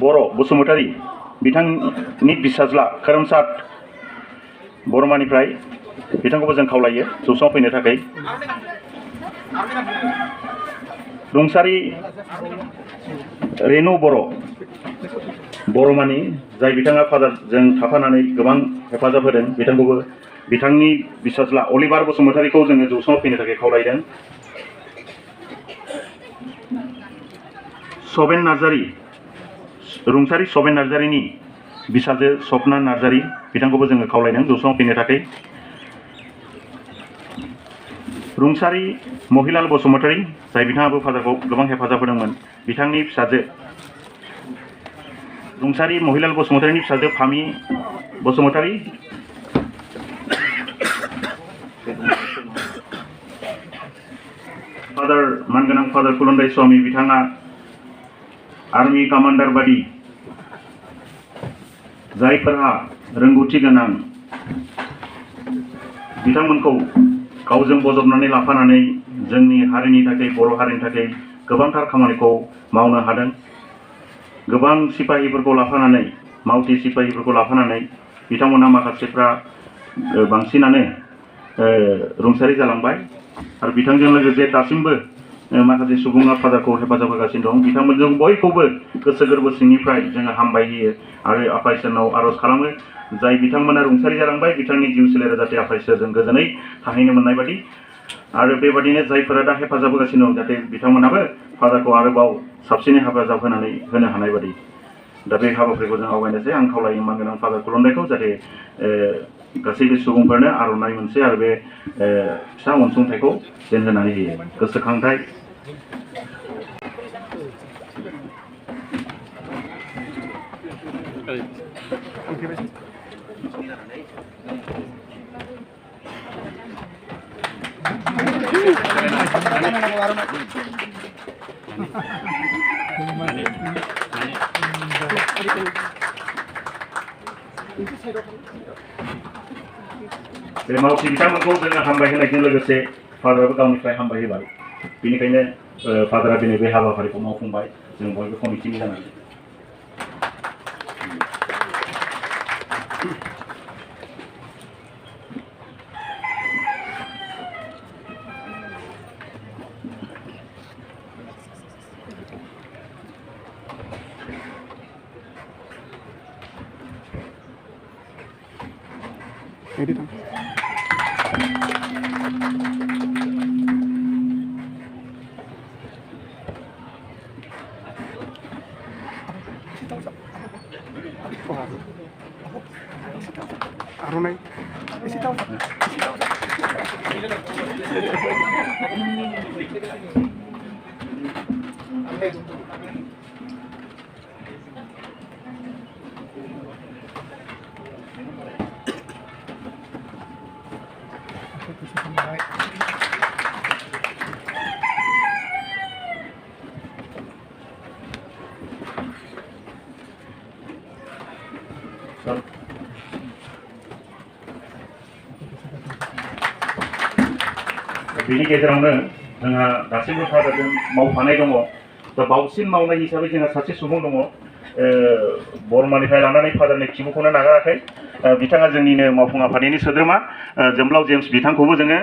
बर' बसुमतारी बिथांनि बिसाज्ला खोरोमसाद बरमानिफ्राय बिथांखौबो जों खावलायो जौसाङाव फैनो थाखाय। रुंसारि रेनु बर' बरमानि जाय बिथाङा फादारजों थाफानानै गोबां हेफाजाब होदों बिथांखौबो बिथांनि बिसाज्ला अलिभार बसुमतारीखौ जोङो जौसाङाव फैनो थाखाय खावलायदों। सभेन नार्जारी रुंसारि सभेन नार्जारीनि बिसाजो सपना नार्जारी बिथांखौबो जोङो खावलायदों जौसाङाव फैनो थाखाय। रुंसारि महिलाल बसुमतारी जाय बिथाङाबो फादारखौ गोबां हेफाजाब होदोंमोन बिथांनि फिसाजो रुंसारि महिलाल बसुमतारीनि फिसाजो फामि बसुमतारी फादार मानगोनां फादार कुलुन्दायस्वामी बिथाङा आर्मि कामान्डार बादि जायफोरहा रोंगौथि गोनां बिथांमोनखौ गावजों बजबनानै लाफानानै जोंनि हारिनि थाखाय बर' हारिनि थाखाय गोबांथार खामानिखौ मावनो हादों। गोबां सिपाहिफोरखौ लाफानानै मावथि सिपाहिफोरखौ लाफानानै बिथांमोना माखासेफ्रा बांसिनानो रुंसारि जालांबाय आरो बिथांजों लोगोसे दासिमबो माखासे सुबुङा फादारखौ हेफाजाब होगासिनो दं। बिथांमोनजों बयखौबो गोसो गोरबो सिंनिफ्राय जोङो हामबायहोयो आरो आफा इसोरनाव आर'ज खालामो जाय बिथांमोना रुंसारि जालांबाय बिथांनि जिउ सोलेरा जाहाथे आफा इसोरजों गोजोनै थाहैनो मोननाय बादि आरो बेबादिनो जायफोरा दा हेफाजाब होगासिनो दं जाहाथे बिथांमोनाबो फादारखौ आरोबाव साबसिनै हेफाजाब होनो हानाय बादि दा बे हाबाफारिखौ जों आवगायनोसै। आं खावलायो मानगोनां फादार खुलुन्दायखौ जाहाथे गासैबो सुबुंफोरनो आर'नाइ मोनसे आरो बे फिसा अनसुंथाइखौ जेन होनानै होयो। गोसोखांथाय बे मावथि बिथांमोनखौ जोङो हामबाय होनायजों लोगोसे फादाराबो गावनिफ्राय हामबाय होबाय। बेनिखायनो फादारा दिनै बे हाबाफारिखौ मावफुंबाय जों बयबो कमिटिनि जानानै। आर'नाइ एसे दाव बेनि गेजेरावनो जोंहा दासिमबो फादारजों मावफानाय दङ। दा बावसिन मावनाय हिसाबै जोंहा सासे सुबुं दङ बरमानिफ्राय लानानै फादारनि खिबुखौनो नागाराखै बिथाङा जोंनिनो मावफुं आफादनि सोद्रोमा जोंब्लाव जेम्स बिथांखौबो जोङो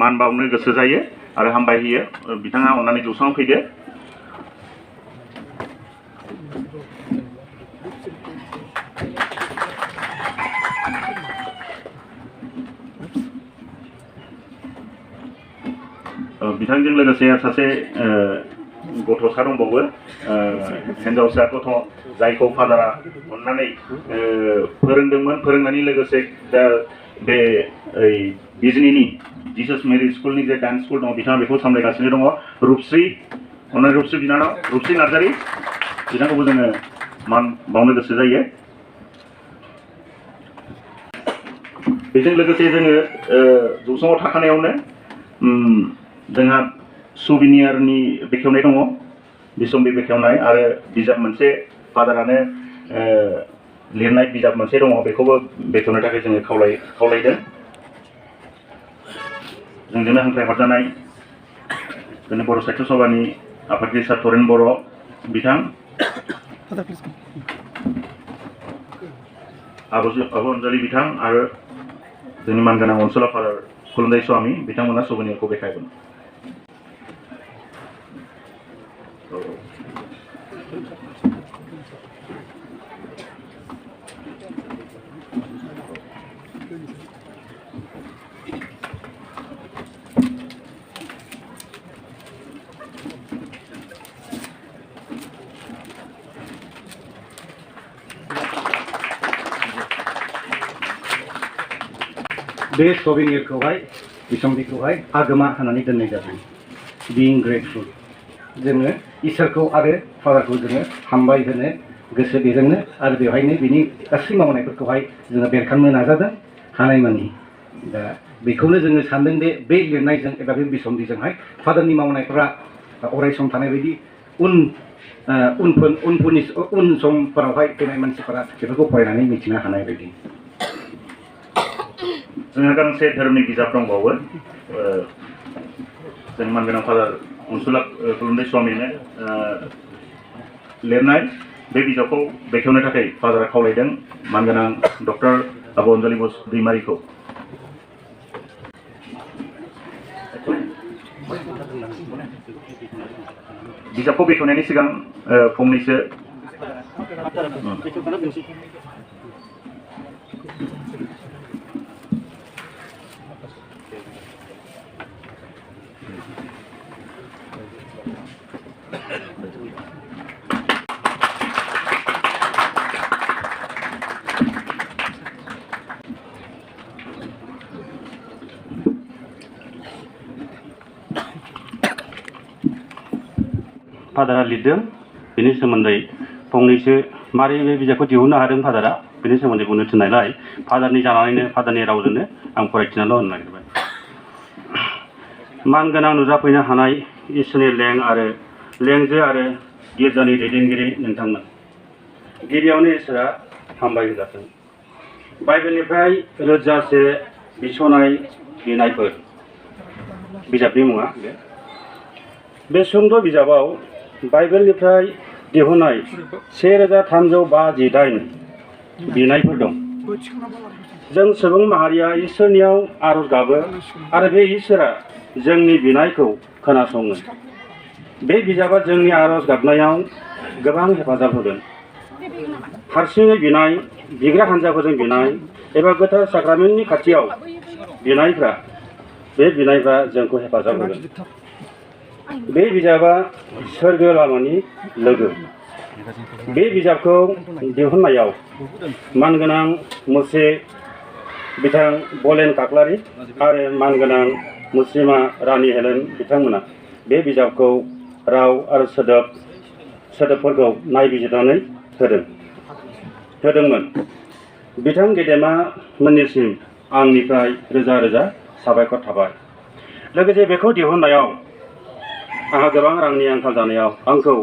मान बावनो गोसो जायो आरो हामबाय होयो बिथाङा अननानै जौसाङाव फैदो। बिथांजों लोगोसे सासे गथ'सा दंबावो हिन्जावसा गथ' जायखौ फादारा अननानै फोरोंदोंमोन फोरोंनायनि लोगोसे दा बे बिजनीनि जिसास मेरि स्कुलनि जे डान्स स्कुल दङ बिथाङा बेखौ सामलायगासिनो दङ रुपश्री अननानै रुपश्री बिनानाव रुपश्री नार्जारी बिथांखौबो जोङो मान बावनो गोसो जायो। बेजों लोगोसे जोङो जौसाङाव थाखानायावनो जोंहा सुबिनियारनि बेखेवनाय दङ बिसम्बि बेखेवनाय आरो बिजाब मोनसे फादारानो लिरनाय बिजाब मोनसे दङ बेखौबो बेखेवनो थाखाय जोङो खावलायदों। जोंजोंनो हांख्रायहरजानाय जोंनि बर' साहित्य सभानि आफादगिरि सार तरेन बर' बिथां आब' अनजालि बिथां आरो जोंनि मानगोनां अनसुला फादार खुलुन्दायस्वामी बिथांमोना सुबिनियारखौ बेखायगोन। बे सबिनियरखौहाय बिसम्बिखौहाय आगोमा होनानै दोननाय जादों बिइं ग्रेटफुल जोङो इसोरखौ आरो फादारखौ जोङो हामबाय होनो गोसो बेजोंनो आरो बेवहायनो बिनि गासै मावनायफोरखौहाय जोङो बेरखांनो नाजादों हानायमानि दा बेखौनो जोङो सानदों बे लिरनायजों एबा बे बिसम्बिजोंहाय फादारनि मावनायफोरा अराय सम थानाय बायदि उन समफोरावहाय फैनाय मानसिफोरा बेफोरखौ फरायनानै मिथिनो हानाय बायदि। जोंहा गांसे धोरोमनि बिजाब दंबावो जों मानगोनां फादार अनसुला खुलुन्दायस्वामीनो लिरनाय बे बिजाबखौ बेखेवनो थाखाय फादारा खावलायदों मानगोनां डक्टर आब' अनजालि बस दैमारिखौ। बिजाबखौ बेखेवनायनि सिगां फंनैसो फादारा लिरदों बेनि सोमोन्दै फंनैसो मारै बे बिजाबखौ दिहुननो हादों फादारा बेनि सोमोन्दै बुंनो थिननायलाय फादारनि जानानैनो फादारनि रावजोंनो आं फरायथिनाल' होनो नागिरबाय। मानगोनां नुजाफैनो हानाय इसोरनि लेंजो आरो गिर्जानि दैदेनगिरि नोंथांमोन गिबियावनो इसोरा हामबाय होजाथों। बाइबेलनिफ्राय रोजासे बिसनाय बिनायफोर बिजाबनि मुङा बे सुंद' बिजाबाव बाइबेलनिफ्राय दिहुननाय 1358 बिनायफोर दं। जों सुबुं माहारिया इसोरनियाव आरज गाबो आरो बे इसोरा जोंनि बिनायखौ खोनासङो। बे बिजाबा जोंनि आरज गाबनायाव गोबां हेफाजाब होगोन। हारसिङै बिनाय बिग्रा हान्जाफोरजों बिनाय एबा गोथार साक्रामेन्टनि खाथियाव बिनायफ्रा जोंखौ हेफाजाब होगोन। बे बिजाबा सोरगो लामानि लोगो। बे बिजाबखौ दिहुननायाव मानगोनां मुसे बिथां बलेन काक्लारि आरो मानगोनां मुस्लिमा रानि हेलेन बिथांमोना बे बिजाबखौ राव आरो सोदोबफोरखौ नायबिजिरनानै होदोंमोन। बिथां गेदेमा मोननिसिम आंनिफ्राय रोजा रोजा साबायखर थाबाय। लोगोसे बेखौ दिहुननायाव आंहा गोबां रांनि आंखाल जानायाव आंखौ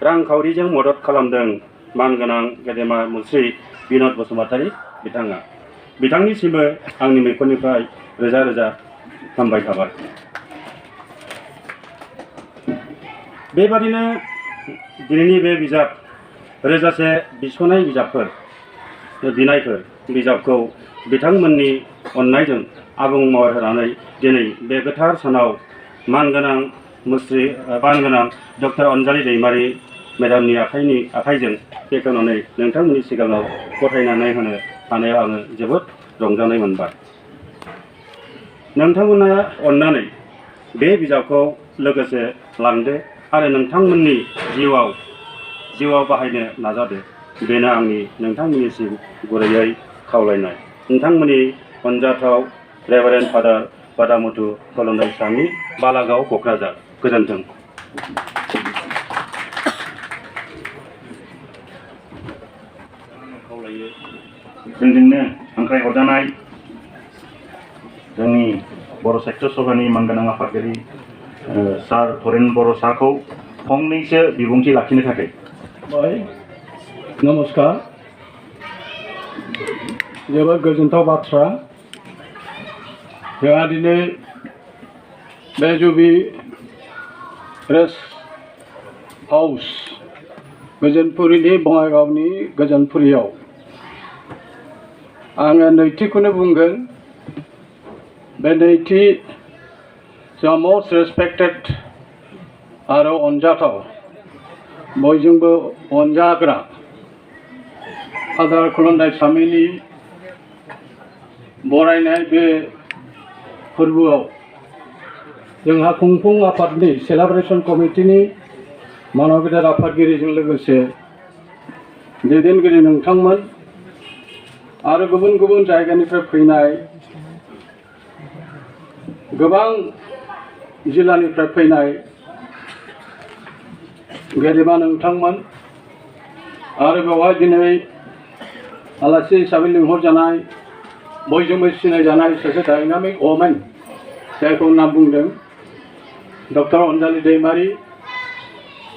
रांखावरिजों मदद खालामदों मानगोनां गेदेमा मुस्रि बिनद बसुमतारी बिथाङा। बिथांनिसिमबो आंनि मैखुननिफ्राय रोजा रोजा हामबाय थाबाय। बेबादिनो दिनैनि बे बिजाब रोजासे बिसनाय बिनायफोर बिजाबखौ बिथांमोननि अननायजों आबुं महर होनानै दिनै बे गोथार सानाव मानगोनां मानगोनां डक्टर अनजालि दैमारि मेडामनि आखाइजों बेखेवनानै नोंथांमोननि सिगाङाव गथायनानै होनो हानायाव आङो जोबोद रंजानाय मोनबाय। नोंथांमोना अननानै बे बिजाबखौ लोगोसे लांदो आरो नोंथांमोननि जिउआव बाहायनो नाजादो। बेनो आंनि नोंथांमोननिसिम गुरैयै खावलायनाय। नोंथांमोननि अनजाथाव रेभारेन्ड फादार भेदामुथु कुलुन्दाइसामी, बालागाव, क'क्राझार। गोजोन्थों। जोंजोंनो हांख्राय हरजानाय जोंनि बर' साहित्य सभानि मानगोनां आफादगिरि सार धरेन बर' सारखौ फंनैसो बिबुंथि लाखिनो थाखाय नमस्कार। जोबोद गोजोनथाव बाथ्रा। जोंहा दिनै बे जुबिली रेस्ट हाउस गोजोनपुरिनि बङाइगावनि गोजोनपुरियाव आङो नैथिखौनो बुंगोन। बे नैथि जोंहा मस्ट रेसपेक्टेड आरो अनजाथाव बयजोंबो अनजाग्रा फादार कुलुन्दाइसामीनि बरायनाय बे फोरबोआव जोंहा खुंफुं आफादनि सेलेब्रेशन कमिटिनि मानगिदिर आफादगिरिजों लोगोसे दैदेनगिरि नोंथांमोन आरो गुबुन गुबुन जायगानिफ्राय फैनाय गोबां जिल्लानिफ्राय फैनाय गेदेमा नोंथांमोन आरो बेवहाय दिनै आलासि हिसाबै लिंहरजानाय बयजोंबो सिनायजानाय सासे डायनामिक वमेन जायखौ नाम बुंदों डक्टर अनजालि दैमारि।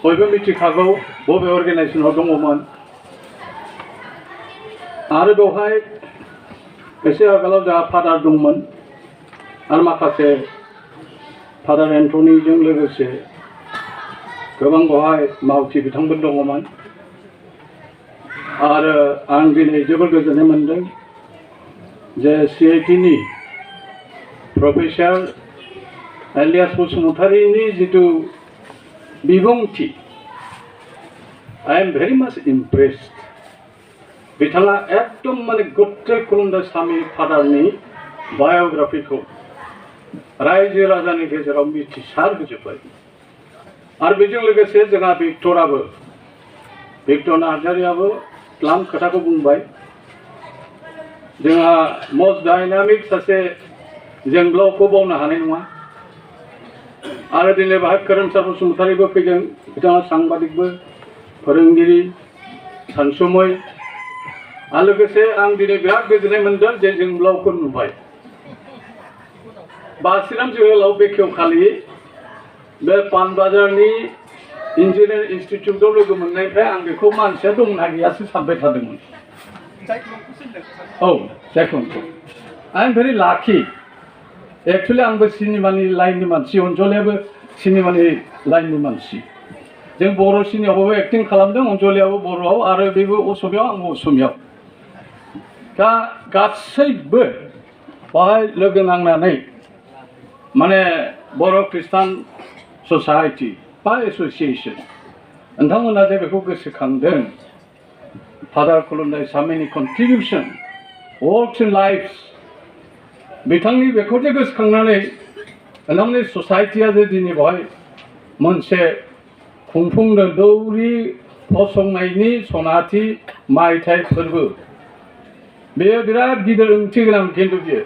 बयबो मिथिखागौ बबे अर्गेनाइजेसनाव दङमोन। आरो बेवहाय एसे आगोलाव जोंहा फादार दंमोन आरो माखासे फादार एन्टनिजों लोगोसे गोबां बेवहाय मावथि बिथांमोन दङमोन। आरो आं दिनै जोबोर गोजोननाय मोन्दों जे CITनि प्रफेसर एलियास बसुमतारीनि जिथु बिबुंथि, आइ एम भेरि माच इमप्रेस्ड। बिथाङा एकदम माने गोथै कुलुन्दाइसामी फादारनि बाय'ग्राफिखौ रायजो राजानि गेजेराव मिथिसार होजोब्बाय। आरो बेजों लोगोसे जोंहा भिक्टर नार्जारियाबो द्लाम खोथाखौ बुंबाय। जोंहा मस्ट डायनामिक सासे जोंब्लावखौ बावनो हानाय नङा। आरो दिनै बाहाय खोरोमसार बसुमतारीबो फैदों। बिथाङा सांबादिकबो, फोरोंगिरि, सानसुमै। आरो लोगोसे आं दिनै बिराद गोजोननाय मोन्दों जे जोंब्लावखौ नुबाय। बासिराम जोहोलाव बेखेवखालि बे पानबाजारनि इन्जिनियारिं इन्सटिटिउटआव लोगो मोननायनिफ्राय आं बेखौ मानसिया दंना गैयासो सानबाय थादोंमोन। औ, जायख्लंखौ आइ एम भेरि लाकि। एक्सुवेलि आंबो सिनेमानि लाइननि मानसि, अनजलियाबो सिनेमानि लाइननि मानसि। जों बर' सिनेमायावबो एक्टिं खालामदों, अनजलियाबो बर'आव आरो बेबो असमियाव, आंबो असमियाव। दा गासैबो बाहाय लोगो नांनानै माने बर' खृष्टान ससाइटि बा एस'सिएसन नोंथांमोना जे बेखौ गोसोखांदों, फादार कुलुन्दाइसामीनि कन्ट्रिबिउसन वर्क्स इन लाइफ, बिथांनि बेखौ जे गोसोखांनानै नोंथांमोननि ससाइटिया जे दिनै बेवहाय मोनसे खुंफुंदों दौरि फसंनायनि सनाथि मायथाइ फोरबो, बेयो बिराद गिदिर ओंथि गोनां। खिन्थु बियो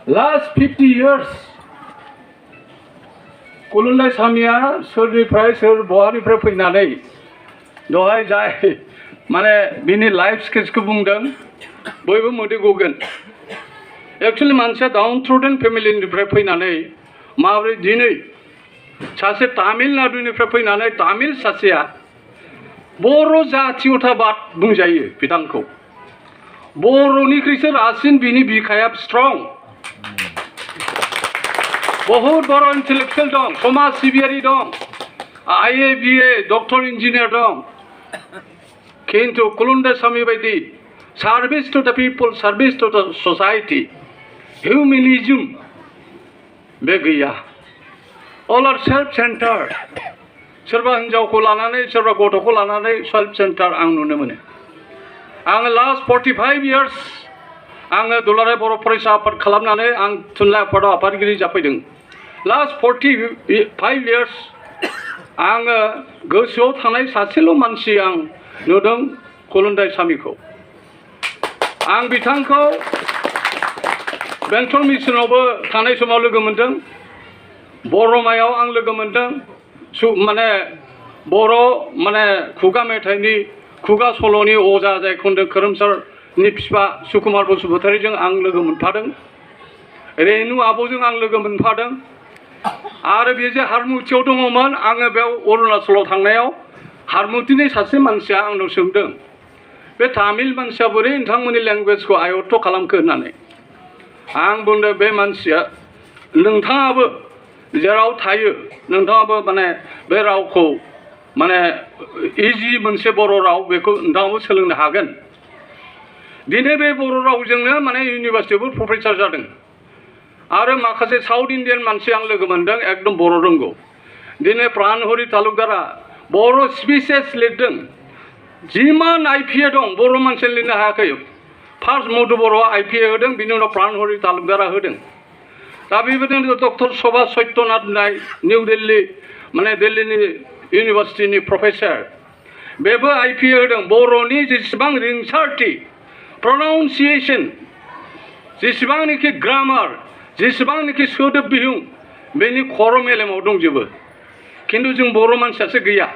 लास्ट 50 years कुलुन्दाइसामीया सोरनिफ्राय सोर बहानिफ्राय फैनानै दहाय जाय माने बिनि लाइफ स्केचखौ बुंदों, बयबो मोदै गगोन। एक्सुवेलि मानसिया डाउन थ्र'डेन फेमिलिनिफ्राय फैनानै माबोरै दिनै सासे तामिलनाडुनिफ्राय फैनानै तामिल सासेया बर' जातीयताबाद बुंजायो बिथांखौ। बर'निख्रुइसो रासिन बिनि बिखाया स्ट्रं। बहुत बर' इन्टेलेक्सुवेल दं, समाज सिबियारि दं, IA BA डक्टर इन्जिनियार दं। खिन्थु कुलुन्दाइसामी बायदि Service to the people, service to the society. Humanism बे गैया. All are self-centered. सोरबा हिन्जावखौ लानानै सोरबा गथ'खौ लानानै self-centered आं नुनो मोनो. आङो last 45 years आङो दुलाराय बर' फरायसा आफाद खालामनानै आं थुनलाइ आफादाव आफादगिरि जाफैदों. Last 45 years आङो गोसोआव थानाय सासेल' मानसि आं नुदों खुलुन्दायसामिखौ. आं बिथांखौ बेंटल मिसनावबो थानाय समाव लोगो मोनदों. बरमायाव आं लोगो मोनदों. माने बर' माने खुगा मेथाइनि खुगा सल'नि अजा जाय खनदों खोरोमसारनि बिफा सुकुमार बसुमतारीजों आं लोगो मोनफादों. रेनु आब'जों आं लोगो मोनफादों. आरो बे जे हारमुथियाव दङमोन आङो बेयाव अरुणाचलाव थांनायाव हारमुथिनि सासे मानसिया आंनाव सोंदों बे तामिल मानसिया बोरै नोंथांमोननि लेंगुवेजखौ आयत्त खालामखो होननानै. आं बुंदों बे मानसिया नोंथाङाबो जेराव थायो नोंथाङाबो माने बे रावखौ माने इजि मोनसे बर' राव बेखौ नोंथाङाबो सोलोंनो हागोन. दिनै बे बर' रावजोंनो माने इउनिभार्सिटियावबो प्रफेसार जादों. आरो माखासे साउथ इन्डियान मानसि आं लोगो मोनदों एकदम बर' रोंगौ. दिनै प्राणहरि तालुकदारा बर' स्पिचेस लिरदों. जिमान IPA दं बर' मानसि लिरनो हायाखै. फार्स्ट मधु बर'आ IPA होदों बिनि उनाव प्राणहरि तालुकदारा होदों. दा बेबायदिनो डक्टर शोभा सत्यनाथ होननाय निउ दिल्ली माने दिल्लीनि इउनिभार्सिटिनि प्रफेसार बेबो IPA होदों. बर'नि जेसेबां रिंसारथि प्रनाउन्सिएसन जेसेबांनाखि ग्रामार जेसेबांनाखि सोदोब बिहुं बेनि खर' मेलेमाव दंजोबो. खिन्थु जों बर' मानसियासो गैया.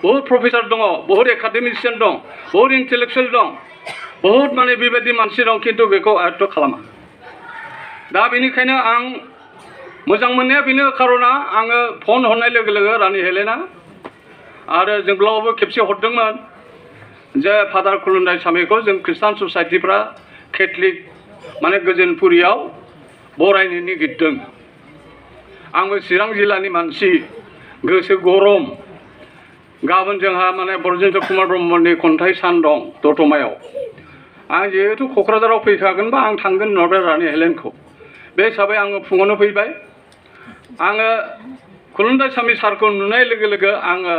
बहुत प्रफेसार दङ, बहुत एकाडेमिशियान दं, बहुत इन्टेलेक्सुवेल दं, बहुत माने बेबायदि मानसि दं खिन्थु बेखौ आयत्त खालामा. दा बेनिखायनो आं मोजां मोननाया बेनो खार'ना आङो फन हरनाय लोगो लोगो रानि हेलेना आरो जोंब्लावबो खेबसे हरदोंमोन जे फादार खुलुन्दायसामिखौ जों खृष्टान ससाइटिफ्रा केथलिक माने गोजोनपुरियाव बरायनो नागिरदों. आंबो चिरां जिल्लानि मानसि गोसो गरम. गाबोन जोंहा माने ब्रजेन्द्र कुमार ब्रह्मनि खन्थाइ सान दं दतमायाव. आं जिहेतु क'क्राझाराव फैखागोनबा आं थांगोन नर्थ रानि हेलेनखौ. बे हिसाबै आङो फुङावनो फैबाय. आङो खुलुन्दायसामि सारखौ नुनाय लोगो लोगो आङो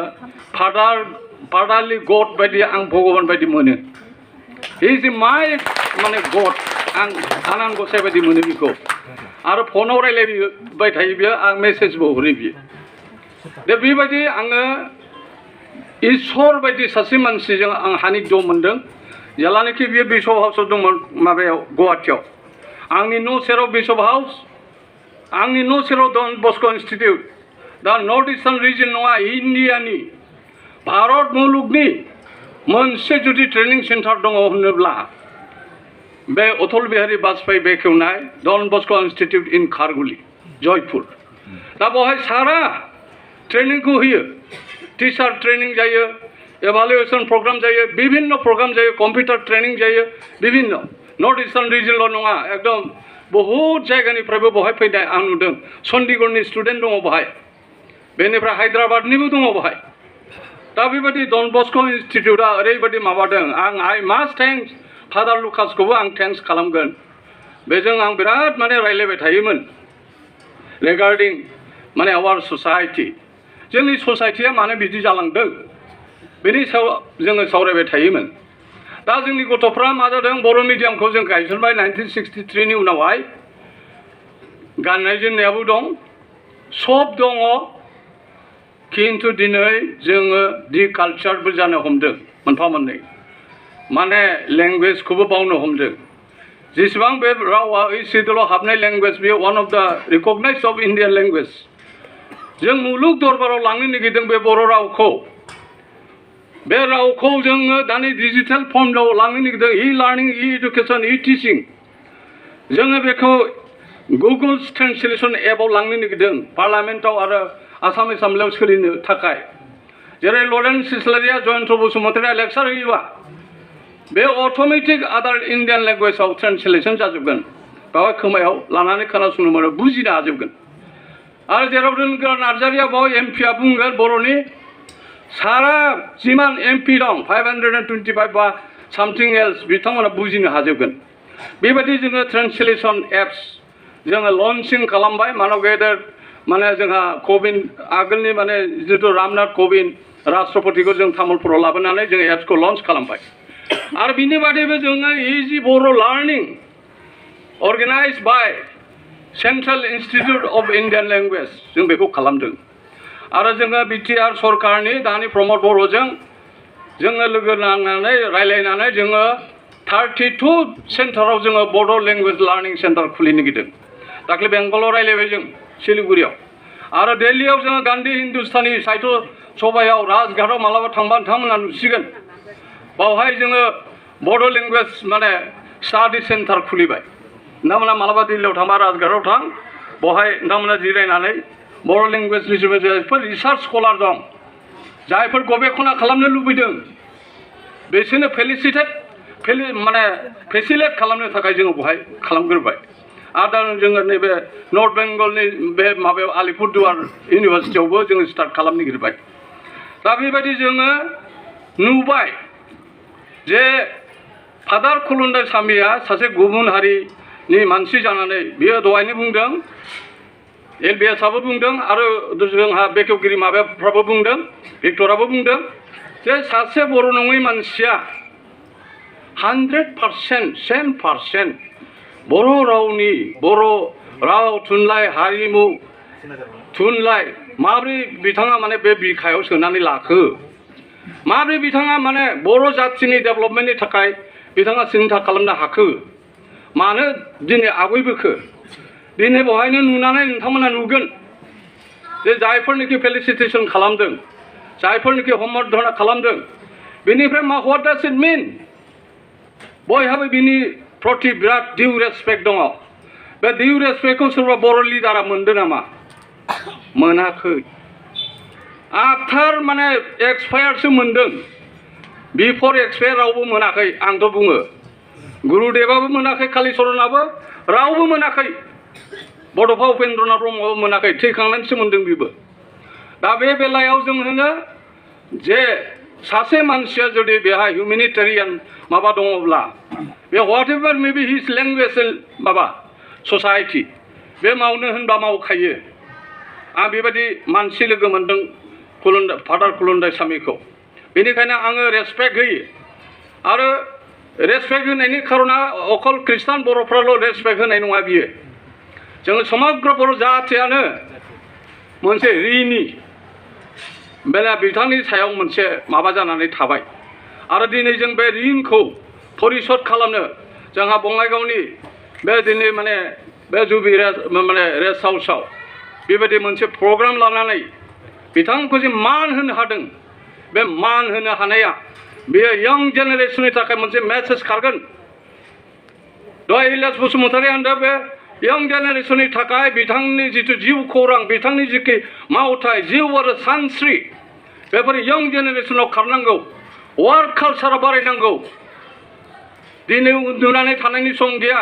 फादारलि गड बायदि आं भगबान बायदि मोनो. हि इज माइ माने गड. आं आनान गसाइ बायदि मोनो बिखौ. आरो फनाव रायलायबाय थायो बियो आं मेसेजबो हरो बियो. दा बेबायदि आङो इसोर बायदि सासे मानसिजों आं हानिग्य मोन्दों. जेलानाखि बियो बिशप हाउसआव दंमोन माबायाव गुवाहाटियाव. आंनि न' सेराव बिशप हाउस आंनि न' सेराव डन बस्क' इन्सटिटिउट. दा नर्थ इस्टार्न रिजन नङा इन्डियानि भारत मुलुगनि मोनसे जुदि ट्रेनिं सेन्टार दङ होनोब्ला बे अटल बिहारी बाजपेयी बेखेवनाय डन बस्क' इन्सटिटिउट इन खारगुलि जयपुर. दा बेवहाय सारा ट्रेनिंखौ होयो. टिचार ट्रेनिं जायो, एभालुएसन प्रग्राम जायो, विभिन्न प्रग्राम जायो, कम्पिउटार ट्रेनिं जायो, विभिन्न नर्थ इस्टार्न रिजनल' नङा एकदम बहुत जायगानिफ्रायबो बेवहाय फैनाय आं नुदों. चन्डीगढ़नि स्टुडेन्ट दङ बेवहाय. बेनिफ्राय हायद्राबादनिबो दङ बेवहाय. दा बेबायदि डन बस्क' इन्सटिटिउटआ ओरैबायदि माबादों. आइ मास्ट थेंक्स फादार लुकासखौबो आं थेंक्स खालामगोन. बेजों आं बिराद माने रायलायबाय थायोमोन रिगार्डिं माने आवार ससाइटि. जोंनि ससाइटिया मानो बिदि जालांदों बेनि सायाव जोङो सावरायबाय थायोमोन. दा जोंनि गथ'फ्रा मा जादों बर' मिडियामखौ जों गायसनबाय 1963 नि उनावहाय. गाननाय जोमनायाबो दं, सब दङ. खिन्थु दिनै जोङो डिकालचारबो जानो हमदों मोनफा मोननै. माने लेंगुवेजखौबो बावनो हमदों. जेसेबां बे रावा ओइसिडल' हाबनाय लेंगुवेज बेयो वान अफ द रिकगनाइज्ड अफ इन्डियान लेंगुवेज. जों मुलुग दरबाराव लांनो नागिरदों बे बर' रावखौ. बे रावखौ जोङो दानि डिजिटेल फर्मआव लांनो नागिरदों. E learning, E education, E teaching. जोङो बेखौ गुगोल्स ट्रेन्सलेसन एपआव लांनो नागिरदों पार्लामेन्टआव आरो आसाम एसेम्बलियाव सोलिनो थाखाय. जेरै लरेन्स इस्लारिया जयन्त बसुमतारीया लेक्सार होयोबा बे अट'मेटिक आदार इन्डियान लेंगुवेजाव ट्रेन्सलेसन जाजोबगोन. बेवहाय खोमायाव लानानै खोनासंनो मोनो बुजिनो हाजोबगोन. आरो जेराव दोनग्रा नार्जारिया बाव एमपिआ बुंगोन बर'नि सारा जिमान MP दं 525 बा सामथिं एल्स बिथांमोना बुजिनो हाजोबगोन बेबायदि जोङो ट्रेन्सलेसन एप्स जोङो लन्चिं खालामबाय मानब गेदेर माने जोंहा कविन आगोलनि माने जितु रामनाथ कविन राष्ट्रपतिखौ जों तामुलपुराव लाबोनानै जों एप्सखौ लन्च खालामबाय आरो बिनि बादैबो जोङो easy Bodo' learning organize by central institute of Indian language जों बेखौ खालामदों आरो जोङो बिटिआर सरकारनि दानि प्रमद बर'जों जोङो लोगो नांनानै रायलायनानै जोङो 32 सेन्टाराव जोङो बड' लेंगुवेज लार्निं सेन्टार खुलिनो नागिरदों दाख्लै बेंगलाव रायलायबाय जों सिलिगुरियाव आरो दिल्लीयाव जोङो गान्धी हिन्दुस्तानी साहित्य सभायाव राजघाटआव मालाबा थांबा नोंथांमोना नुसिगोन बावहाय जोङो बड' लेंगुवेज माने स्टाडि सेन्टार खुलिबाय नोंथांमोना मालाबा दिल्लीयाव थांबा राजघाटआव थां बावहाय नोंथांमोना जिरायनानै बर' लेंगुवेजनि जायफोर रिसार्च स्कलार दं जायफोर गवेषणा खालामनो लुबैदों बिसोरनो माने फेसिलेट खालामनो थाखाय जोङो बहाय खालामग्रोबाय आरो जोङो नैबे नर्थ बेंगलनि बे माबायाव आलिपुरदुवार इउनिभारसिटियावबो जोङो स्टार्ट खालामनो नागिरबाय दा बेबायदि जोङो नुबाय जे फादार खुलुन्दायसामिया सासे गुबुन हारिनि मानसि जानानै बियो दहायनो बुंदों एलबिएसआबो बुंदों आरो जोंहा बेखेवगिरि माबाफ्राबो बुंदों भिक्टराबो बुंदों जे सासे बर' नङै मानसिया 100% बर' रावनि बर' राव थुनलाइ हारिमु थुनलाइ माब्रै बिथाङा माने बे बिखायाव सोनानै लाखो माब्रै बिथाङा माने बर' जाथिनि डेभेलपमेन्टनि थाखाय बिथाङा सिन्था खालामनो हाखो मानो दिनै आवगायबोखो दिनै बेवहायनो नुनानै नोंथांमोना नुगोन जे जायफोरनिखि फेलिसिटेसन खालामदों जायफोरनिखि हमवर्क खालामदों बेनिफ्राय मा व्हाट डाज इट मिन बयहाबो बिनि प्रति बिराद डिउ रेसपेक्ट दङ बे डिउ रेसपेक्टखौ सोरबा बर' लिडारा मोनदों नामा मोनाखै आफ्टार माने एक्सपायारसो मोनदों बिफोर एक्सपायार रावबो मोनाखै आंथ' बुङो गुरुदेवाबो मोनाखै कालिचरनाबो रावबो मोनाखै बड'फा उपेन्द्रनाथ ब्रह्मआबो मोनाखै थैखांनानैसो मोनदों बिबो दा बे बेलायाव जों होनो जे सासे मानसिया जुदि बेहा हिउमेनिटेरियान माबा दङब्ला बे what ever May B his language माबा ससाइटि बे मावनो होनबा मावखायो आं बेबायदि मानसि लोगो मोनदों फादार खुलुन्दायसामिखौ बेनिखायनो आङो रेसपेक्ट होयो आरो रेसपेक्ट होनायनि खारना अकल ख्रिस्टान बर'फ्राल' रेसपेक्ट होनाय नङा बियो जोङो समग्र बर' जाथियानो मोनसे ऋणी बेला बिथांनि सायाव मोनसे माबा जानानै थाबाय आरो दिनै जों बे ऋणखौ परिसद खालामनो जोंहा बङाइगावनि बे दिनै माने बे जुबिली माने रेस्ट हाउसआव बेबायदि मोनसे प्रग्राम लानानै बिथांखौ जे मान होनो हादों बे मान होनो हानाया बेयो यं जेनेरेसननि थाखाय मोनसे मेसेज खारगोन दहाय इलियास बसुमतारी होनदों बे यं जेनेरेसननि थाखाय बिथांनि जितु जिउ खौरां बिथांनि जिखि मावथाय जिउ आरो सानस्रि बेफोर यं जेनेरेसनाव खारनांगौ वार्क कालचारा बारायनांगौ दिनै उन्दुनानै थानायनि सम गैया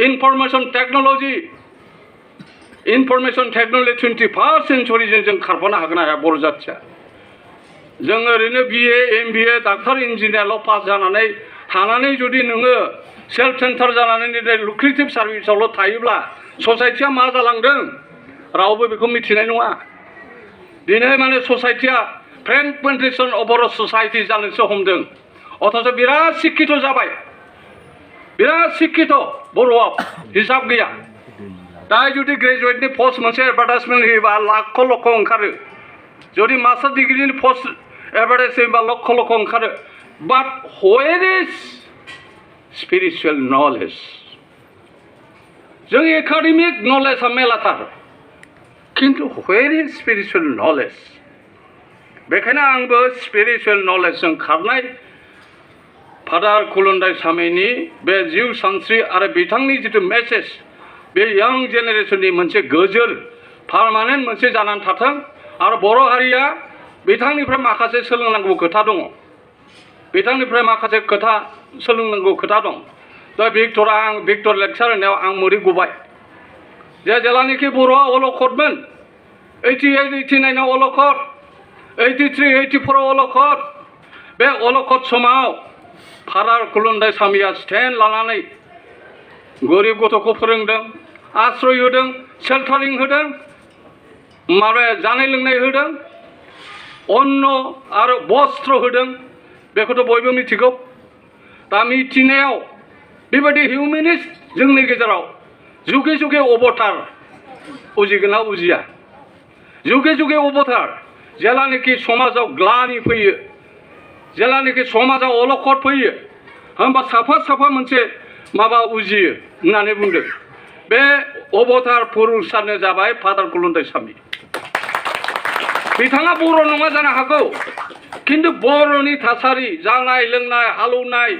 इनफरमेसन टेक्न'लजि 21st सेन्चुरिजों जों खारफानो हागोन हाया बर' जाथिया जों ओरैनो बिए एमबिए डाक्टार इन्जिनियारल' पास जानानै थानानै जुदि नोङो सेल्फ सेन्टार जानानै लुक्रेटिभ सार्भिसावल' थायोब्ला ससाइटिया मा जालांदों रावबो बेखौ मिथिनाय नङा दिनै माने ससाइटिया फ्रेगमेन्टेसन अफ बर' ससाइटि जानोसो हमदों अथच बिराद शिक्षित जाबाय बिराद शिक्षित बर'आव हिसाब गैया दा जुदि ग्रेजुवेटनि पस्ट मोनसे एडभार्टाइजमेन्ट होयोबा लाख लक्ष ओंखारो जुदि मास्टार डिग्रीनि पस्ट एडभार्टाइज होयोबा लक्ष लक्ष ओंखारो बाट व्हेर इज स्पिरिचुवेल नलेज जों एकाडेमिक नलेजआ मेलाथार खिन्थु व्हेर इज स्पिरिचुवेल नलेज बेखायनो आंबो स्पिरिचुवेल नलेजजों खारनाय फादार खुलुन्दायसामिनि बे जिउ सानस्रि आरो बिथांनि जितु मेसेज बे यं जेनेरेसननि मोनसे गोजोर पारमानेन्ट मोनसे जानानै थाथों आरो बर' हारिया बिथांनिफ्राय माखासे सोलोंनांगौ खोथा दङ बिथांनिफ्राय माखासे खोथा सोलोंनांगौ खोथा दं दा भिक्टर लेक्सार होनायाव आं मोदै गबाय जे जेलानिखि बर'आ अलखदमोन 88 89आव अलखद 83 84आव अलखद बे अलखद समाव फादार खुलुन्दायसामिया स्टेन्ड लानानै गरिब गथ'खौ फोरोंदों, आश्रय होदों, शेल्टारिं होदों, माबा जानाय लोंनाय होदों, अन्न आरो बस्त्र होदों। बेखौथ' बयबो मिथिगौ। दा मिथिनायाव बेबायदि हिउमेनिस्ट जोंनि गेजेराव जुगे जुगे अबतार उजिगोन ना उजिया? जुगे जुगे अबतार जेलानाखि समाजाव ग्लानि फैयो, जेलानाखि समाजाव अलखद फैयो, होमबा साफा साफा मोनसे माबा उजियो होननानै बुंदों। बे अबतार पुरुषानो जाबाय फादार खुलुन्दायसामी। बिथाङा बर' नङा जानो हागौ, किन्तु बर'नि थासारि, जानाय लोंनाय, हालौनाय,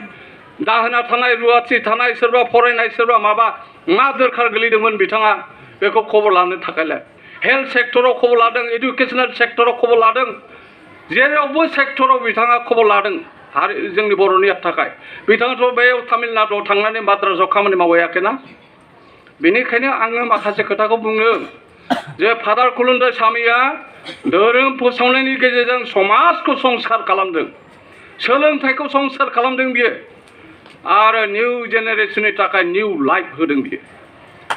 दाहोना थानाय, रुवाथि थानाय, सोरबा फरायनाय, सोरबा माबा मा दरखार गोलैदोंमोन बिथाङा बेखौ खबर लानो थाखायलाय हेल्थ सेक्टराव खबर लादों, एडुकेसनेल सेक्टराव खबर लादों, जेरावबो सेक्टराव बिथाङा खबर लादों जोंनि बर'नि थाखाय। बिथाङाथ' बेयाव तामिलनाडुआव थांनानै माद्रासाव खामानि मावहैयाखैना। बेनिखायनो आङो माखासे खोथाखौ बुङो जे फादार खुलुन्दायसामिया धोरोम फोसावनायनि गेजेरजों समाजखौ संस्कार खालामदों, सोलोंथाइखौ संस्कार खालामदों बियो, आरो निउ जेनेरेसननि थाखाय निउ लाइफ होदों बियो।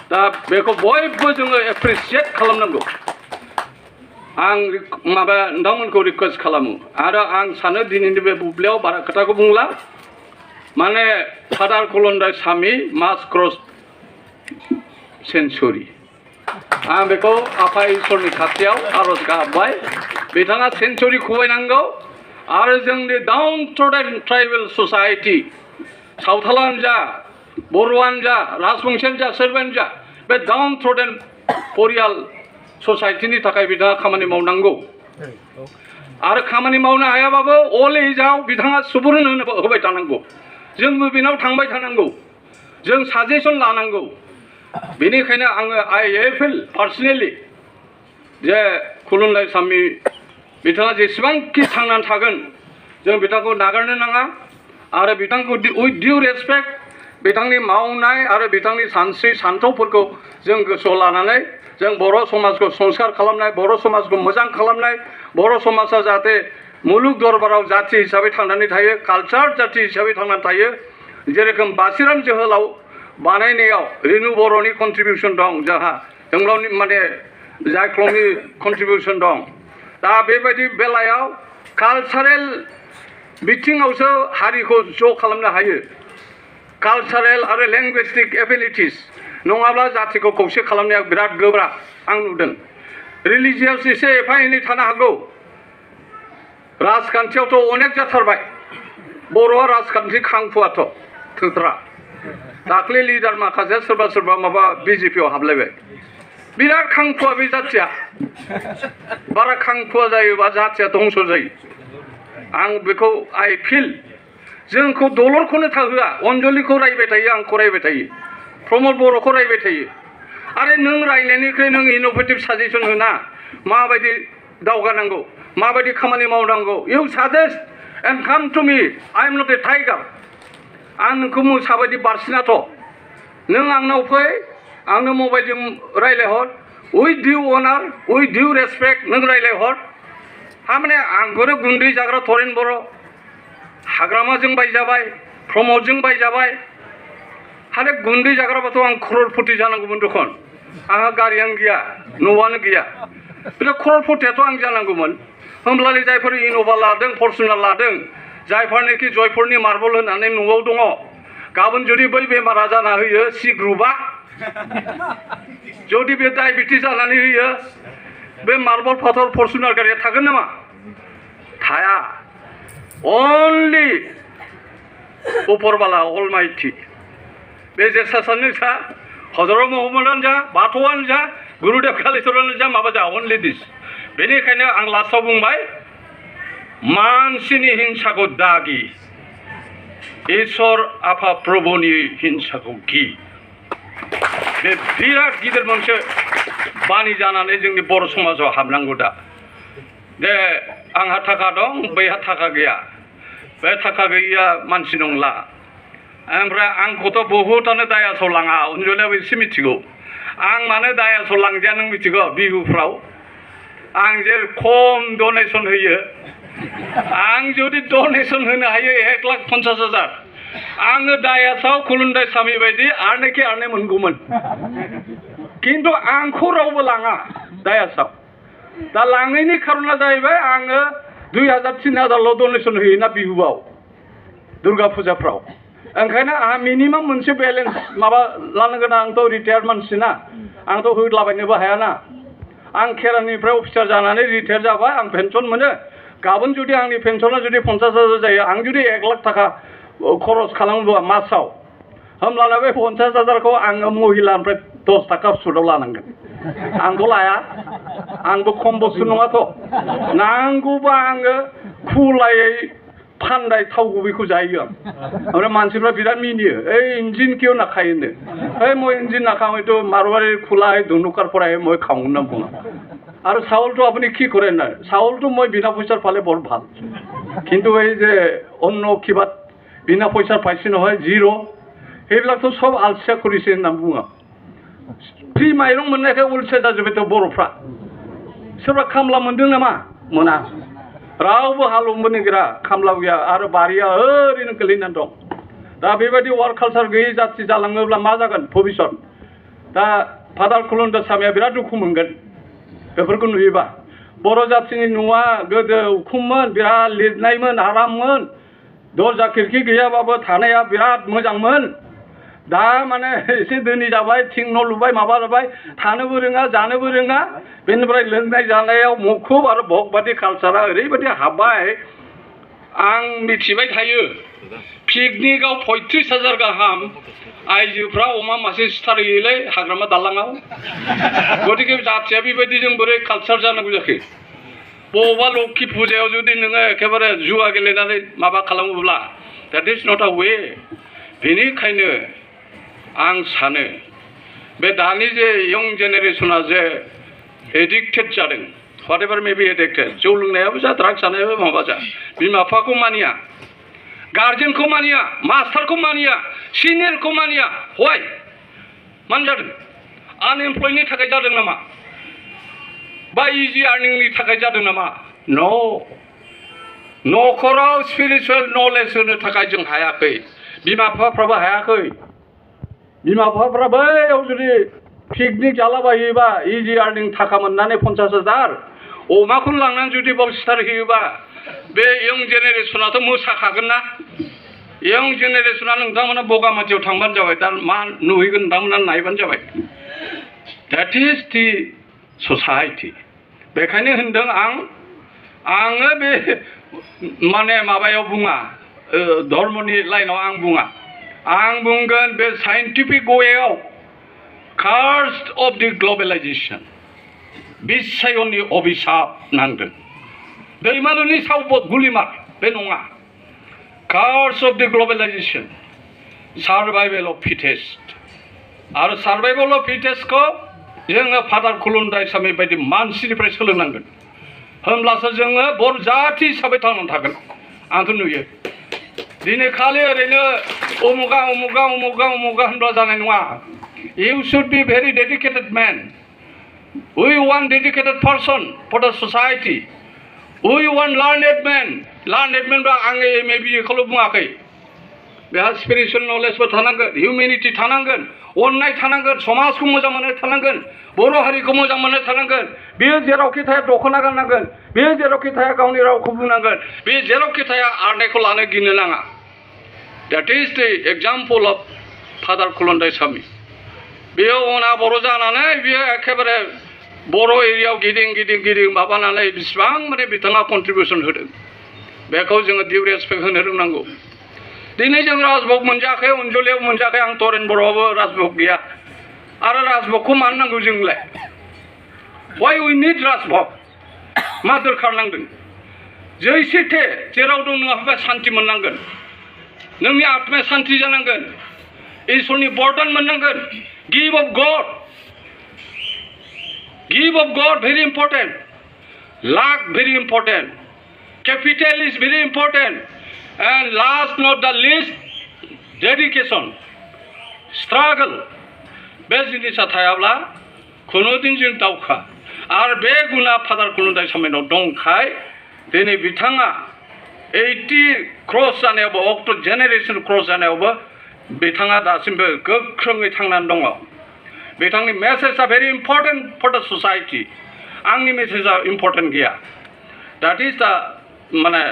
दा बेखौ बयबो जोङो एप्रिसिएट खालामनांगौ। आं माबा नोंथांमोनखौ रिकुवेस्ट खालामो, आरो आं सानो दिनैनि बे बुब्लियाव बारा खोथाखौ बुंला, माने फादार खुलुन्दायसामी मास्ट क्रस सेन्चुरि। आं बेखौ आफा इसोरनि खाथियाव आरज गाबबाय, बिथाङा सेन्चुरि खुबैनांगौ, आरो जोंनि डाउन ट्रडेन ट्राइबेल ससाइटि, सावथालानो जा, बर'आनो जा, राजबंशियानो जा, सोरबायानो जा, बे डाउन ट्रडेन परियाल ससाइटिनि थाखाय बिथाङा खामानि मावनांगौ। आरो खामानि मावनो हायाबाबो अल एजआव बिथाङा सुबुरुन होबाय थानांगौ। जोंबो बिनाव थांबाय थानांगौ, जों साजेसन लानांगौ। बेनिखायनो आङो आइ फिल पार्सनेलि जे खुलुन्दायसामी बिथाङा जेसेबांखि थांनानै थागोन जों बिथांखौ नागारनो नाङा, आरो बिथांखौ उइथ डिउ रेसपेक्ट बिथांनि मावनाय आरो बिथांनि सानस्रि सान्थौफोरखौ जों गोसोआव लानानै जों बर' समाजखौ संस्कार खालामनाय, बर' समाजखौ मोजां खालामनाय, बर' समाजा जाहाथे मुलुग दरबाराव जाथि हिसाबै थांनानै थायो, कालचार जाथि हिसाबै थांनानै थायो। जेरोखोम बासिराम जोहोलाव बानायनायाव रिनु बर'नि कन्ट्रिबिउसन दं, जोंहा जोंलावनि माने जायख्लंनि कन्ट्रिबिउसन दं। दा बेबायदि बेलायाव कालचारेल बिथिङावसो हारिखौ ज' खालामनो हायो। कालचारेल आरो लेंगुइस्टिक एबिलिटिस नङाब्ला जातिखौ खौसे खालामनाया बिराद गोब्राब आं नुदों। रिलिजियास एसे एफा एनै थानो हागौ, राजखान्थियावथ' अनेक जाथारबाय। बर'आ राजखान्थि खांफुआथ' थोद्रा। दाख्लै लिडार माखासे सोरबा सोरबा माबा बिजेपिआव हाबलायबाय। बिराद खांफुआ बे जाथिया। बारा खांफुआ जायोबा जातिया धंस जायो। आं बेखौ आइ फिल जोंखौ दलरखौनो थाहोआ। अन्जलिखौ रायबाय थायो, आंखौ रायबाय थायो, प्रमद बर'खौ रायबाय थायो। आरे नों रायनायनिख्रुइ नों इनोभेटिभ साजेसन होना, माबायदि दावगानांगौ, माबायदि खामानि मावनांगौ। You suggest and come to me, I am not a tiger. आं नोंखौ मोसाबायदि बारसिनाथ'। नों आंनाव फै, आंनो मबाइलजों रायलायहर, with due honour, with due respect नों रायलायहर। थारमाने आंखौनो गुन्दै जाग्रा थरेन बर', हाग्रामाजों बायजाबाय, प्रमदजों बायजाबाय। आरे गुन्दै जाग्राबाथ' आं क्ररपति जानांगौमोन दखन। आंहा गारियानो गैया, न'आनो गैया। बे क्ररपतियाथ' आं जानांगौमोन। होमब्लालाय जायफोर इन'भा लादों, फरचुनार लादों, जायफोरनिखि जयपुरनि मार्बल होनानै न'आव दङ, गाबोन जुदि बै बेमारा जाना होयो सि ग्रुपआ, जुदि बे डायबेटिस जानानै होयो, बे मार्बल फाथर फरचुनार गारिया थागोन नामा? थाया। अनलि उपरबाला अलमाइटि। बे जेसासानो जा, हजरत महम्मदानो जा, बाथौआनो जा, गुरुदेव कालिचरनानो जा, माबा जा, अनलि दिस। बेनिखायनो आं लास्टआव बुंबाय, मानसिनि हिंसाखौ दागि, इसोर आफा प्रभुनि हिंसाखौ गि। बे बिराद गिदिर मोनसे बानि जानानै जोंनि बर' समाजाव हाबनांगौ दा। दे आंहा थाखा दं, बैहा थाखा गैया, बे थाखा गैयिया मानसि नंला। ओमफ्राय आंखौथ' बहुतानो दायासाव लाङा, अनजलियाबो एसे मिथिगौ। आं मानो दायासाव लांजाया नों मिथिगौ? बिहुफ्राव आं जे खम डनेसन होयो, आं जुदि डनेसन होनो हायो 1,50,000 आङो दायासाव खुलुन्दायसामी बायदि आरनायखे आरनाय मोनगौमोन खिन्थु आंखौ रावबो लाङा दायासाव दा लाङैनि खारना जाहैबाय आङो 2,000-3,000ल' डनेसन होयोना बिहुआव दुर्गा फुजाफ्राव ओंखायनो आंहा मिनिमाम मोनसे बेलेन्स माबा लानांगोन आंथ' रिटायार्ड मानसिना आंथ' होलाबायनोबो हायाना आं खेरानिफ्राय अफिसार जानानै रिटायार जाबाय आं पेन्सन मोनो गाबोन जुदि आंनि पेन्सना जुदि 50,000 जायो आं जुदि 1,00,000 थाखा खरस खालामोबा मासाव होमब्लाना बे 50,000खौ आङो महिलानिफ्राय 10 थाखा सुदआव लानांगोन आंथ' लाया आंबो खम बस्तु नङाथ' नांगौबा आङो खुलायै फानदाय थाव गुबैखौ जायो आं ओमफ्राय मानसिफ्रा बिराद मिनियो ओइ इन्जिन किउ नाखायोनो ओइ মই ইঞ্জিন নাখাওঁ এইটো মাৰোৱাৰীৰ খোলা এই ধনুকাৰ পৰাই মই খাওঁ না বুঙা আৰু চাউলটো আপুনি কি কৰে না চাউলটো মই বিনা পইচাৰ পালে বৰ ভাল কিন্তু এই যে অন্য কিবা বিনা পইচাৰ পাইছে নহয় জিৰ' সেইবিলাকতো সব আলচিয়া কৰিছে না বুঙা फ्रि माइरं मोननायखाय उलसिया जाजोब्बायथ' बर'फ्रा सोरबा खामला मोनदों नामा मोना रावबो हालौनो नागिरा खामला गैया आरो बारिया ओरैनो गोलैनानै दं दा बेबायदि वार्क कालचार गैयै जाथि जालाङोब्ला मा जागोन भबिष्यत दा फादार खुलुन्दायसामिया बिराद दुखु मोनगोन बेफोरखौ नुयोबा बर' जाथिनि न'आ गोदो उखुममोन बिराद लिरनायमोन आराममोन दरजा खिरखि गैयाबाबो थानाया बिराद मोजांमोन दा माने एसे धोनि जाबाय थिं न' लुबाय माबा लुबाय थानोबो रोङा जानोबो रोङा बेनिफ्राय लोंनाय जानायाव मुखुब आरो भगबादि कालचारा ओरैबायदि हाबबाय आं मिथिबाय थायो पिकनिकआव 35,000 गाहाम आइजोफ्रा अमा मासे सिथारहैयोलै हाग्रामा दालाङाव गतिके जाथिया बेबायदि जों बोरै कालचार जानांगौ जाखो बबेबा लक्ष्मी फुजायाव जुदि नोङो एखेबारे जुवा गेलेनानै माबा खालामोब्ला द्याट इज नट अ वे बेनिखायनो आं सानो बे दानि जे यं जेनेरेसना जे एडिक्टेड जादों व्हाटएभार मे बी एडिक्टेड जौ लोंनायाबो जा ड्राग्स जानायाबो माबा जा बिमा बिफाखौ मानिया गार्जेनखौ मानिया मास्टारखौ मानिया सिनियरखौ मानिया व्हाय मानो जादों आनएमप्लयडनि थाखाय जादों नामा बा इजि आर्निंनि थाखाय जादों नामा न' न'खराव स्पिरिचुवेल नलेज होनो थाखाय जों हायाखै बिमा बिफाफ्राबो हायाखै बिमा बिफाफ्रा बैयाव जुदि पिकनिक जालाबायोबा इजि आर्निं थाखा मोननानै 50,000 अमाखौनो लांनानै जुदि बाव सिथारहैयोबा बे यं जेनेरेसनाथ' मोसाखागोन ना यं जेनेरेसना नोंथांमोना बगामाथियाव थांबानो जाबाय दा मा नुहैगोन नोंथांमोना नायबानो जाबाय द्याट इज दि ससाइटि बेखायनो होनदों आङो बे माने माबायाव बुङा धर्मनि लाइनाव आं बुङा आं बुंगोन बे साइन्टिफिक वेयाव कार्स अफ दि ग्लबेलाइजेसन बिस्सायननि अभिशाप नांदों दैमालुनि साव गुलिमार बे नङा curse of the globalization survival of fittest आरो सार्भाइभेल अफ फिटेस्टखौ जोङो फादार खुलुन्दायसामी बायदि मानसिनिफ्राय सोलोंनांगोन होमब्लासो जोङो बर' जाथि हिसाबै थांनानै थागोन आंथ' नुयो दिनै खालि ओरैनो उमुगा होनब्ला जानाय नङा you should be very dedicated man we want dedicated person for the society we want learned man बा आङो MA खौल' बुङाखै बेहा स्पिरिचुवेल नलेजबो थानांगोन हिउमेनिटि थानांगोन अननाय थानांगोन समाजखौ मोजां मोननाय थानांगोन बर' हारिखौ मोजां मोननाय थानांगोन बेयो जेरावखि थाया दख'ना गाननांगोन बेयो जेरावखि थाया गावनि रावखौ बुंनांगोन बे जेरावखि थाया आरनायखौ लानो गिनो नाङा that is the example of father Kulandaisamy बेयो अना बर' जानानै बेयो एखेबारे बर' एरियायाव गिदिं माबानानै बिसिबां माने बिथाङा कन्ट्रिबिउसन होदों बेखौ जोङो डिउ रेसपेक्ट होनो रोंनांगौ दिनै जों राजभोग मोनजायाखै अनजलियाव मोनजायाखै आं तरेन बर'आवबो राजभोग गैया आरो राजभोगखौ मानो नांगौ जोंलाय वाइ वी निड राजभोग मा दरखार नांदों जैसेथे जेराव दं नोंहा सान्ति मोननांगोन नोंनि आत्माया सान्ति जानांगोन इसोरनि बरदान मोननांगोन gift of God very important luck very important capital is very important and last not the least dedication struggle बे जिनिसा थायाब्ला खुनुदिन जों दावखा आरो बे गुना फादार खुलुन्दायसामीनाव दंखाय दिनै बिथाङा 80 क्रस जानायावबो अक्ट' जेनेरेसन क्रस जानायावबो बिथाङा दासिमबो गोख्रोङै थांनानै दङ बिथांनि मेसेजआ very important for the society आंनि मेसेजआ इम्परटेन्ट गैया द्याट इज दा माने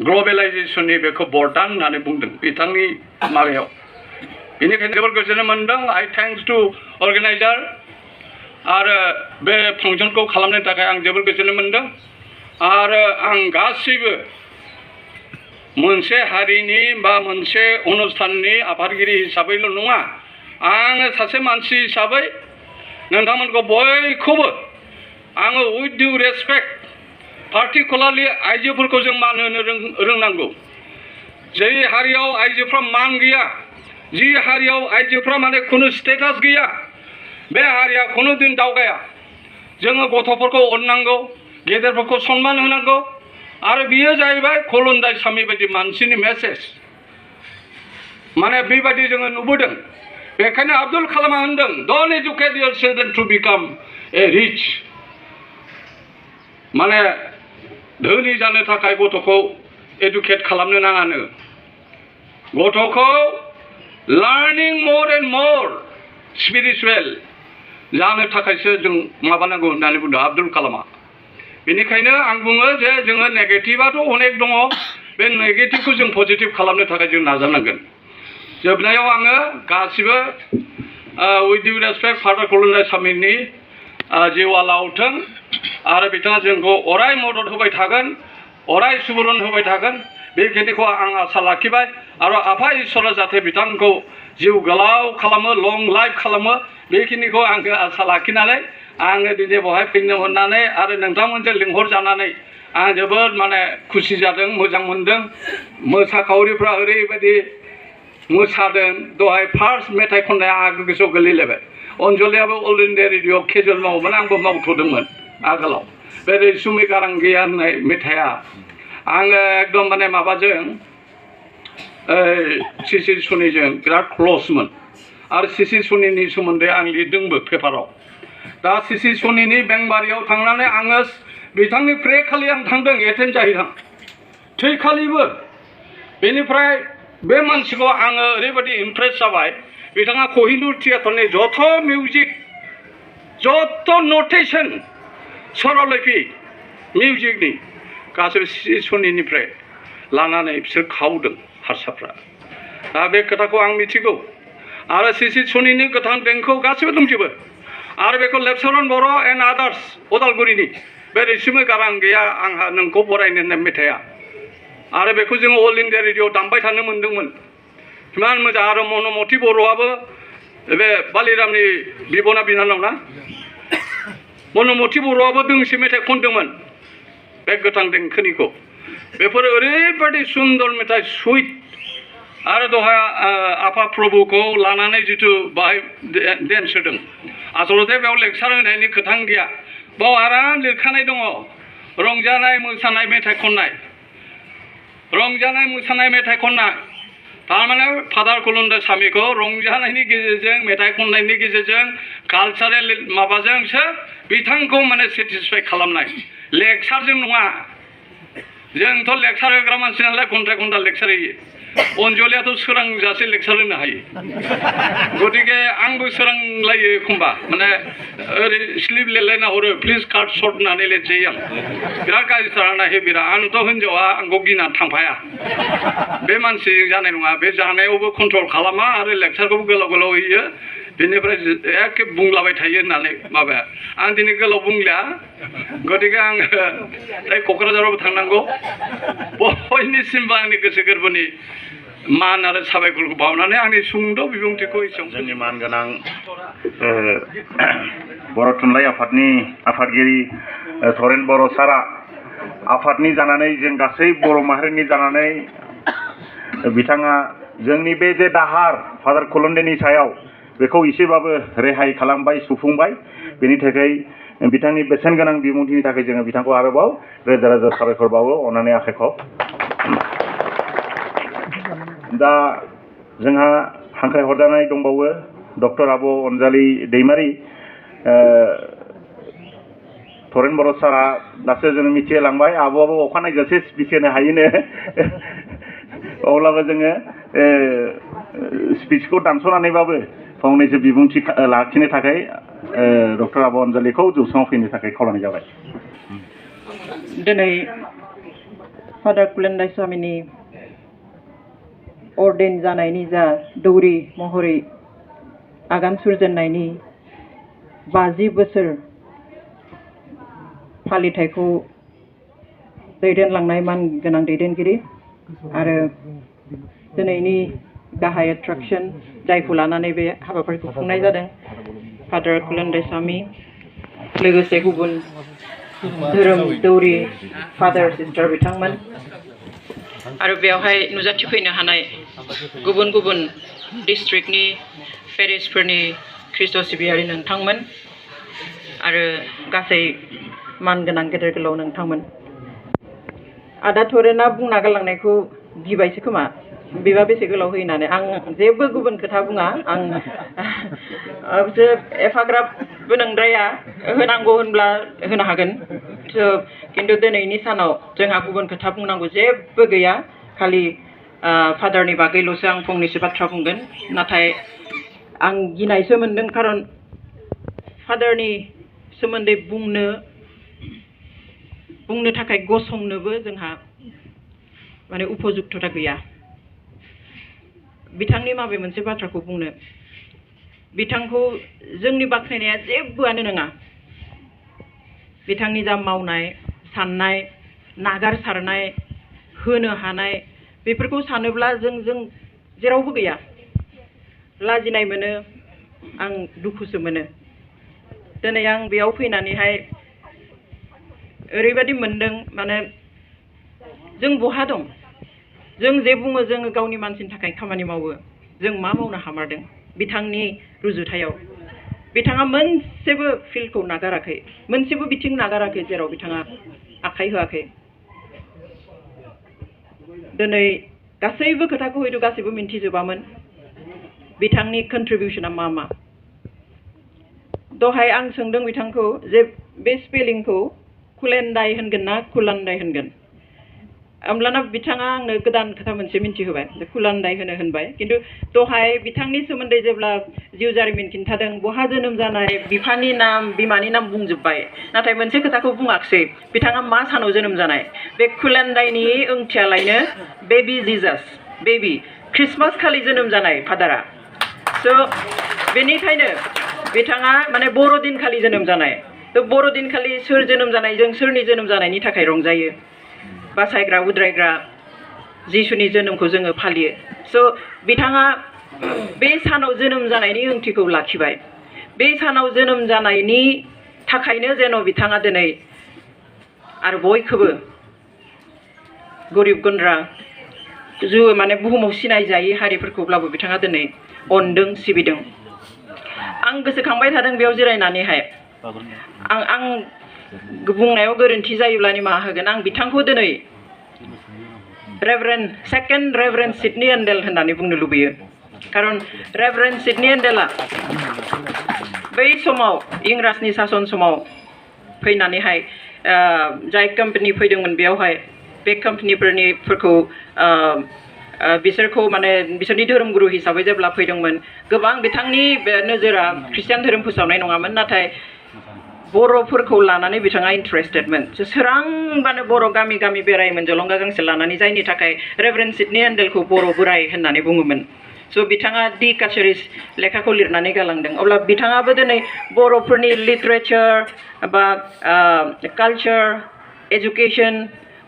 ग्लबेलाइजेसननि बेखौ बरदान होननानै बुंदों बिथांनि माबायाव बेनिखायनो जोबोर गोजोननाय मोनदों आइ थेंक्स टु अर्गेनाइजार आरो बे फांसनखौ खालामनो थाखाय आं जोबोर गोजोननाय मोनदों आरो आं गासैबो मोनसे हारिनि बा मोनसे अनुस्थाननि आफादगिरि हिसाबैल' नङा आङो सासे मानसि हिसाबै नोंथांमोनखौ बयखौबो आङो उइथ डिउ रेसपेक्ट पार्टिकुलारलि आइजोफोरखौ जों मान होनो रोंनांगौ जै हारियाव आइजोफ्रा मान गैया जि हारियाव आइजोफ्रा माने खुनु स्टेटास गैया बे हारिया खुनु दिन दावगाया जोङो गथ'फोरखौ अननांगौ गेदेरफोरखौ सनमान होनांगौ आरो बियो जाहैबाय खुलुन्दायसामी बायदि मानसिनि मेसेज माने बेबायदि जोङो नुबोदों बेखायनो आब्दुल कालामा होनदों don't educate your children to become a rich माने धोनि जानो थाखाय गथ'खौ एडुकेट खालामनो नाङानो गथ'खौ learning more and more spiritual जानो थाखायसो जों माबानांगौ होननानै बुंदों आब्दुल कालामा बेनिखायनो आं बुङो जे जोङो नेगेटिभआथ' अनेक दङ बे नेगेटिभखौ जों पजिटिभ खालामनो थाखाय जों नाजानांगोन जोबनायाव आङो गासिबो उइथ डिउ रेसपेक्ट फादार खुलुन्दायसामीनि जिउआ लावथों आरो बिथाङा जोंखौ अराय मदद होबाय थागोन अराय सुबुरुन होबाय थागोन बेखिनिखौ आं आसा लाखिबाय आरो आफा इसोरा जाहाथे बिथांखौ जिउ गोलाव खालामो लं लाइफ खालामो बेखिनिखौ आङो आसा लाखिनानै आङो दिनै बेवहाय फैनो मोननानै आरो नोंथांमोनजों लिंहरजानानै आं जोबोद माने खुसि जादों मोजां मोनदों मोसाखावरिफ्रा ओरैबायदि मोसादों दहाय फार्स्ट मेथाइ खननाया आगो गोसोआव गोलैलायबाय अनजलियाबो अल इन्डिया रेडिअ'आव केजुवेल मावोमोन आंबो मावथ'दोंमोन आगोलाव बे रैसुमै गारां गैया होननाय मेथाइआ आङो एकदम माने माबाजों सिसि सुनिजों बिराद क्लसमोन आरो सिसि सुनिनि सोमोन्दै आं लिरदोंबो पेपाराव दा सिसि सुनिनि बेंबारियाव थांनानै आङो बिथांनि प्रे खालि आं थांदों एटेन्ड जाहैदों थैखालिबो बेनिफ्राय बे मानसिखौ आङो ओरैबायदि इमप्रेस जाबाय बिथाङा कहिनुर थियेटारनि जथ' मिउजिक जथ' नटेसन सर'लिपि मिउजिकनि गासैबो सिसि सुनिनिफ्राय लानानै बिसोर खावदों हारसाफ्रा दा बे खोथाखौ आं मिथिगौ आरो सिसि सुनिनि गोथां देंखो गासैबो दंजोबो आरो बेखौ लेपसरन बर' एन्ड आदार्स उदालगुरिनि बे रैसुमै गारां गैया आंहा नोंखौ बरायनो होननाय मेथाइआ आरो बेखौ जोङो अल इन्डिया रेडिअ'आव दामबाय थानो मोन्दोंमोन इमान मोजां आरो मनमति बर'आबो बे बालिरामनि बिबना बिनानाव ना मनमति बर'आबो दोंसे मेथाइ खनदोंमोन बे गोथां देंखोनिखौ बेफोर ओरैबायदि सुन्दर मेथाइ सुइट आरो दहाय आफा प्रभुखौ लानानै जिथु बाहाय डेन्स होदों आसलते बेयाव लेक्सार होनायनि खोथा गैया बाव आराम लिरखानाय दङ रंजानाय मोसानाय मेथाइ खननाय रंजानाय मोसानाय मेथाइ खननाय थारमाने फादार खुलुन्दायसामीखौ रंजानायनि गेजेरजों मेथाइ खननायनि गेजेरजों कालचारेल माबाजोंसो बिथांखौ माने सेटिसफाइ खालामनाय लेक्सारजों नङा जोंथ' लेक्सार होग्रा मानसि नालाय घन्टा घन्टा लेक्सार होयो अनजलियाथ' सोरांजासे लेक्सार होनो हायो गतिके आंबो सोरांलायो एखमबा माने ओरै स्लिप लिरलायना हरो प्लिज काट सर्ट होननानै लिरसै आं बिराद गाज्रिथार नायो बिराद आंथ' हिनजावा आंखौ गिनानै थांफाया बे मानसिजों जानाय नङा बे जानायावबो कन्ट्रल खालामा आरो लेक्सारखौबो गोलाव गोलाव होयो बेनिफ्राय एखे बुंलाबाय थायो होननानै माबाया आं दिनै गोलाव बुंलिया गतिके आङो क'क्राझारावबो थांनांगौ बयनिसिमबो आंनि गोसो गोरबोनि मान आरो साबायखरखौ बावनानै आंनि सुंद' बिबुंथिखौ एसेयावनो जोंनि मानगोनां बर' थुनलाइ आफादनि आफादगिरि धरेन बर' सारा आफादनि जानानै जों गासै बर' माहारिनि जानानै बिथाङा जोंनि बे जे दाहार फादार खुलुन्दायनि सायाव बेखौ एसेबाबो रेहाय खालामबाय सुफुंबाय बेनि थाखाय बिथांनि बेसेन गोनां बिबुंथिनि थाखाय जोङो बिथांखौ आरोबाव रोजा रोजा साबायखर बावो अननानै आखाइखौ दा जोंहा हांख्राय हरजानाय दंबावो डक्टर आब' अनजालि दैमारि थरेन बर' सारा दासो जों मिथिहोलांबाय आब'आबो अखानायजासे स्पिच होनो हायोनो अब्लाबो जोङो स्पिचखौ दानस'नानैबाबो फंनैसो बिबुंथि लाखिनो थाखाय डक्टर आब' अनजालिखौ जौसाङाव फैनो थाखाय खावलायनाय जाबाय। दिनै फादार कुलुन्दायस्वामीनि अर्डेन जानायनि जा दौरि महरै आगान सुरजेननायनि 50 बोसोर फालिथायखौ दैदेनलांनाय मानगोनां दैदेनगिरि आरो दिनैनि गाहाय एट्रेक्शन जायखौ लानानै बे हाबाफारिखौ खुंनाय जादों फादार कुलुन्दायस्वामी लोगोसे गुबुन धोरोम दौरि फादार सिस्टार बिथांमोन आरो बेवहाय नुजाथिफैनो हानाय गुबुन गुबुन डिस्ट्रिक्टनि पेरिसफोरनि ख्रिस्ट' सिबियारि नोंथांमोन आरो गासै मानगोनां गेदेर गोलाव नोंथांमोन। आदा थरेना बुंना गालांनायखौ गिबायसो खोमा बेबा बेसे गोलाव होयो होननानै आं जेबो गुबुन खोथा बुङा आं एफाग्राबबो नंद्राया होनांगौ होनब्ला होनो हागोन खिन्थु दिनैनि सानाव जोंहा गुबुन खोथा बुंनांगौ जेबो गैया खालि फादारनि बागैल'सो आं फंनैसो बाथ्रा बुंगोन नाथाय आं गिनायसो मोनदों खारन फादारनि सोमोन्दै बुंनो थाखाय गसंनोबो जोंहा माने उपजुक्तता गैया। बिथांनि माबे मोनसे बाथ्राखौ बुंनो बिथांखौ जोंनि बाख्नायनाया जेबोआनो नङा बिथांनि जा मावनाय साननाय नागारसारनाय होनो हानाय बेफोरखौ सानोब्ला जों जेरावबो गैया लाजिनाय मोनो आं दुखुसो मोनो। दिनै आं बेयाव फैनानैहाय ओरैबायदि मोनदों माने जों बहा दं जों जे बुङो जोङो गावनि मानसिनि थाखाय खामानि मावो जों मा मावनो हामारदों बिथांनि रुजुथायाव बिथाङा मोनसेबो फिल्डखौ नागाराखै मोनसेबो बिथिं नागाराखै जेराव बिथाङा आखाइ होआखै। दिनै गासैबो खोथाखौ हयथ' गासैबो मिन्थिजोबामोन बिथांनि कन्ट्रिबिउसना मा मा दहाय आं सोंदों बिथांखौ जे बे स्पेलिंखौ कुलेन्डाय होनगोन ना कुलान्डाय होनगोन होमब्लाना बिथाङा आंनो गोदान खोथा मोनसे मिन्थिहोबाय कुलान्डाय होनबाय खिन्थु दहाय बिथांनि सोमोन्दै जेब्ला जिउ जारिमिन खिन्थादों बहा जोनोम जानाय बिफानि नाम बिमानि नाम बुंजोब्बाय नाथाय मोनसे खोथाखौ बुङाखसै बिथाङा मा सानाव जोनोम जानाय बे कुलान्डायनि ओंथियालायनो बेबि जिजास बेबि ख्रिस्टमास खालि जोनोम जानाय फादारा स' बेनिखायनो बिथाङा माने बर'दिनखालि जोनोम जानाय थ' बर'दिनखालि सोर जोनोम जानायजों सोरनि जोनोम जानायनि थाखाय रंजायो बासायग्रा उद्रायग्रा जिसुनि जोनोमखौ जोङो फालियो स' बिथाङा बे सानाव जोनोम जानायनि ओंथिखौ लाखिबाय बे सानाव जोनोम जानायनि थाखायनो जेन' बिथाङा दिनै आरो बयखौबो गरिब गुन्द्रा माने बुहुमाव सिनायजायै हारिफोरखौब्लाबो बिथाङा दिनै अनदों सिबिदों। आं गोसोखांबाय थादों बेयाव जिरायनानैहाय आं बुंनायाव गोरोन्थि जायोब्ला निमाहा होगोन आं बिथांखौ दिनै सेकेन्ड रेभारेन्ड सिडनी एन्डेल होननानै बुंनो लुबैयो खारन रेभारेन्ड सिडनी एन्डेला बै समाव इंराजनि सासन समाव फैनानैहाय जाय कम्पानि फैदोंमोन बेयावहाय बे कम्पानिफोरखौ बिसोरखौ माने बिसोरनि धोरोमगुरु हिसाबै जेब्ला फैदोंमोन गोबां बिथांनि नोजोरा ख्रिस्टियान धोरोम फोसावनाय नङामोन नाथाय बर'फोरखौ लानानै बिथाङा इन्टारेस्टेडमोन सोरांबानो बर' गामि गामि बेरायोमोन जलंगा गांसे लानानै जायनि थाखाय रेभारेन्ड सिडनी एन्डेलखौ बर' बोराय होननानै बुङोमोन स' बिथाङा दि काचारिस लेखाखौ लिरनानै गालांदों अब्ला बिथाङाबो दिनै बर'फोरनि लिटारेचार बा कालचार एजुकेसन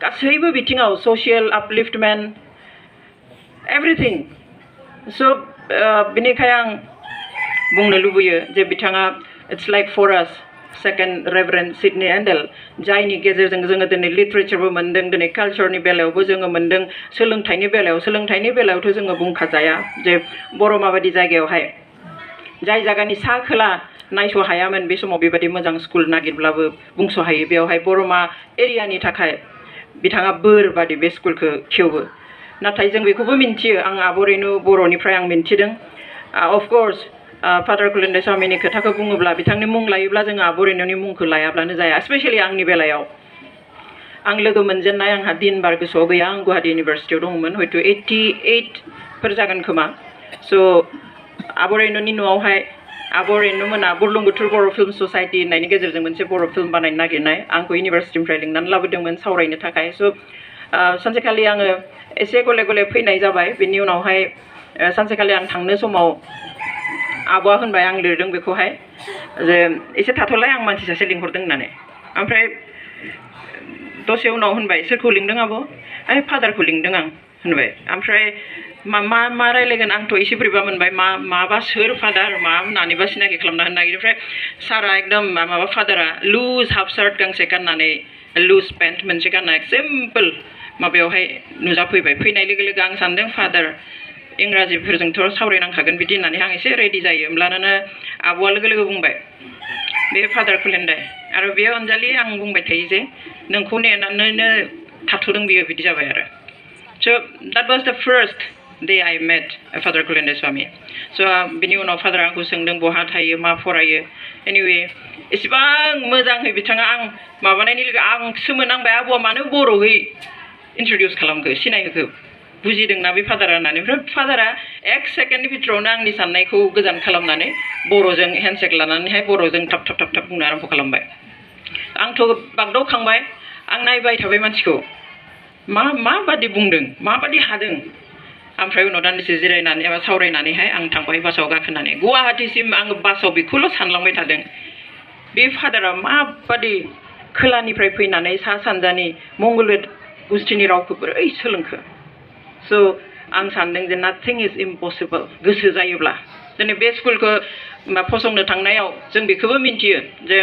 गासैबो बिथिङाव ससियेल आपलिफ्टमेन्ट एभ्रिथिं स' बिनिखायनो आं बुंनो लुबैयो जे बिथाङा इट्स लाइक फर आस सेकेन्ड रेभारेन्ड सिडनी एन्डेल जायनि गेजेरजों जोङो दिनै लिटारेचारबो मोन्दों दिनै कालचारनि बेलायावबो जोङो मोन्दों सोलोंथाइनि बेलायावथ' जोङो बुंखाजाया जे बर' माबायदि जायगायावहाय जाय जायगानि सा खोला नायस' हायामोन बे समाव बेबायदि मोजां स्कुल नागिरब्लाबो बुंस' हायो बेवहाय बर'मा एरियानि थाखाय बिथाङा बोर बादि बे स्कुलखौ खेवो नाथाय जों बेखौबो मिन्थियो आं आबरैनो बर'निफ्राय आं मिन्थिदों अफकर्स फादार कुलुन्दाइस्वामीनि खोथाखौ बुङोब्ला बिथांनि मुं लायोब्ला जों आब' रेनुनि मुंखौ लायाब्लानो जाया स्पेशलि आंनि बेलायाव आं लोगो मोनजेननाय आंहा दिन बार गोसोआव गैया आं गुवाहाटी इउनिभारसिटियाव दंमोन हयथ' 88 फोर जागोन खोमा स' आब' रेनुनि न'आवहाय आब' रेनु मोना बुरलुंबुथुर बर' फिल्म ससाइटि होननायनि गेजेरजों मोनसे बर' फिल्म बानायनो नागिरनाय आंखौ इउनिभारसिटिनिफ्राय लिंनानै लाबोदोंमोन सावरायनो थाखाय स' सानसेखालि आङो एसे गले गले फैनाय जाबाय बिनि उनावहाय सानसेखालि आं थांनो समाव आब'आ होनबाय आं लिरदों बेखौहाय जे एसे थाथ'लाय आं मानसि सासे लिंहरदों होननानै ओमफ्राय दसे उनाव होनबाय सोरखौ लिंदों आब' फादारखौ लिंदों आं होनबाय ओमफ्राय मा रायलायगोन आंथ' एसे बोरैबा मोनबाय माबा सोर फादार मा होननानैबा सिनाखि खालामना होनो नागिरदों ओमफ्राय सारा एकदम माबा फादारा लुज हाफ सार्ट गांसे गाननानै लुज पेन्ट मोनसे गाननाय सिम्पोल माबायावहाय नुजाफैबाय फैनाय लोगो लोगो आं सानदों फादार इंराजिफोरजोंथ' सावरायनांखागोन बिदि होननानै आं एसे रेडि जायो होमब्लानो आब'आ लोगो लोगो बुंबाय बे फादार कुलेन्दाय आरो बेयो अनजालि आं बुंबाय थायो जे नोंखौ नेनानैनो थाथ'दों बियो बिदि जाबाय आरो स' that was the first day I met Father Kulundaisamy स' बिनि उनाव फादारा आंखौ सोंदों बहा थायो मा फरायो एनिवे एसेबां मोजाङै बिथाङा आं माबानायनि लोगो आं सोमोनांबाय आब'आ मानो बर'है इन्ट्रडिउस खालामखो सिनायहोखो बुजिदोंना बे फादारा होननानै ओमफ्राय फादारा 1 सेकेन्डनि भितरावनो आंनि साननायखौ गोजान खालामनानै बर'जों हेन्डसेक लानानैहाय बर'जों थाब थाब थाब थाब बुंनो आरम्भ खालामबाय आंथ' बागदावखांबाय आं नायबाय थाबाय मानसिखौ माबादि बुंदों माबादि हादों ओमफ्राय उनाव दान्दिसे जिरायनानै एबा सावरायनानैहाय आं थांबाय बासाव गाखोनानै गुवाहाटीसिम आङो बासाव बेखौल' सानलांबाय थादों बे फादारा माबादि खोलानिफ्राय फैनानै सा सानजानि मंगलवेद गुस्थिनि रावखौ बोरै सोलोंखो स' आं सानदों जे नाथिं इज इम्पसिबल गोसो जायोब्ला दिनै बे स्कुलखौ फसंनो थांनायाव जों बेखौबो मिन्थियो जे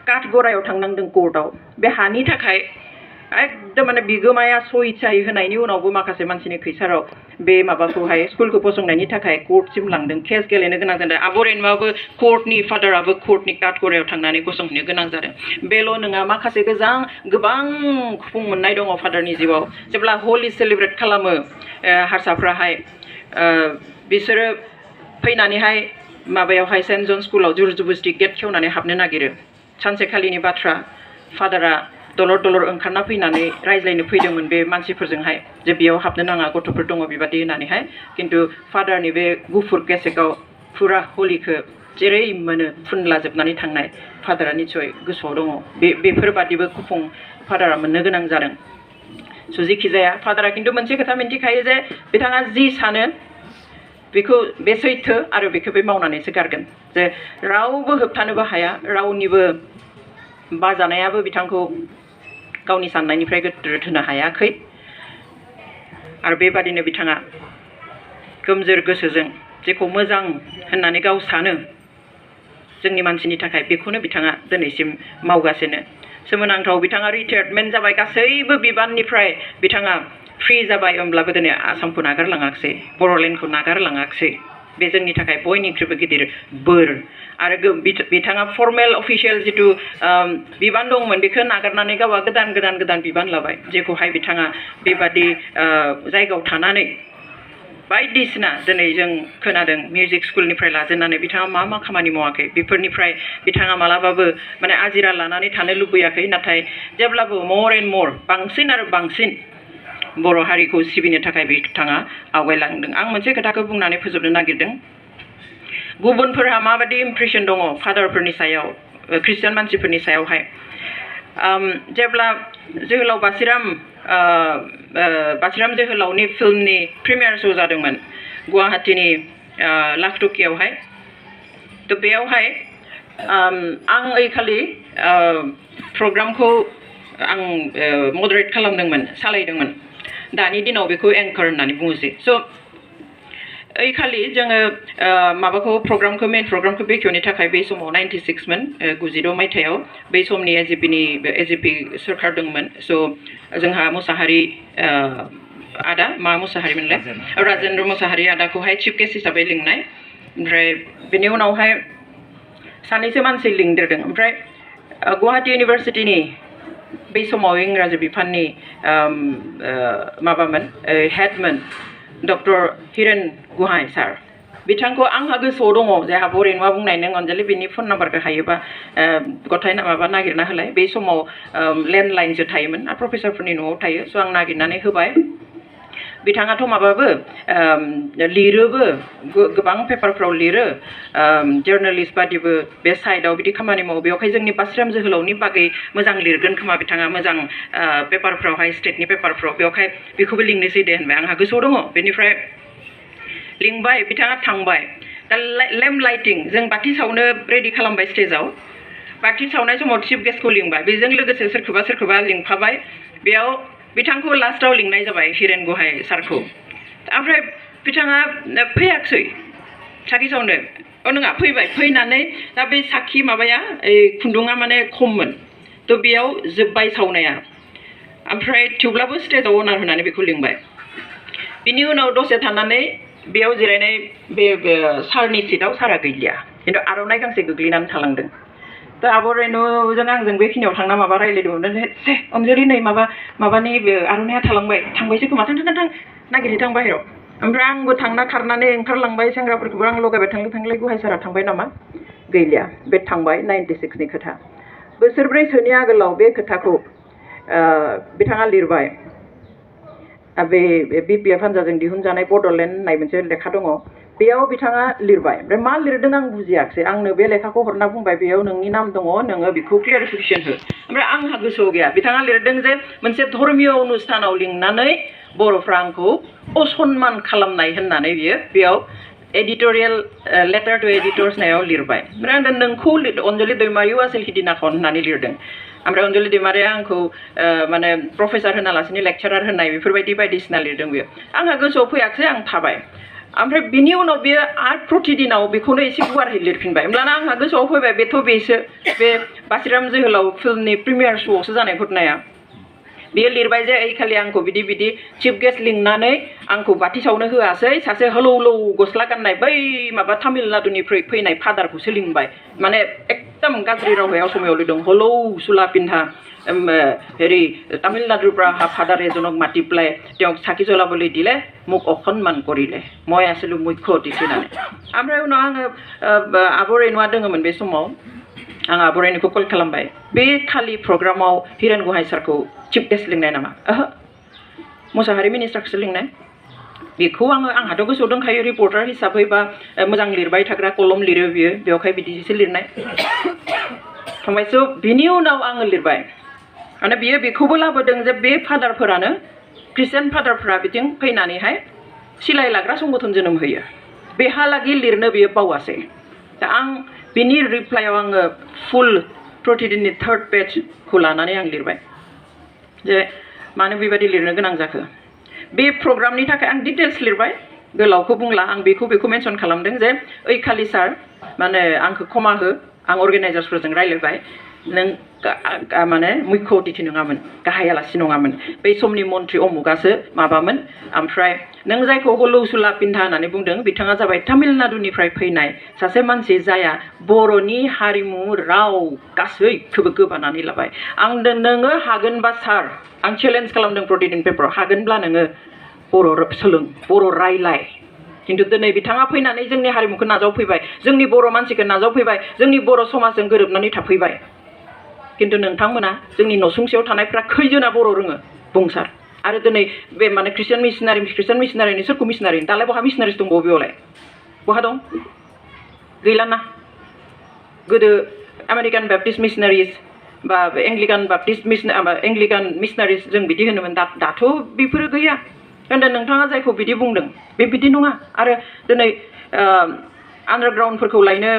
काठगरायाव थांनांदों कर्टआव बे हानि थाखाय एकदम माने बिगोमाया सयथियायै होनायनि उनावबो माखासे मानसिनि खैसाराव बे माबाखौहाय स्कुलखौ फसंनायनि थाखाय कर्टसिम लांदों केस गेलेनो गोनां जादों आब' रेनुआबो कर्टनि फादाराबो कर्टनि काठगरायाव थांनानै गसंहैनो गोनां जादों बेल' नङा माखासे गोबां खुफुं मोननाय दङ फादारनि जिउआव जेब्ला हलि सेलिब्रेट खालामो हारसाफ्राहाय बिसोरो फैनानैहाय माबायावहाय सेन्ट जन स्कुलाव जुर जुबुस्थि गेट खेवनानै हाबनो नागिरो सानसेखालिनि बाथ्रा फादारा दलर ओंखारना फैनानै रायज्लायनो फैदोंमोन बे मानसिफोरजोंहाय जे बेयाव हाबनो नाङा गथ'फोर दङ बेबादि होननानैहाय खिन्थु फादारनि बे गुफुर केसेकआव फुरा हलिखौ जेरै मोनो फुनलाजोबनानै थांनाय फादारा निस्सय गोसोआव दङ बेफोरबादिबो खुफुं फादारा मोननो गोनां जादों स' जेखि जाया फादारा खिन्थु मोनसे खोथा मिन्थिखायो जे बिथाङा जि सानो बेखौ बे सैथो आरो बेखौ बे मावनानैसो गारगोन जे रावबो होबथानोबो हाया रावनिबो बाजानायाबो बिथांखौ गावनि साननायनिफ्राय गोदोर होनो हायाखै आरो बेबादिनो बिथाङा गोमजोर गोसोजों जेखौ मोजां होननानै गाव सानो जोंनि मानसिनि थाखाय बेखौनो बिथाङा दिनैसिम मावगासिनो सोमोनांथाव बिथाङा रिटायारमेन्ट जाबाय गासैबो बिबाननिफ्राय बिथाङा फ्रि जाबाय होमब्लाबो दिनै आसामखौ नागारलाङाखिसै बर'लेण्डखौ नागारलाङाखिसै बे जोंनि थाखाय बयनिख्रुइबो गिदिर बोर आरो बिथाङा फर्मेल अफिसियेल जिथु बिबान दंमोन बेखौ नागारनानै गावआ गोदान बिबान लाबाय जेखौहाय बिथाङा बेबादि जायगायाव थानानै बायदिसिना दिनै जों खोनादों मिउजिक स्कुलनिफ्राय लाजेननानै बिथाङा मा खामानि मावाखै बेफोरनिफ्राय बिथाङा मालाबाबो माने आजिरा लानानै थानो लुबैयाखै नाथाय जेब्लाबो मर एन्ड मर बांसिन आरो बांसिन बर' हारिखौ सिबिनो थाखाय बिथाङा आवगायलांदों आं मोनसे खोथाखौ बुंनानै फोजोबनो नागिरदों गुबुनफोरहा माबादि इमप्रेसन दङ फादारफोरनि सायाव ख्रिस्टियान मानसिफोरनि सायावहाय जेब्ला जोहोलाव बासिराम जोहोलावनि फिल्मनि प्रिमियार श' जादोंमोन गुवाहाटीनि लाखटकियावहाय थ' बेयावहाय आं ओइखालि प्रग्रामखौ आं मदारेट खालामदोंमोन सालायदोंमोन दानि दिनाव बेखौ एंकर होननानै बुङोसै स' ओइखालि जोङो माबाखौ मेन प्रग्रामखौ बेखेवनो थाखाय बे समाव 96 मोन 96 मायथाइयाव बै समनि एजिपि सोरखार दंमोन स' जोंहा मुसाहारि आदा मा मुसाहारिमोनलाय राजेन्द्र मुसाहारि आदाखौहाय चिफ गेस्ट हिसाबै लिंनाय ओमफ्राय बेनि उनावहाय सानैसो मानसि लिंदेरदों ओमफ्राय गुवाहाटी इउनिभारसिटिनि बै समाव इंराजि बिफाननि माबामोन हेडमोन डक्टर हिरेन गुहाय सार बिथांखौ आंहा गोसोआव दङ जे आहा बरेनुवा बुंनाय नों अनजालि बिनि फन नाम्बारखौ हायोबा गथाय माबा नागिरना होलाय बे समाव लेन्डलाइनसो थायोमोन आरो प्रफेसारफोरनि न'आव थायो स' आं नागिरनानै होबाय बिथाङाथ' माबाबो लिरोबो गोबां पेपारफ्राव लिरो जार्नालिस्ट बादिबो बे साइडआव बिदि खामानि मावो बेवहाय जोंनि बास्राम जोहोलावनि बागै मोजां लिरगोन खोमा बिथाङा मोजां पेपारफ्रावहाय स्टेटनि पेपारफ्राव बेवहाय बेखौबो लिंनोसै दे होनबाय आंहा गोसोआव दङ बेनिफ्राय लिंबाय बिथाङा थांबाय दा लेम्प लाइटिं जों बाथि सावनो रेडि खालामबाय स्टेजाव बाथि सावनाय समाव चिफ गेस्टखौ लिंबाय बेजों लोगोसे सोरखौबा लिंफाबाय बेयाव बिथांखौ लास्टआव लिंनाय जाबाय हिरेन गहाय सारखौ ओमफ्राय बिथाङा फैयाखसै साखि सावनो नङा फैबाय फैनानै दा बे साखि माबाया खुन्दुङा माने खममोन थ' बेयाव जोब्बाय सावनाया ओमफ्राय थेवब्लाबो स्टेजाव अनार होनानै बेखौ लिंबाय बिनि उनाव दसे थानानै बेयाव जिरायनाय बे सारनि सिटआव सारा गैलिया खिन्थु आर'नाइ गांसे गोग्लैनानै थालांदों दा आब' रेनुजों आंजों बेखिनियाव थांना माबा रायज्लायदोंमोन से अनजलि नै माबानि आर'नाइया थांबायसो खोमा थां नागिरहैथां बाहेराव ओमफ्राय आंबो थांना खारनानै ओंखारलांबाय सेंग्राफोरखौबो आं लगायबाय थांलाय गहाय सारा थांबाय नामा गैलिया बे थांबाय 96नि खोथा बोसोरब्रैसोनि आगोलाव बे खोथाखौ बिथाङा लिरबाय बे BPF हान्जाजों दिहुनजानाय बड'लेण्ड होननाय मोनसे लेखा दङ बेयाव बिथाङा लिरबाय ओमफ्राय मा लिरदों आं बुजियाखसै आंनो बे लेखाखौ हरना बुंबाय बेयाव नोंनि नाम दङ नोङो बेखौ क्लियारिफिकेसन हो ओमफ्राय आंहा गोसोआव गैया बिथाङा लिरदों जे मोनसे धर्मीय अनुष्ठानाव लिंनानै बर'फ्रा आंखौ असनमान खालामनाय होननानै बियो बेयाव एडिटरियेल लेटार टु एडिटर्स नायाव लिरबाय ओमफ्राय आं नोंखौ अनजलि दैमारिया आसोल हिदिनाखन होननानै लिरदों ओमफ्राय अनजलि दैमारिया आंखौ माने प्रफेसार होनालासिनो लेक्चारार होननाय बेफोरबायदि बायदिसिना लिरदों बेयो आंहा गोसोआव फैयाखसै आं थाबाय ओमफ्राय बिनि उनाव बेयो आरो प्रतिदिनाव बेखौनो एसे गुवारै लिरफिनबाय होमब्लाना आंहा गोसोआव फैबाय बेसो बे बासिराम जोहोलाव फिल्मनि प्रिमियार श'आवसो जानाय घटनाया बेयो लिरबाय जे ओइखालि आंखौ बिदि चिफ गेस्ट लिंनानै आंखौ बाथि सावनो होआसै सासे हलौ गस्ला गाननाय बै माबा तामिलनाडुनिफ्राय फैनाय फादारखौसो लिंबाय माने एकदम गाज्रि रावै असमियाव लिरदों हलौ सुला पिन्धा হেৰি তামিলনাডুৰ পৰা অহা ফাদাৰ এজনক মাতি পেলাই তেওঁক চাকি জ্বলাবলৈ দিলে মোক অসন্মান কৰিলে মই আছিলোঁ মুখ্য অতিথি নানে ओमफ्राय उनाव आङो आब' रेनुवा दङमोन बे समाव आं आब' रेनुखौ कल खालामबाय बे खालि प्रग्रामाव हिरेन गहाय सारखौ चिफ गेस्ट लिंनाय नामा ओहो मोसाहारि मिनिस्टारखौसो लिंनाय बेखौ आंहाथ' गोसोआव दंखायो रिपर्टार हिसाबै बा मोजां लिरबाय थाग्रा कलम लिरो बियो बेवहाय बिदिसो लिरनाय थांबायसो बिनि उनाव आङो लिरबाय माने बियो बेखौबो लाबोदों जे बे फादारफोरानो ख्रिस्टियान फादारफोरा बिथिं फैनानैहाय सिलाय लाग्रा संगठन जोनोम होयो बेहालागि लिरनो बियो बावासै दा आं बिनि रिप्लायाव आङो फुल प्रतिदिननि 3rd पेजखौ लानानै आं लिरबाय जे मानो बेबायदि लिरनो गोनां जाखो बे प्रग्रामनि थाखाय आं डिटेल्स लिरबाय गोलावखौ बुंला आं बेखौ मेनसन खालामदों जे ओइखालि सार माने आंखौ क्षमा हो आं अर्गेनाइजार्सफोरजों रायज्लायबाय नों माने मुख्य अतिथि नङामोन गाहाय आलासि नङामोन बै समनि मन्त्रि अमुगासो माबामोन ओमफ्राय नों जायखौ हलौ सुला पिन्धा होननानै बुंदों बिथाङा जाबाय तामिलनाडुनिफ्राय फैनाय सासे मानसि जाया बर'नि हारिमु राव गासैखौबो गोबानानै लाबाय आं नोङो हागोनबा सार आं चेलेन्ज खालामदों प्रतिदिन पेपाराव हागोनब्ला नोङो बर' सोलों बर' रायलाय खिन्थु दिनै बिथाङा फैनानै जोंनि हारिमुखौ नाजावफैबाय जोंनि बर' मानसिखौ नाजावफैबाय जोंनि बर' समाजजों गोरोबनानै थाफैबाय खिन्थु नोंथांमोना जोंनि नसुंसेयाव थानायफ्रा खैजोना बर' रोङो बुंसार आरो दिनै बे माने ख्रिस्टियान मिशनारिनि सोरखौ मिशनारि दालाय बहा मिशनारिस दं बबेयावलाय बहा दं गैलाना गोदो आमेरिकान बेप्टिस्ट मिशनारिस बा एंग्लिकान मिशनारिस जों बिदि होनोमोन दाथ' बेफोरो गैया होनदों नोंथाङा जायखौ बिदि बुंदों बे बिदि नङा आरो दिनै आन्डारग्राउन्डफोरखौ लायनो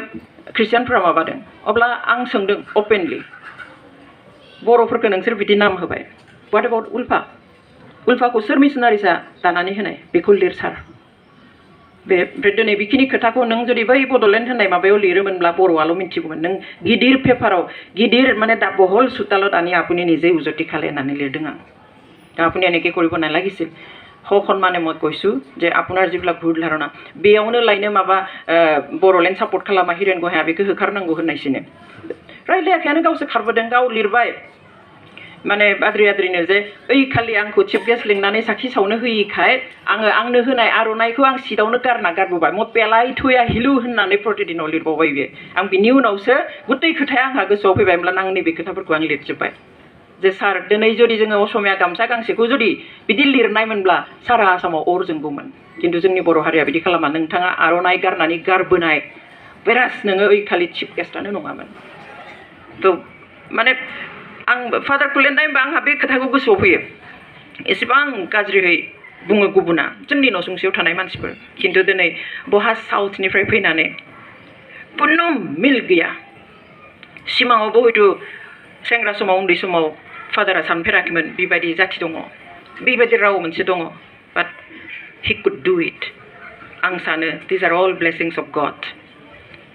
ख्रिस्टियानफोरा माबादों अब्ला आं सोंदों अपेनलि बर'फोरखौ नोंसोर बिदि नाम होबाय वाट एबाउट उल्फाखौ सोर मिशनारिसा दानानै होनाय बेखौ लिर सार बे ओमफ्राय दिनै बेखिनि खोथाखौ नों जुदि बै बड'लेण्ड होननाय माबायाव लिरोमोनब्ला बर'आल' मिन्थिगौमोन नों गिदिर पेपाराव गिदिर মানে বহল চোতালত আনি আপুনি নিজেই উজতি খালে होननानै লিৰদों आं दा আপুনি এনেকৈ কৰিব নালাগিছিল সন্মানে মই কৈছোঁ যে আপোনাৰ যিবিলাক ভুল ধাৰণা বেয়াवनो লাইनो माबा बड'लेण्ड सापर्ट खालामा हिरेन गहाया बेखौ होखारनांगौ होननायसिनो रायलायाखैयानो गावसो खारबोदों गाव लिरबाय माने बाद्रि आद्रिनो जे ओइ खालि आंखौ चिफ गेस्ट लिंनानै साखि सावनो होयिखाय आंनो होनाय आर'नाइखौ आं सिटआवनो गारबोबाय म पेलाय थुया हिलु होननानै प्रतिदिनाव लिरबावबाय बियो आं बिनि उनावसो गुतै खोथाया आंहा गोसोआव फैबायमोन आं नैबे खोथाफोरखौ आं लिरजोब्बाय जे सार दिनै जुदि जोङो असमिया गामसा गांसेखौ जुदि बिदि लिरनायमोनब्ला सारा आसामाव अर जोंगौमोन खिन्थु जोंनि बर' हारिया बिदि खालामा नोंथाङा आर'नाइ गारनानै गारबोनाय बेरास नोङो ओइ खालि चिफ गेस्टानो नङामोन थ' माने आं फादार कुलेन्डाय होनबा आंहा बे खोथाखौ गोसोआव फैयो एसेबां गाज्रियै बुङो गुबुना जोंनि नसुंसेयाव थानाय मानसिफोर खिन्थु दिनै बहा साउथनिफ्राय फैनानै खुनु मिल गैया सिमाङावबो हयथ' सेंग्रा समाव उन्दै समाव फादारा सानफेराखैमोन बेबायदि जाथि दङ बेबायदि राव मोनसे दङ बाट हि कुड डु इट आं सानो दिस are all blessings of God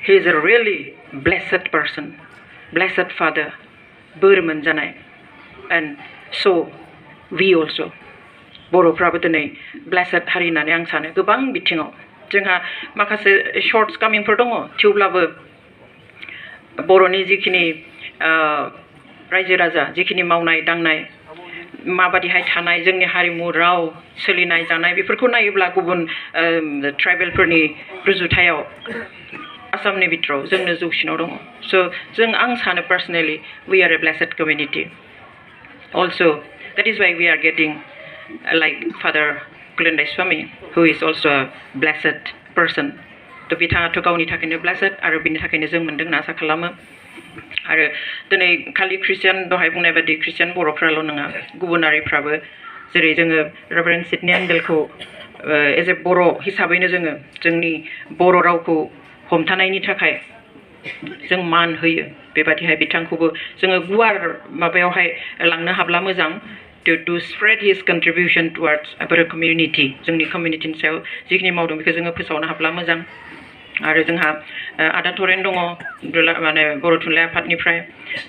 he is a really blessed person blessed father बोर मोनजानाय एन्ड स' वी अल्स' बर'फ्राबो दिनै ब्लेसेड हारि होननानै आं सानो गोबां बिथिङाव जोंहा माखासे शर्टस कामिंफोर दङ थेवब्लाबो बर'नि जिखिनि रायजो राजा जिखिनि मावनाय दांनाय माबादिहाय थानाय जोंनि हारिमु राव सोलिनाय जानाय बेफोरखौ नायोब्ला गुबुन ट्राइबेलफोरनि रुजुथायाव आसामनि बिथोराव जोंनो जौसिनाव दङ स' आं सानो personally we are a blessed community also that is why we are getting like Father Kulundaisamy who is also a blessed person थ' बिथाङाथ' गावनि थाखायनो ब्लेसेड आरो बिनि थाखायनो जों मोन्दों होनना आसा खालामो आरो दिनै खालि ख्रिस्टियान दहाय बुंनाय बायदि ख्रिस्टियान बर'फ्राल' नङा गुबुनारिफ्राबो जेरै जोङो रेभारेन्ड सिडनी एन्डेलखौ एज ए बर' हिसाबैनो जोङो जोंनि बर' रावखौ हमथानायनि थाखाय जों मान होयो बेबादिहाय बिथांखौबो जोङो गुवार माबायावहाय लांनो हाब्ला मोजां to spread his contribution towards a better community जोंनि कमिउनिटिनि सायाव जिखिनि मावदों बेखौ जोङो फोसावनो हाब्ला मोजां आरो जोंहा आदा थरेन दङ माने बर' थुनलाइ आफादनिफ्राय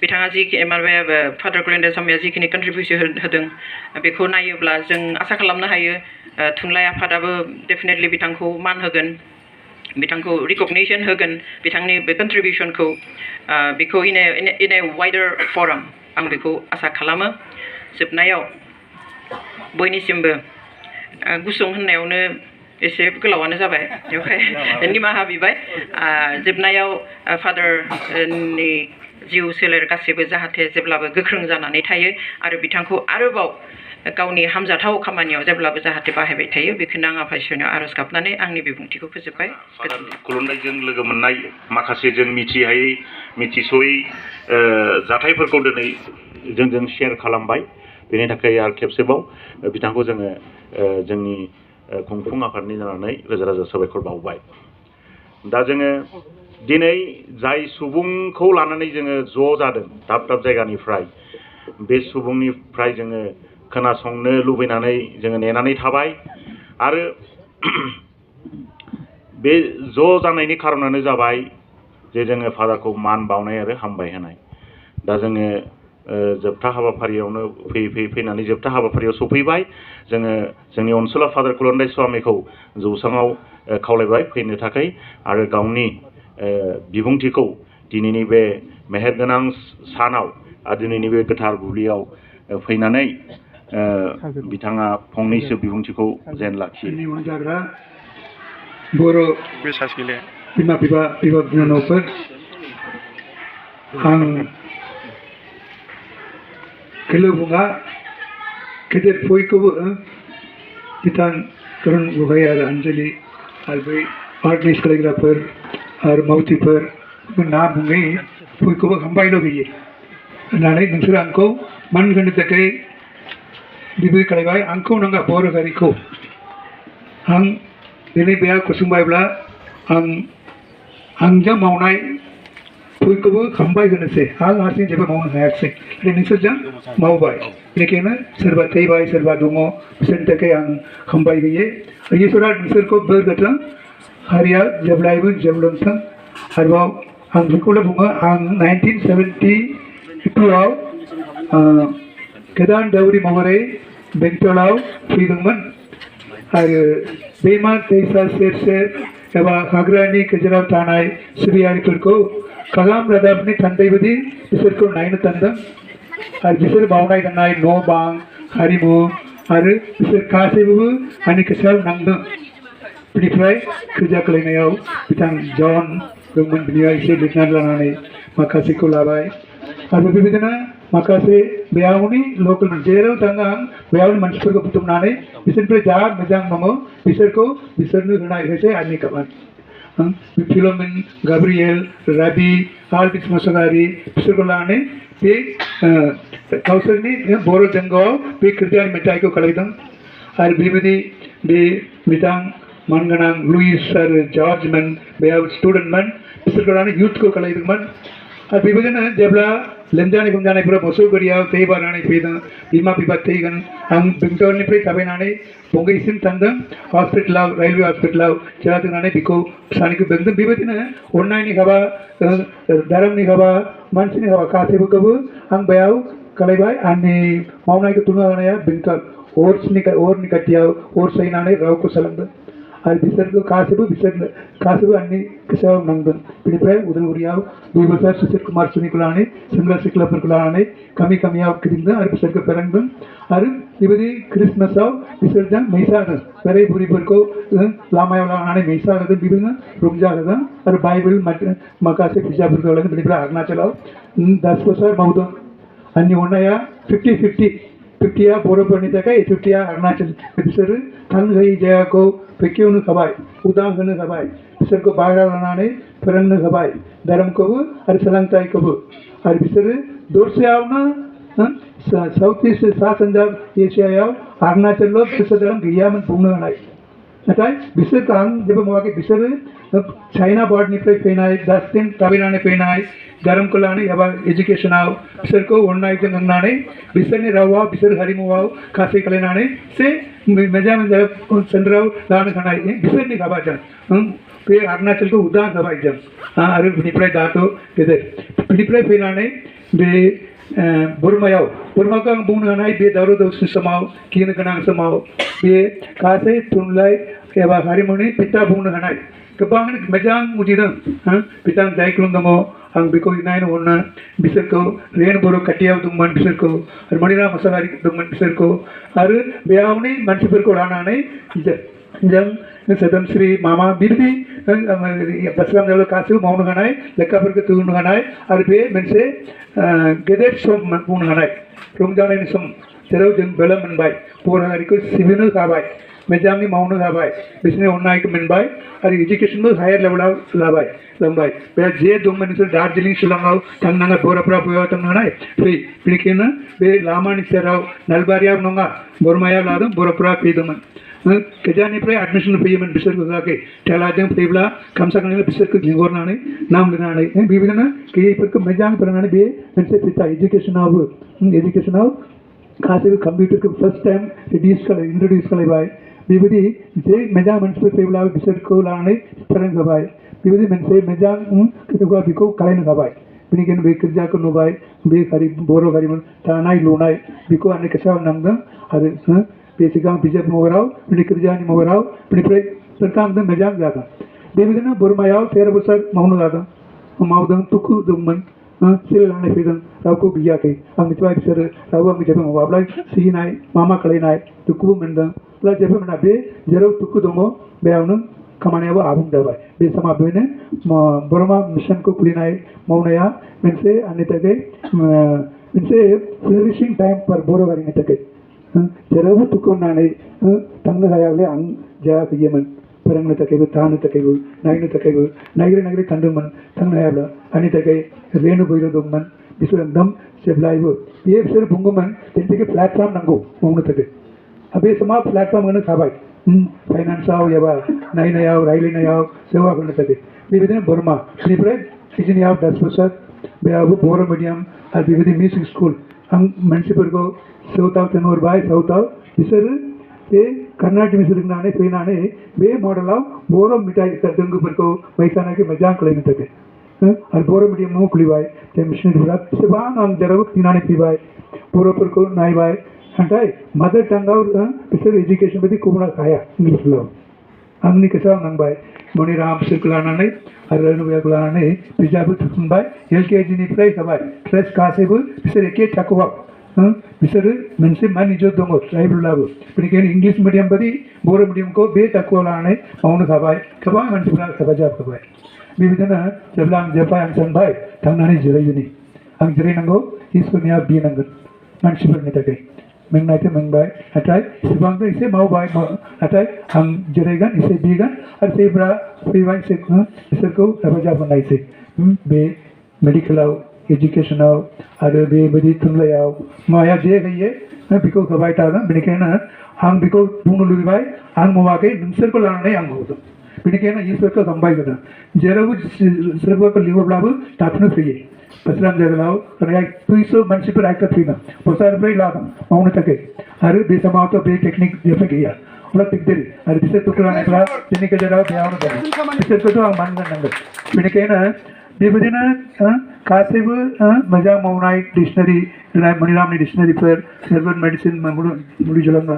बिथाङा जिखिनि माबाया फादार कुलेन्डाइसामीया जिखिनि कन्ट्रिबिउसन होदों बेखौ नायोब्ला जों आसा खालामनो हायो थुनलाइ आफादाबो डेफिनेटलि बिथांखौ मान होगोन बिथांखौ रिकगनिसन होगोन बिथांनि बे कन्ट्रिबिउसनखौ बेखौ इन ए वाइडार फराम आं बेखौ आसा खालामो जोबनायाव बयनिसिमबो गुसुं होननायावनो एसे गोलावानो जाबाय बेवहाय निमाहा बिबाय जोबनायाव फादारनि जिउ सोलेर गासैबो जाहाथे जेब्लाबो गोख्रों जानानै थायो आरो बिथांखौ आरोबाव गावनि हामजाथाव खामानियाव जेब्लाबो जाहाथे बाहायबाय थायो बेखौनो आं आफा इसोरनियाव आरज गाबनानै आंनि बिबुंथिखौ फोजोबबाय खुलुमनायजों लोगो मोननाय माखासे जों मिथिहायै मिथिसयै जाथायफोरखौ दिनै जोंजों शेयार खालामबाय बेनि थाखाय आरो खेबसेबाव बिथांखौ जोङो जोंनि खुंफुं आफादनि जानानै रोजा रोजा साबायखर बावबाय दा जोङो दिनै जाय सुबुंखौ लानानै जोङो ज' जादों दाब दाब जायगानिफ्राय बे सुबुंनिफ्राय जोङो खोनासंनो लुबैनानै जोङो नेनानै थाबाय आरो बे ज' जानायनि खारनानो जाबाय जे जोङो फादारखौ मान बावनाय आरो हामबाय होनाय दा जोङो जोबथा हाबाफारियावनो फैनानै जोबथा हाबाफारियाव सफैबाय जोङो जोंनि ओनसोलाव फादार कुलुन्दाइस्वामीखौ जौसाङाव खावलायबाय फैनो थाखाय आरो गावनि बिबुंथिखौ दिनैनि बे मेहेरगोनां सानाव आरो दिनैनि बे गोथार बुब्लियाव फैनानै बिथाङा फंनैसो बिबुंथिखौ जेन लाखियो जाग्रा बर' बिमा बिनानावफोर आं खोलो बुङा गेदेर बयखौबो बिथां करण गगाय आरो अनजलि आरो बै आर्गनाइज खालामग्राफोर आरो मावथिफोर ना बुङै बयखौबो हामबाय लुबैयो होननानै नोंसोर आंखौ मान होनो थाखाय बिबुं खालामबाय आंखौ नांगा बर' हारिखौ आं दिनै बेयाव कुसुमबायब्ला आंजों मावनाय बयखौबो हामबाय होनोसै आं हारसिं जेबो मावनो हायाखिसै नोंसोरजों मावबाय बेनिखायनो सोरबा थैबाय सोरबा दङ बिसोरनि थाखाय आं हामबाय होयो इसोरा नोंसोरखौ बोर होथों हारिया जेब्लायबो जौलोंथों आरोबाव आं बेखौल' बुङो आं 1972आव गोदान दौरि महरै बेंटलाव फैदोंमोन आरो दैमा दैसा सेर सेर एबा हाग्रानि गेजेराव थानाय सिबियारिफोरखौ खालाम रादाबनि थान्दै बायदि बिसोरखौ नायनो थांदों आरो बिसोर बावनाय दांनाय न' बां हारिमु आरो बिसोर गासैबो आंनि गोसोआव नांदों बेनिफ्राय खोजा खालायनायाव बिथां जन दंमोन बिनिया एसे लिरनानै लानानै माखासेखौ लाबाय आरो बेबायदिनो माखासे बेयावनि लकेल जेराव थाङो आं बेयावनि मानसिफोरखौ बुथुमनानै बिसोरनिफ्राय जा मोजां दङ बिसोरखौ बिसोरनो होनाय होसै आंनि खामानि फिलमिन गाब्रिएल राबि आलबिस मोसाहारि बिसोरखौ लानानै बे गावसोरनि बर' देंगोआव बे गिर्जानि मेथाइखौ खालामदों आरो बेबायदि बे बिथां मानगोनां लुइस आरो जर्जमोन बेयाव स्टुडेन्टमोन बिसोरखौ लानानै युथखौ खालामदोंमोन आरो बेबायदिनो जेब्ला लोमजानाय गुमजानायफोरा मोसौगुरियाव थै बारनानै फैदों बिमा बिफा थैगोन आं बेंटलनिफ्राय थाबायनानै बंगाइसिम थांदों हस्पिटालाव रेलवे हस्पिटालाव जेला थांनानै बेखौ फिसानिखौ बेंदों बेबायदिनो अननायनि हाबा धोरोमनि हाबा मानसिनि हाबा गासैबोखौबो आं बेयाव खालामबाय आंनि मावनायखौ थुलुंगा होनाया बेंटल अरनि खाथियाव अर सायनानै रावखौ सोलोंदों आरो बिसोरखौ गासैबो आंनि गोसोआव नांदों बेनिफ्राय उदालगुरियाव 2 बोसोर सुशील कुमार सुनिखौ लानानै सेंग्रा सिख्लाफोरखौ लानानै गामियाव गिदिंदों आरो बिसोरखौ फोरोंदों आरो बेबायदि क्रिसमासाव बिसोरजों मैसाहोदों बोराय बुरैफोरखौ लामायाव लानानै मैसाहोदों बेबायदिनो रंजाहोदों आरो बाइबेल माखासे बिजाबफोरखौ लादों बेनिफ्राय अरुणाचलाव 10 बोसोर मावदों आंनि अननाया 50-50 बर'फोरनि थाखाय 50 अरुणाचल बिसोरो थांनो हायै जायगाखौ बेखेवनो हाबाय उदां होनो हाबाय बिसोरखौ बाहेरायाव लानानै फोरोंनो हाबाय धोरोमखौबो आरो सोलोंथाइखौबो आरो बिसोरो दरसेयावनो साउथ इस्ट सा सानजा एसियायाव अरुणाचलल' बिसोर धोरोम गैयामोन बुंनो हानाय नाथाय बिसोरखौ आं जेबो मावाखै बिसोरो चाइना बर्डनिफ्राय फैनाय दासिम थाबायनानै फैनाय धोरोमखौ लानानै एबा एजुकेसनाव बिसोरखौ अननायजों होनानै बिसोरनि रावाव बिसोर हारिमुआव खासै खालायनानै एसे मोजां सेन्टाराव लानो हानाय बिसोरनि हाबाजों बे अरुणाचलखौ उदां होबाय जों आरो बिनिफ्राय दाथ' गेदेर बिनिफ्राय फैनानै बे बोरमाखौ आं बुंनो हानाय बे दावराव दावसि समाव गिनो गोनां समाव बे गासै थुनलाइ एबा हारिमुनि बिथा बुंनो हानाय गोबां मोजां बुजिदों बिथां जायख्लं दङ आं बेखौ नायनो हरनो बिसोरखौ रेन बर' खाथियाव दंमोन बिसोरखौ आरो मणिरा मोसाहारि दंमोन बिसोरखौ आरो बेयावनि मानसिफोरखौ लानानै जों सोदोमस्रि मामा बिबायदि बास्राम गासैबो मावनो हानाय लेखाफोरखौ दिहुननो हानाय आरो बे मोनसे गेदेर सम बुंनो हानाय रंजानायनि सम जेराव जों बेला मोनबाय बर' हारिखौ सिबिनो हाबाय मोजाङै मावनो हाबाय बिसोरनि अननायखौ मोनबाय आरो इडुकेसनबो हायार लेभेलाव लांबाय बे जे दंमोन बिसोर दार्जिलिं शिलंआव थांनाङा बर'फ्रा बयाव थांनो हानाय बेनिखायनो बे लामानि सेराव नलबारियाव नङा बरमायाव लादों बर'फ्रा फैदोंमोन गोजाननिफ्राय एडमिसन फैयोमोन बिसोरखौ होआखै थेलाजों फैब्ला गामसा गाननानै बिसोरखौ लिंहरनानै नाम लिरनानै बेबायदिनो गैयैफोरखौ मोजां फोरोंनानै बे मोनसे फिथा एजुकेसनाव गासैबो कम्पिउटारखौ फार्स्ट टाइम इन्ट्रडिउस खालामबाय बेबायदि जे मोजां मानसिफोर फैब्ला बिसोरखौ लानानै फोरोंहोबाय बेबायदि मोनसे मोजां खोथाखौ बेखौ खालामनो हाबाय बेनिखायनो बे गिर्जाखौ नुबाय बे बर' हारिमु दानाय लुनाय बेखौ आंनि गोसोआव नांदों आरो बे सिगां बिजाब महराव बे गिर्जानि महराव बेनिफ्राय सोरखांदों मोजां जादों बेबायदिनो बोरमायाव 13 बोसोर मावदों दुखु दंमोन सिरिलांनाय फैदों रावखौ गियाखै आं मिथिबाय बिसोरो रावबो आंनि जेबो मावाब्ला सिगिनाय मामा खालायनाय दुखुबो मोनदों अब्ला जेबो मोना बे जेराव दुखु दङ बेयावनो खामानियाबो आबुं जाबाय बे समा बेनो बोरमा मिशनखौ खुलिनाय मावनाया मोनसे आंनि थाखाय मोनसे फ्लरिशिं टाइम बर' हारिनि थाखाय जेरावबो दुखु होननानै थांनो हायाब्ला आं जायाखैमोन फोरोंनो थाखायबो थानो थाखायबो नायनो थाखायबो नागिरै थांदोंमोन थांनो हायाब्ला आंनि थाखाय रेनु बैरो दंमोन बिसोर एकदम जेब्लायबो बिसोर बुङोमोन जोंनि थाखाय प्लेटफर्म नांगौ मावनो थाखाय बे समाव प्लेटफर्म होनो थाबाय फाइनान्सआव एबा नायनायाव रायज्लायनायाव सेवा होनो थाखाय बेबायदिनो बोरमा बेनिफ्राय बिजनियाव 10 बोसोर बेयावबो बर' मिडियाम आरो बेबायदि मिउजिक स्कुल आं मानसिफोरखौ साउथआव थिनहरबाय साउथआव बिसोरो बे कर्नाटक सोलोंनानै फैनानै बे मडेलाव बर' मेथाइ दोंगोफोरखौ मोसानायखौ मोजां खालामनो थाखाय आरो बर' मिडियामाव खुलिबाय बे मिशनारिफोरा बेसेबां आं जेरावबो फैनानै फैबाय बर'फोरखौ नायबाय नाथाय मादार टांगाव बिसोर एजुकेसन बायदि गुबुना हाया इंलिसआव आंनि गोसोआव नांबाय मनिराम बिसोरखौ लानानै आरो नुयाखौ लानानै बिजाबो थुनबाय LKG निफ्राय जाबाय ट्रेस गासैबो बिसोर एखे थाखोआव बिसोरो मोनसे मानिजो दङ ट्राइबेलाबो बेनिखायनो इंलिश मिडियाम बायदि बर' मिडियामखौ बे थाखोआव लानानै मावनो हाबाय गोबां मानसिफ्रा हेफाजाब होबाय बेबायदिनो जेब्ला आं जोब्बाय आं सानबाय थांनानै जिरायदिनि आं जिरायनांगौ इसोरनिया बिनांगोन मानसिफोरनि थाखाय मेंनायथ' मेंबाय नाथाय इसेबांथ' एसे मावबाय नाथाय आं जिरायगोन एसे बिगोन आरो जायफ्रा फैबाय बिसोरखौ हेफाजाब होनायसै बे मेडिकेलाव एजुकेसनाव आरो बेबायदि थुनलाइयाव माया जे होयो बेखौ होबाय थागोन बेनिखायनो आं बेखौ बुंनो लुबैबाय आं मावाखै नोंसोरखौ लानानै आं मावदों बेनिखायनो इसोरखौ हामबाय होदों जेरावबो सोरबाफोर लिंहरब्लाबो थाबनो फैयो बोसोराम जायगायाव 200 मानसिफोर आयका फैदों बोसोरनिफ्राय लादों मावनो थाखाय आरो बे समावथ' बे टेकनिक जेबो गैया अब्ला दिगदारि आरो बिसोरखौ लानायफ्रा जोंनि गेजेराव बेयावनो दं बिसोरखौथ' आं मान होनांगोन बेनिखायनो बेबायदिनो गासैबो मोजां मावनाय डिक्सनारि मनिरामनि डिक्सनारिफोर हेर्बेल मेडिसिन मुलि जलांना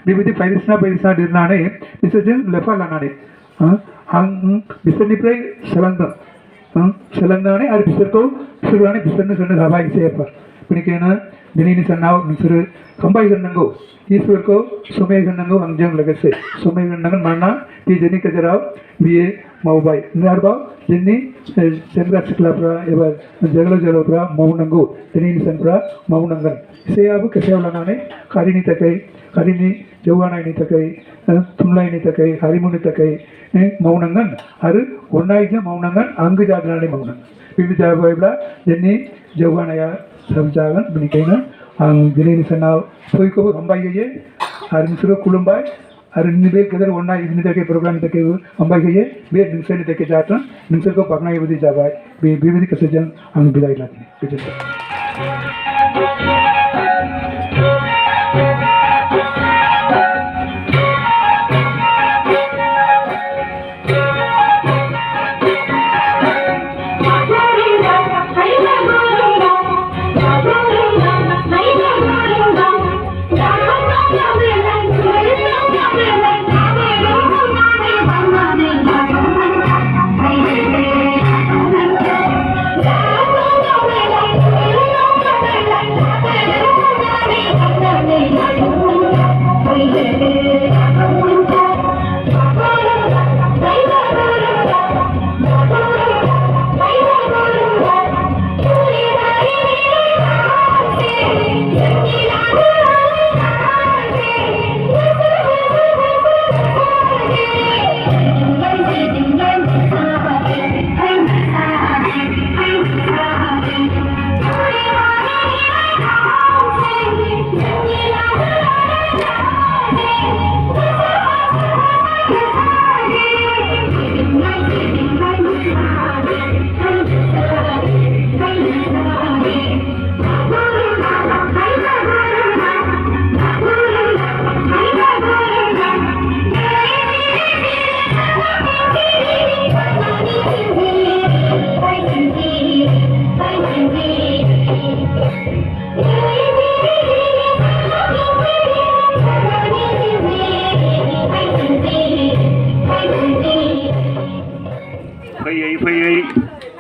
बेबायदि बायदिसिना लिरनानै बिसोरजों लेखा लानानै आं बिसोरनिफ्राय सोलोंनानै आरो बिसोरखौ सोलोंनानै बिसोरनो होनो हाबाय एसेफोर बेनिखायनो दिनैनि सानाव नोंसोरो हामबाय होनांगौ इसोरखौ समाय होनांगौ आंजों लोगोसे समाय होनांगोन मानोना बे जोंनि गेजेराव बियो मावबाय आरोबाव जोंनि सेंग्रा सिख्लाफ्रा एबा जोहोलावफ्रा मावनांगौ दिनैनि सानफ्रा मावनांगोन एसेयाबो गोसोआव लानानै हारिनि जौगानायनि थाखाय थुनलाइनि थाखाय हारिमुनि थाखाय मावनांगोन आरो अननायजों मावनांगोन आंगो जानानै मावनांगोन बेबायदि जाबायब्ला जोंनि जौगानाया जागोन बेनिखायनो आं दिनैनि सानाव बयखौबो हामबाय होयो आरो नोंसोरखौ खुलुमबाय आरो नैबे गेदेर अननाय बिनि थाखाय प्रग्रामनि थाखायबो हामबाय होयो बे नोंसोरनि थाखाय जाथों नोंसोरखौ बाख्नाय बायदि जाबाय बेबायदि गोसोजों आं बिदाय लादों गोजोन्थों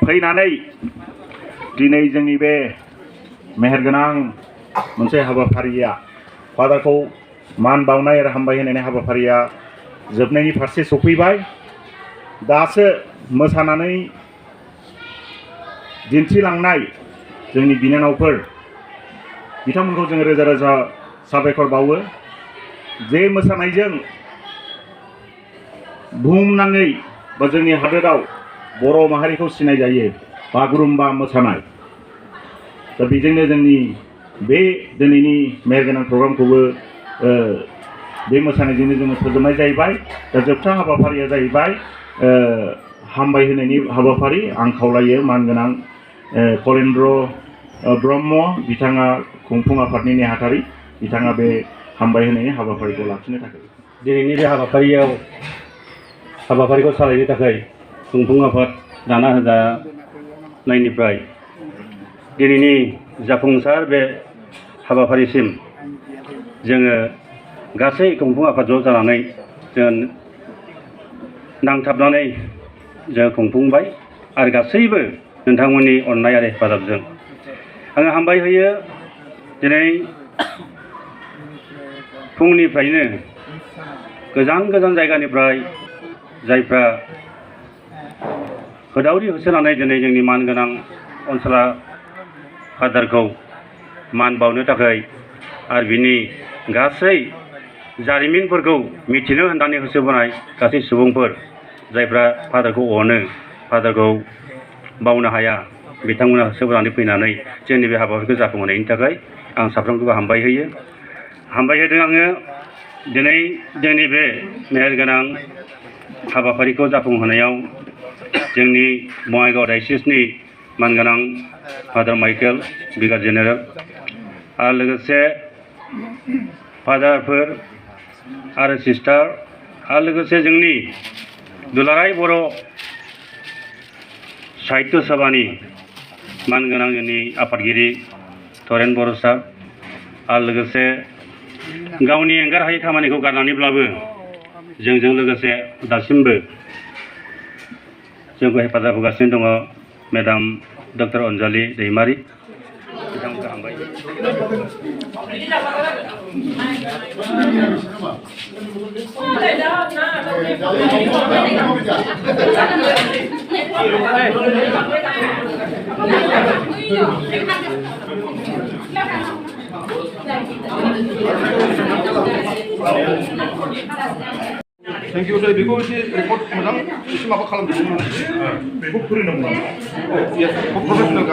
फैनानै दिनै जोंनि बे मेहेरगोनां मोनसे हाबाफारिया फादारखौ मान बावनाय आरो हामबाय होनायनि हाबाफारिया जोबनायनि फारसे सफैबाय दासो मोसानानै दिन्थिलांनाय जोंनि बिनानावफोर बिथांमोनखौ जों रोजा रोजा साबायखर बावो जे मोसानायजों बुहुमनाङै बा जोंनि हादोराव बर' माहारिखौ सिनाय जायो बागुरुम्बा मोसानाय दा बेजोंनो जोंनि बे दिनैनि मेहेरगोनां प्रग्रामखौबो बे मोसानायजोंनो जोङो फोजोबनाय जाहैबाय दा जोबथा हाबाफारिया जाहैबाय हामबाय होनायनि हाबाफारि आं खावलायो मानगोनां कलेन्द्र ब्रह्म बिथाङा खुंफुं आफादनि नेहाथारि बिथाङा बे हामबाय होनायनि हाबाफारिखौ लाखिनो थाखाय दिनैनि बे हाबाफारिखौ सालायनो थाखाय खुंफुं आफाद दाना होजानायनिफ्राय दिनैनि जाफुंसार बे हाबाफारिसिम जोङो गासै खुंफुं आफाद ज' जानानै जों नांथाबनानै जों खुंफुंबाय आरो गासैबो नोंथांमोननि अननाय आरो हेफाजाबजों आङो हामबाय होयो दिनै फुंनिफ्रायनो गोजान गोजान जायगानिफ्राय जायफ्रा होदावरि होसोनानै दिनै जोंनि मानगोनां ओनसोला फादारखौ मान बावनो थाखाय आरो बिनि गासै जारिमिनफोरखौ मिथिनो होननानै होसोबोनाय गासै सुबुंफोर जायफ्रा फादारखौ अनो फादारखौ बावनो हाया बिथांमोना होसोबोनानै फैनानै जोंनि बे हाबाफारिखौ जाफुंहोनायनि थाखाय आं साफ्रोमखौबो हामबाय होयो हामबाय होदों आङो दिनै जोंनि बे मेहेरगोनां हाबाफारिखौ जाफुंहोनायाव जोंनि बङाइगाव डायसिसनि मानगोनां फादार माइकेल बिगार जेनेरेल आरो लोगोसे फादारफोर आरो सिस्टार आरो लोगोसे जोंनि दुलाराय बर' साहित्य सभानि मानगोनां जोंनि आफादगिरि थरेन बर' सार आरो लोगोसे गावनि एंगारहायै खामानिखौ गारनानैब्लाबो जोंजों लोगोसे दासिमबो जोंखौ हेफाजाब होगासिनो दङ मेडाम डक्टर अनजालि दैमारि बिथांमोनखौ हामबाय Thank you. बेखौ एसे रेकर्ड मोजां एसे माबा खालामदोंमोन बेखौ फोरोंनांगौ yes professional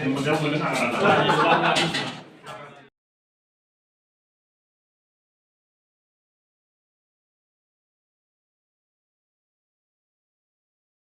Mudah-mudahan